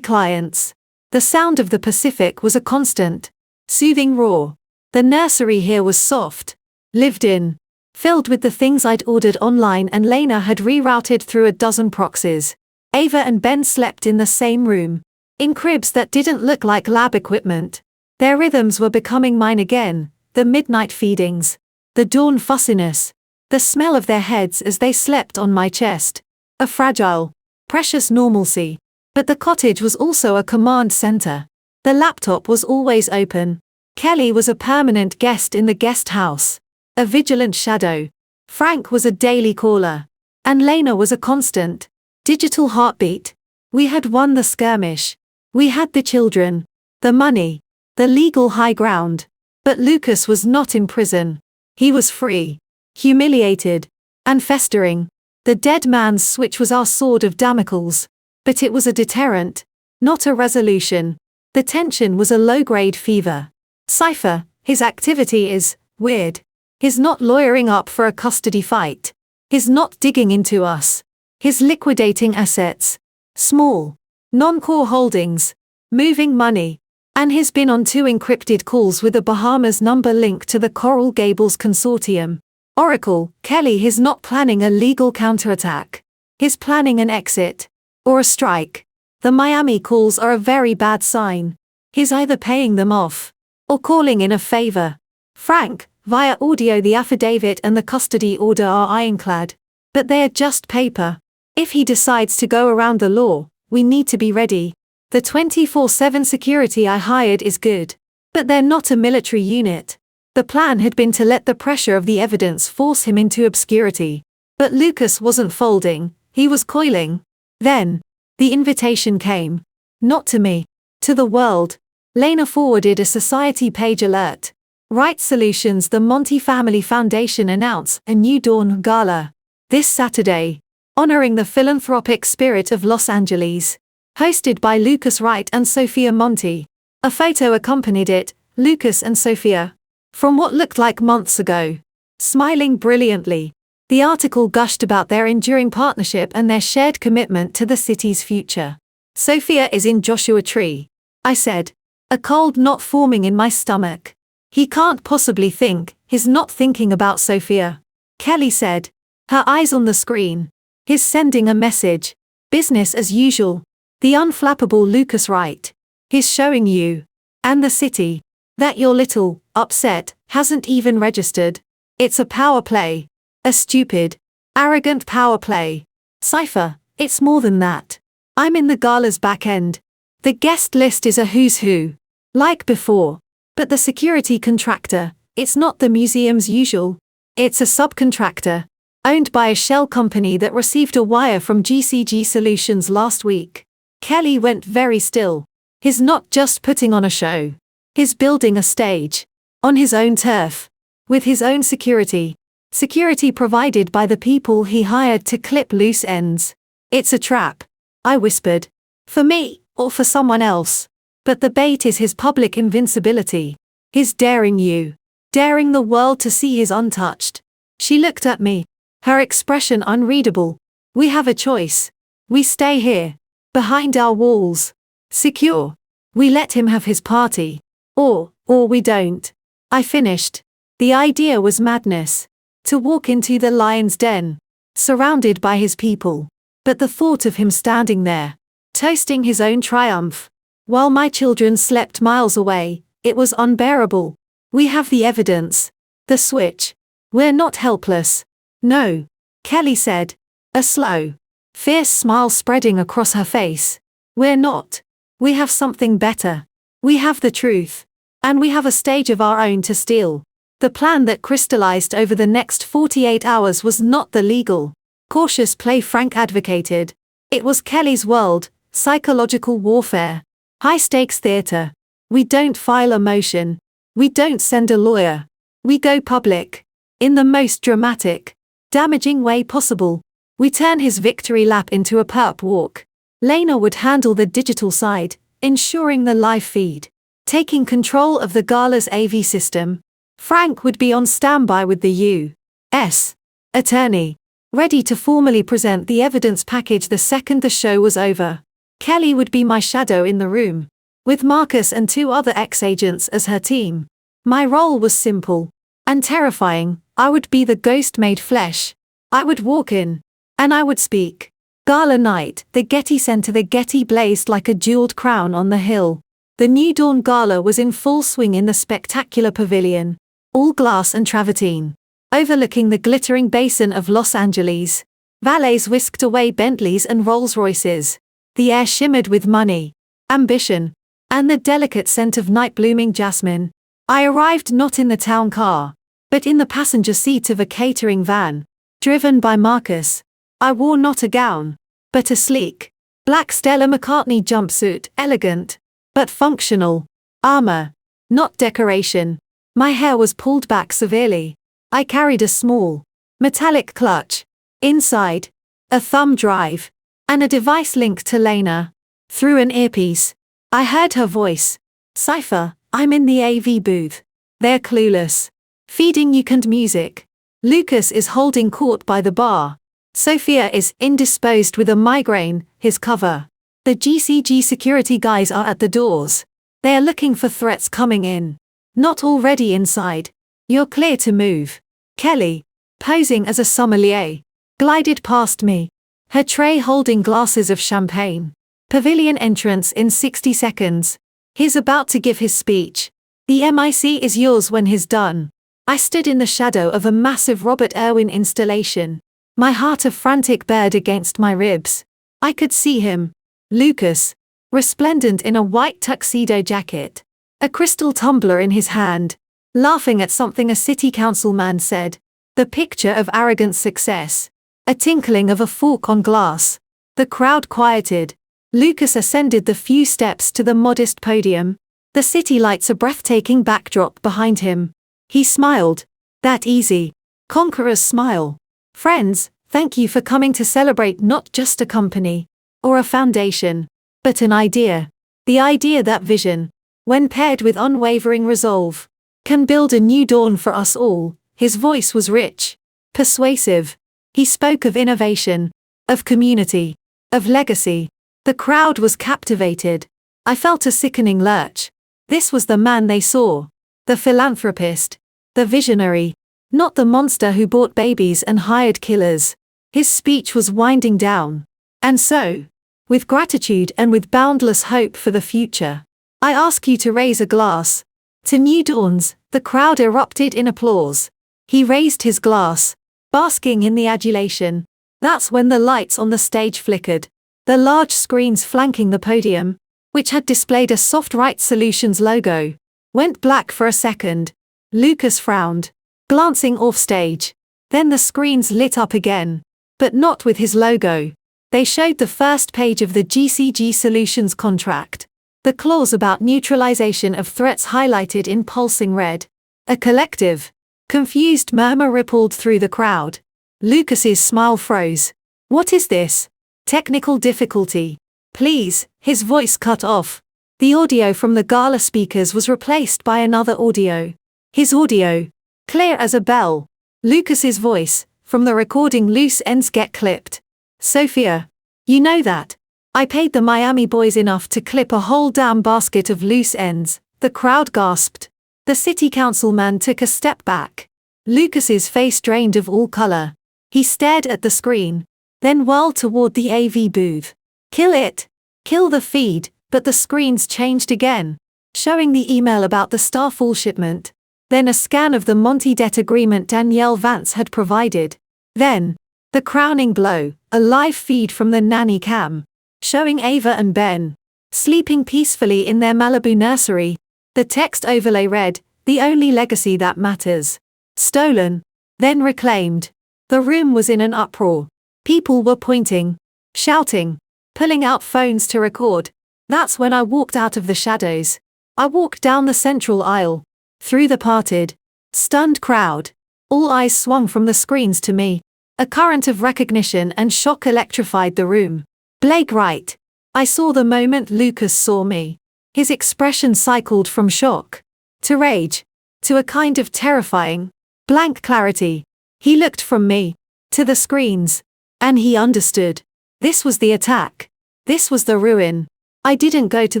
clients. The sound of the Pacific was a constant, soothing roar. The nursery here was soft, lived in, filled with the things I'd ordered online and Lena had rerouted through a dozen proxies. Ava and Ben slept in the same room, in cribs that didn't look like lab equipment. Their rhythms were becoming mine again, the midnight feedings, the dawn fussiness, the smell of their heads as they slept on my chest. A fragile, precious normalcy. But the cottage was also a command center. The laptop was always open. Kelly was a permanent guest in the guest house, a vigilant shadow. Frank was a daily caller. And Lena was a constant, digital heartbeat. We had won the skirmish. We had the children, the money, the legal high ground. But Lucas was not in prison. He was free, humiliated, and festering. The dead man's switch was our sword of Damocles. But it was a deterrent, not a resolution. The tension was a low-grade fever. Cypher, his activity is weird. His not lawyering up for a custody fight. His not digging into us. His liquidating assets. Small, non-core holdings. Moving money. And his been on 2 encrypted calls with a Bahamas number linked to the Coral Gables consortium. Oracle, Kelly, his not planning a legal counterattack. His planning an exit. Or a strike. The Miami calls are a very bad sign. He's either paying them off, or calling in a favor. Frank, via audio, the affidavit and the custody order are ironclad. But they are just paper. If he decides to go around the law, we need to be ready. The 24/7 security I hired is good. But they're not a military unit. The plan had been to let the pressure of the evidence force him into obscurity. But Lucas wasn't folding, he was coiling. Then, the invitation came. Not to me. To the world. Lena forwarded a society page alert. Right Solutions, the Monty Family Foundation announce a new Dawn Gala. This Saturday. honoring the philanthropic spirit of Los Angeles. Hosted by Lucas Wright and Sophia Monti. A photo accompanied it, Lucas and Sophia. From what looked like months ago. Smiling brilliantly. The article gushed about their enduring partnership and their shared commitment to the city's future. Sophia is in Joshua Tree. I said. A cold knot forming in my stomach. He can't possibly think, he's not thinking about Sophia. Kelly said. Her eyes on the screen. He's sending a message. Business as usual. The unflappable Lucas Wright. He's showing you. And the city. That your little, upset, hasn't even registered. It's a power play. A stupid, arrogant power play. Cypher, it's more than that. I'm in the gala's back end. The guest list is a who's who. Like before. But the security contractor, it's not the museum's usual. It's a subcontractor. Owned by a shell company that received a wire from GCG Solutions last week. Kelly went very still. He's not just putting on a show. He's building a stage. On his own turf. With his own security. Security provided by the people he hired to clip loose ends. It's a trap. I whispered. For me, or for someone else. But the bait is his public invincibility. He's daring you. Daring the world to see he's untouched. She looked at me. Her expression unreadable. We have a choice. We stay here. Behind our walls. Secure. We let him have his party. Or we don't. I finished. The idea was madness. To walk into the lion's den. Surrounded by his people. But the thought of him standing there. Toasting his own triumph. While my children slept miles away, it was unbearable. We have the evidence. The switch. We're not helpless. No. Kelly said. A slow, fierce smile spreading across her face. We're not. We have something better. We have the truth. And we have a stage of our own to steal. The plan that crystallized over the next 48 hours was not the legal, cautious play Frank advocated. It was Kelly's world, psychological warfare. High-stakes theater. We don't file a motion. We don't send a lawyer. We go public. In the most dramatic, damaging way possible. We turn his victory lap into a perp walk. Lena would handle the digital side, ensuring the live feed. Taking control of the gala's AV system. Frank would be on standby with the U.S. attorney. Ready to formally present the evidence package the second the show was over. Kelly would be my shadow in the room. With Marcus and 2 other ex-agents as her team. My role was simple. And terrifying. I would be the ghost made flesh. I would walk in. And I would speak. Gala night, the Getty Center. The Getty blazed like a jeweled crown on the hill. The New Dawn Gala was in full swing in the spectacular pavilion. All glass and travertine. Overlooking the glittering basin of Los Angeles. Valets whisked away Bentleys and Rolls-Royces. The air shimmered with money, ambition, and the delicate scent of night-blooming jasmine. I arrived not in the town car, but in the passenger seat of a catering van, driven by Marcus. I wore not a gown, but a sleek, black Stella McCartney jumpsuit, elegant, but functional. Armor, not decoration. My hair was pulled back severely. I carried a small, metallic clutch. Inside, a thumb drive, and a device linked to Lena. Through an earpiece, I heard her voice. Cypher, I'm in the AV booth. They're clueless. Feeding you canned music. Lucas is holding court by the bar. Sophia is indisposed with a migraine, his cover. The GCG security guys are at the doors. They are looking for threats coming in. Not already inside. You're clear to move. Kelly, posing as a sommelier, glided past me. Her tray holding glasses of champagne. Pavilion entrance in 60 seconds. He's about to give his speech. The MIC is yours when he's done. I stood in the shadow of a massive Robert Irwin installation. My heart a frantic bird against my ribs. I could see him. Lucas. Resplendent in a white tuxedo jacket. A crystal tumbler in his hand. Laughing at something a city councilman said. The picture of arrogant success. A tinkling of a fork on glass. The crowd quieted. Lucas ascended the few steps to the modest podium. The city lights a breathtaking backdrop behind him. He smiled. That easy. Conqueror's smile. Friends, Thank you for coming to celebrate not just a company or a foundation, but an idea. The idea that vision, when paired with unwavering resolve, can build a new dawn for us all. His voice was rich, persuasive. He spoke of innovation, of community, of legacy. The crowd was captivated. I felt a sickening lurch. This was the man they saw. The philanthropist. The visionary. Not the monster who bought babies and hired killers. His speech was winding down. And so, with gratitude and with boundless hope for the future, I ask you to raise a glass. To new dawns. The crowd erupted in applause. He raised his glass, basking in the adulation. That's when the lights on the stage flickered. The large screens flanking the podium, which had displayed a Soft Right Solutions logo, went black for a second. Lucas frowned, glancing off stage. Then the screens lit up again, but not with his logo. They showed the first page of the GCG Solutions contract. The clause about neutralization of threats highlighted in pulsing red. A collective, confused murmur rippled through the crowd. Lucas's smile froze. What is this? Technical difficulty. Please, his voice cut off. The audio from the gala speakers was replaced by another audio. His audio, clear as a bell. Lucas's voice, from the recording loose ends get clipped. Sophia, you know that. I paid the Miami boys enough to clip a whole damn basket of loose ends. The crowd gasped. The city councilman took a step back. Lucas's face drained of all color. He stared at the screen, then whirled toward the AV booth. Kill it! Kill the feed! But the screens changed again, showing the email about the Starfall shipment. Then a scan of the Monty debt agreement Danielle Vance had provided. Then, the crowning blow, a live feed from the nanny cam, showing Ava and Ben, sleeping peacefully in their Malibu nursery. The text overlay read, "The only legacy that matters. Stolen, then reclaimed." The room was in an uproar. People were pointing, shouting, pulling out phones to record. That's when I walked out of the shadows. I walked down the central aisle, through the parted, stunned crowd. All eyes swung from the screens to me. A current of recognition and shock electrified the room. Blake Wright. I saw the moment Lucas saw me. His expression cycled from shock to rage, to a kind of terrifying, blank clarity. He looked from me to the screens, and he understood. This was the attack. This was the ruin. I didn't go to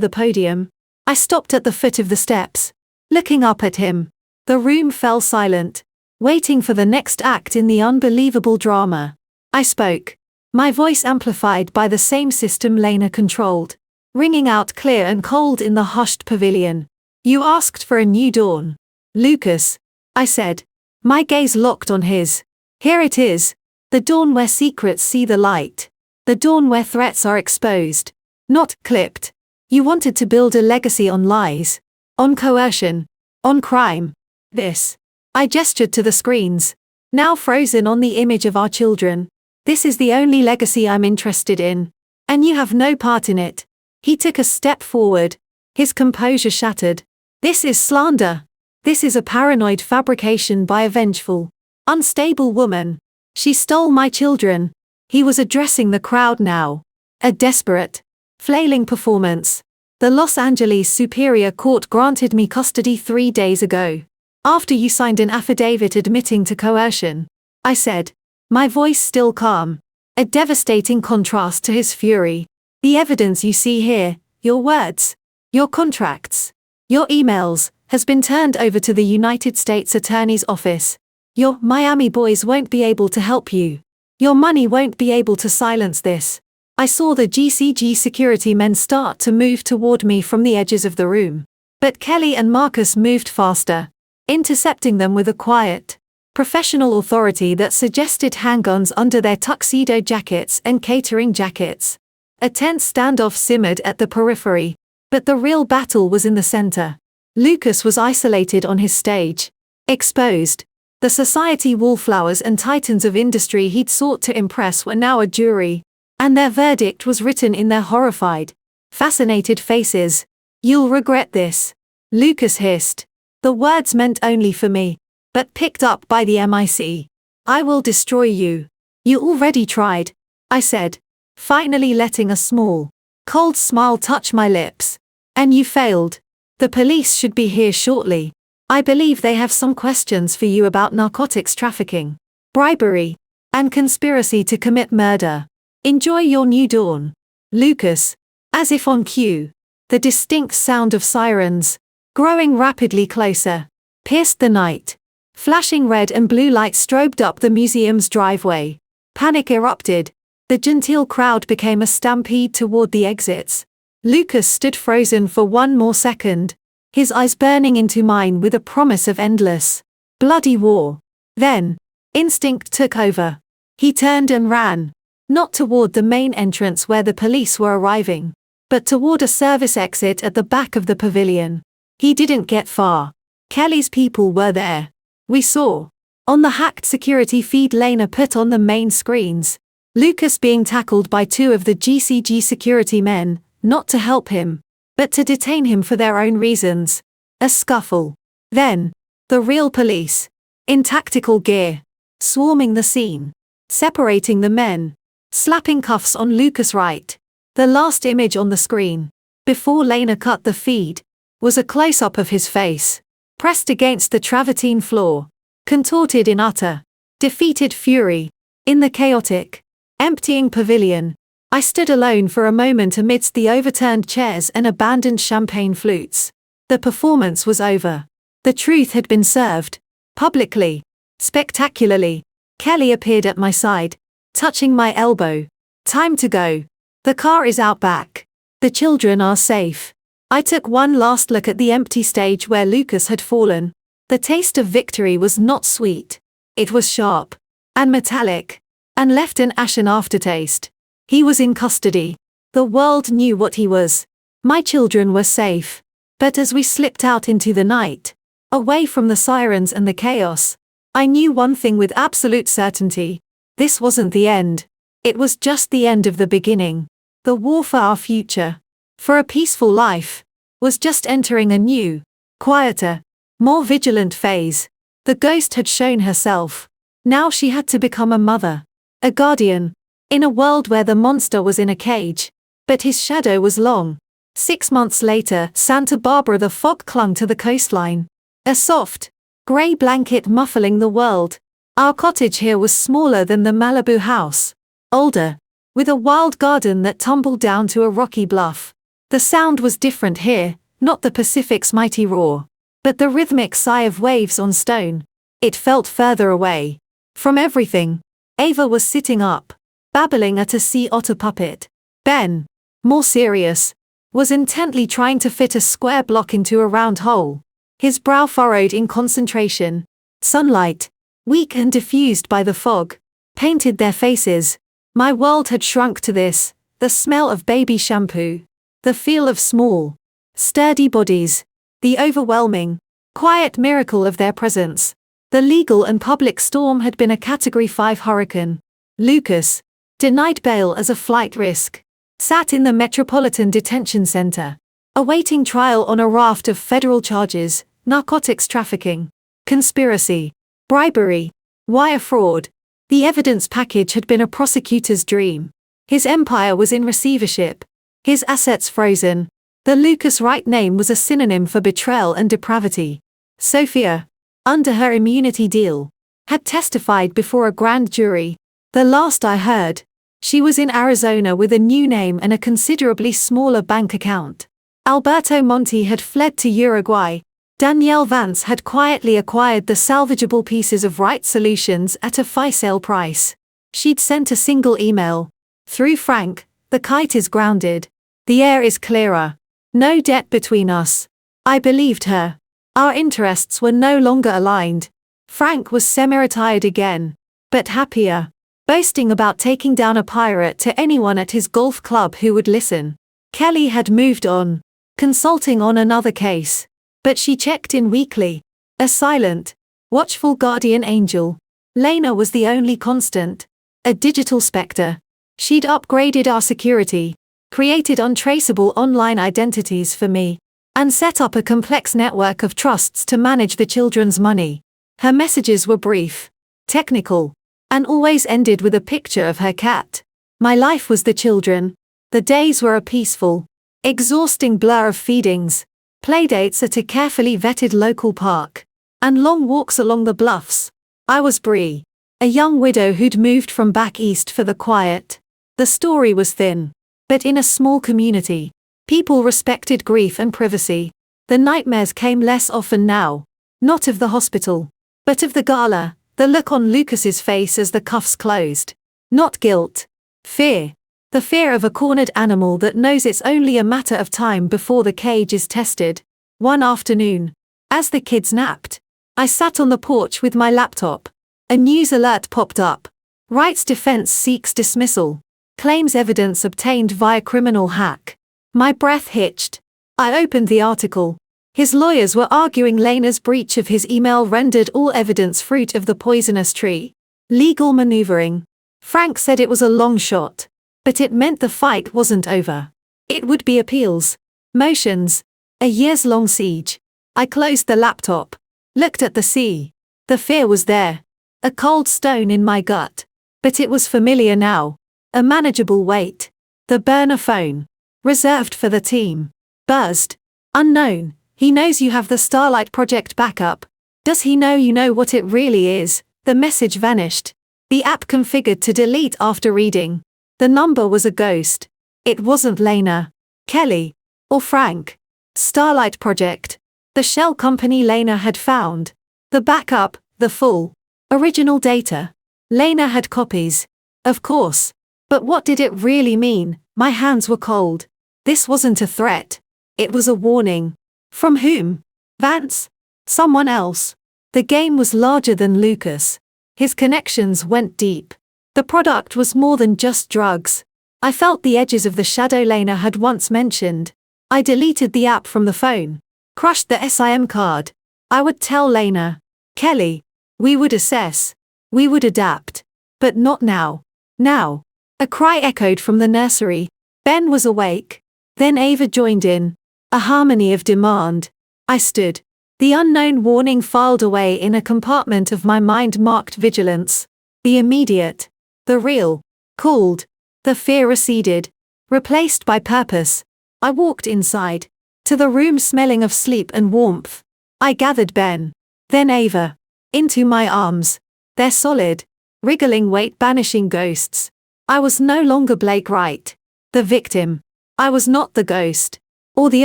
the podium. I stopped at the foot of the steps, looking up at him. The room fell silent, waiting for the next act in the unbelievable drama. I spoke, my voice amplified by the same system Lena controlled, ringing out clear and cold in the hushed pavilion. You asked for a new dawn, Lucas, I said, my gaze locked on his. Here it is, the dawn where secrets see the light, the dawn where threats are exposed, not clipped. You wanted to build a legacy on lies, on coercion, on crime. This. I gestured to the screens, now frozen on the image of our children. This is the only legacy I'm interested in, and you have no part in it. He took a step forward, his composure shattered. This is slander. This is a paranoid fabrication by a vengeful, unstable woman. She stole my children. He was addressing the crowd now. A desperate, flailing performance. The Los Angeles Superior Court granted me custody 3 days ago. After you signed an affidavit admitting to coercion, I said, my voice still calm. A devastating contrast to his fury. The evidence you see here, your words, your contracts, your emails, has been turned over to the United States Attorney's Office. Your Miami boys won't be able to help you. Your money won't be able to silence this. I saw the GCG security men start to move toward me from the edges of the room. But Kelly and Marcus moved faster, intercepting them with a quiet, professional authority that suggested handguns under their tuxedo jackets and catering jackets. A tense standoff simmered at the periphery, but the real battle was in the center. Lucas was isolated on his stage, exposed. The society wallflowers and titans of industry he'd sought to impress were now a jury, and their verdict was written in their horrified, fascinated faces. You'll regret this, Lucas hissed. The words meant only for me, but picked up by the MIC. I will destroy you. You already tried, I said, finally letting a small, cold smile touch my lips. And you failed. The police should be here shortly. I believe they have some questions for you about narcotics trafficking, bribery, and conspiracy to commit murder. Enjoy your new dawn. Lucas. As if on cue, the distinct sound of sirens, growing rapidly closer, pierced the night. Flashing red and blue lights strobed up the museum's driveway. Panic erupted. The genteel crowd became a stampede toward the exits. Lucas stood frozen for one more second, his eyes burning into mine with a promise of endless, bloody war. Then, instinct took over. He turned and ran, not toward the main entrance where the police were arriving, but toward a service exit at the back of the pavilion. He didn't get far. Kelly's people were there. We saw, on the hacked security feed Lena put on the main screens, Lucas being tackled by two of the GCG security men, not to help him, but to detain him for their own reasons. A scuffle. Then, the real police, in tactical gear, swarming the scene, separating the men, slapping cuffs on Lucas' right. The last image on the screen, before Lena cut the feed, was a close-up of his face, pressed against the travertine floor, contorted in utter, defeated fury. In the chaotic, emptying pavilion, I stood alone for a moment amidst the overturned chairs and abandoned champagne flutes. The performance was over. The truth had been served. Publicly, spectacularly. Kelly appeared at my side, touching my elbow. Time to go. The car is out back. The children are safe. I took one last look at the empty stage where Lucas had fallen. The taste of victory was not sweet. It was sharp and metallic, and left an ashen aftertaste. He was in custody. The world knew what he was. My children were safe. But as we slipped out into the night, away from the sirens and the chaos, I knew one thing with absolute certainty. This wasn't the end. It was just the end of the beginning. The war for our future, for a peaceful life, was just entering a new, quieter, more vigilant phase. The ghost had shown herself. Now she had to become a mother, a guardian, in a world where the monster was in a cage, but his shadow was long. 6 months later, Santa Barbara, the fog clung to the coastline. A soft, grey blanket muffling the world. Our cottage here was smaller than the Malibu house, older, with a wild garden that tumbled down to a rocky bluff. The sound was different here, not the Pacific's mighty roar, but the rhythmic sigh of waves on stone. It felt further away. From everything. Ava was sitting up, babbling at a sea otter puppet. Ben, more serious, was intently trying to fit a square block into a round hole, his brow furrowed in concentration. Sunlight, weak and diffused by the fog, painted their faces. My world had shrunk to this: the smell of baby shampoo, the feel of small, sturdy bodies, the overwhelming, quiet miracle of their presence. The legal and public storm had been a Category 5 hurricane. Lucas, denied bail as a flight risk, sat in the Metropolitan Detention Center, awaiting trial on a raft of federal charges: narcotics trafficking, conspiracy, bribery, wire fraud. The evidence package had been a prosecutor's dream. His empire was in receivership, his assets frozen. The Lucas Wright name was a synonym for betrayal and depravity. Sophia, under her immunity deal, had testified before a grand jury. The last I heard, she was in Arizona with a new name and a considerably smaller bank account. Alberto Monti had fled to Uruguay. Danielle Vance had quietly acquired the salvageable pieces of Wright Solutions at a fire-sale price. She'd sent a single email. Through Frank, the kite is grounded. The air is clearer. No debt between us. I believed her. Our interests were no longer aligned. Frank was semi-retired again, but happier, boasting about taking down a pirate to anyone at his golf club who would listen. Kelly had moved on, consulting on another case, but she checked in weekly, a silent, watchful guardian angel. Lena was the only constant, a digital specter. She'd upgraded our security, created untraceable online identities for me, and set up a complex network of trusts to manage the children's money. Her messages were brief, technical, and always ended with a picture of her cat. My life was the children. The days were a peaceful, exhausting blur of feedings, playdates at a carefully vetted local park, and long walks along the bluffs. I was Bree, a young widow who'd moved from back east for the quiet. The story was thin, but in a small community, people respected grief and privacy. The nightmares came less often now, not of the hospital, but of the gala, the look on Lucas's face as the cuffs closed. Not guilt, fear. The fear of a cornered animal that knows it's only a matter of time before the cage is tested. One afternoon, as the kids napped, I sat on the porch with my laptop. A news alert popped up. Rights defense seeks dismissal. Claims evidence obtained via criminal hack. My breath hitched. I opened the article. His lawyers were arguing Lena's breach of his email rendered all evidence fruit of the poisonous tree. Legal maneuvering. Frank said it was a long shot, but it meant the fight wasn't over. It would be appeals, motions, a years-long siege. I closed the laptop, looked at the sea. The fear was there, a cold stone in my gut, but it was familiar now, a manageable weight. The burner phone, reserved for the team, buzzed. Unknown. He knows you have the Starlight Project backup. Does he know you know what it really is? The message vanished. The app configured to delete after reading. The number was a ghost. It wasn't Lena, Kelly, or Frank. Starlight Project. The shell company Lena had found. The backup, the full, original data. Lena had copies. Of course. But what did it really mean? My hands were cold. This wasn't a threat. It was a warning. From whom? Vance? Someone else? The game was larger than Lucas. His connections went deep. The product was more than just drugs. I felt the edges of the shadow Lena had once mentioned. I deleted the app from the phone. Crushed the SIM card. I would tell Lena. Kelly. We would assess. We would adapt. But not now. Now. A cry echoed from the nursery. Ben was awake. Then Ava joined in. A harmony of demand. I stood. The unknown warning filed away in a compartment of my mind marked vigilance. The immediate. The real. Cooled. The fear receded. Replaced by purpose. I walked inside. To the room smelling of sleep and warmth. I gathered Ben. Then Ava. Into my arms. Their solid, wriggling weight banishing ghosts. I was no longer Blake Wright, the victim. I was not the ghost. Or the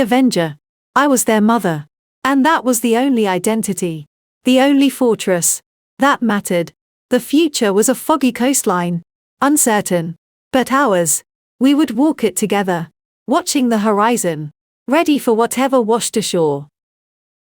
avenger. I was their mother. And that was the only identity. The only fortress. That mattered. The future was a foggy coastline. Uncertain. But ours. We would walk it together. Watching the horizon. Ready for whatever washed ashore.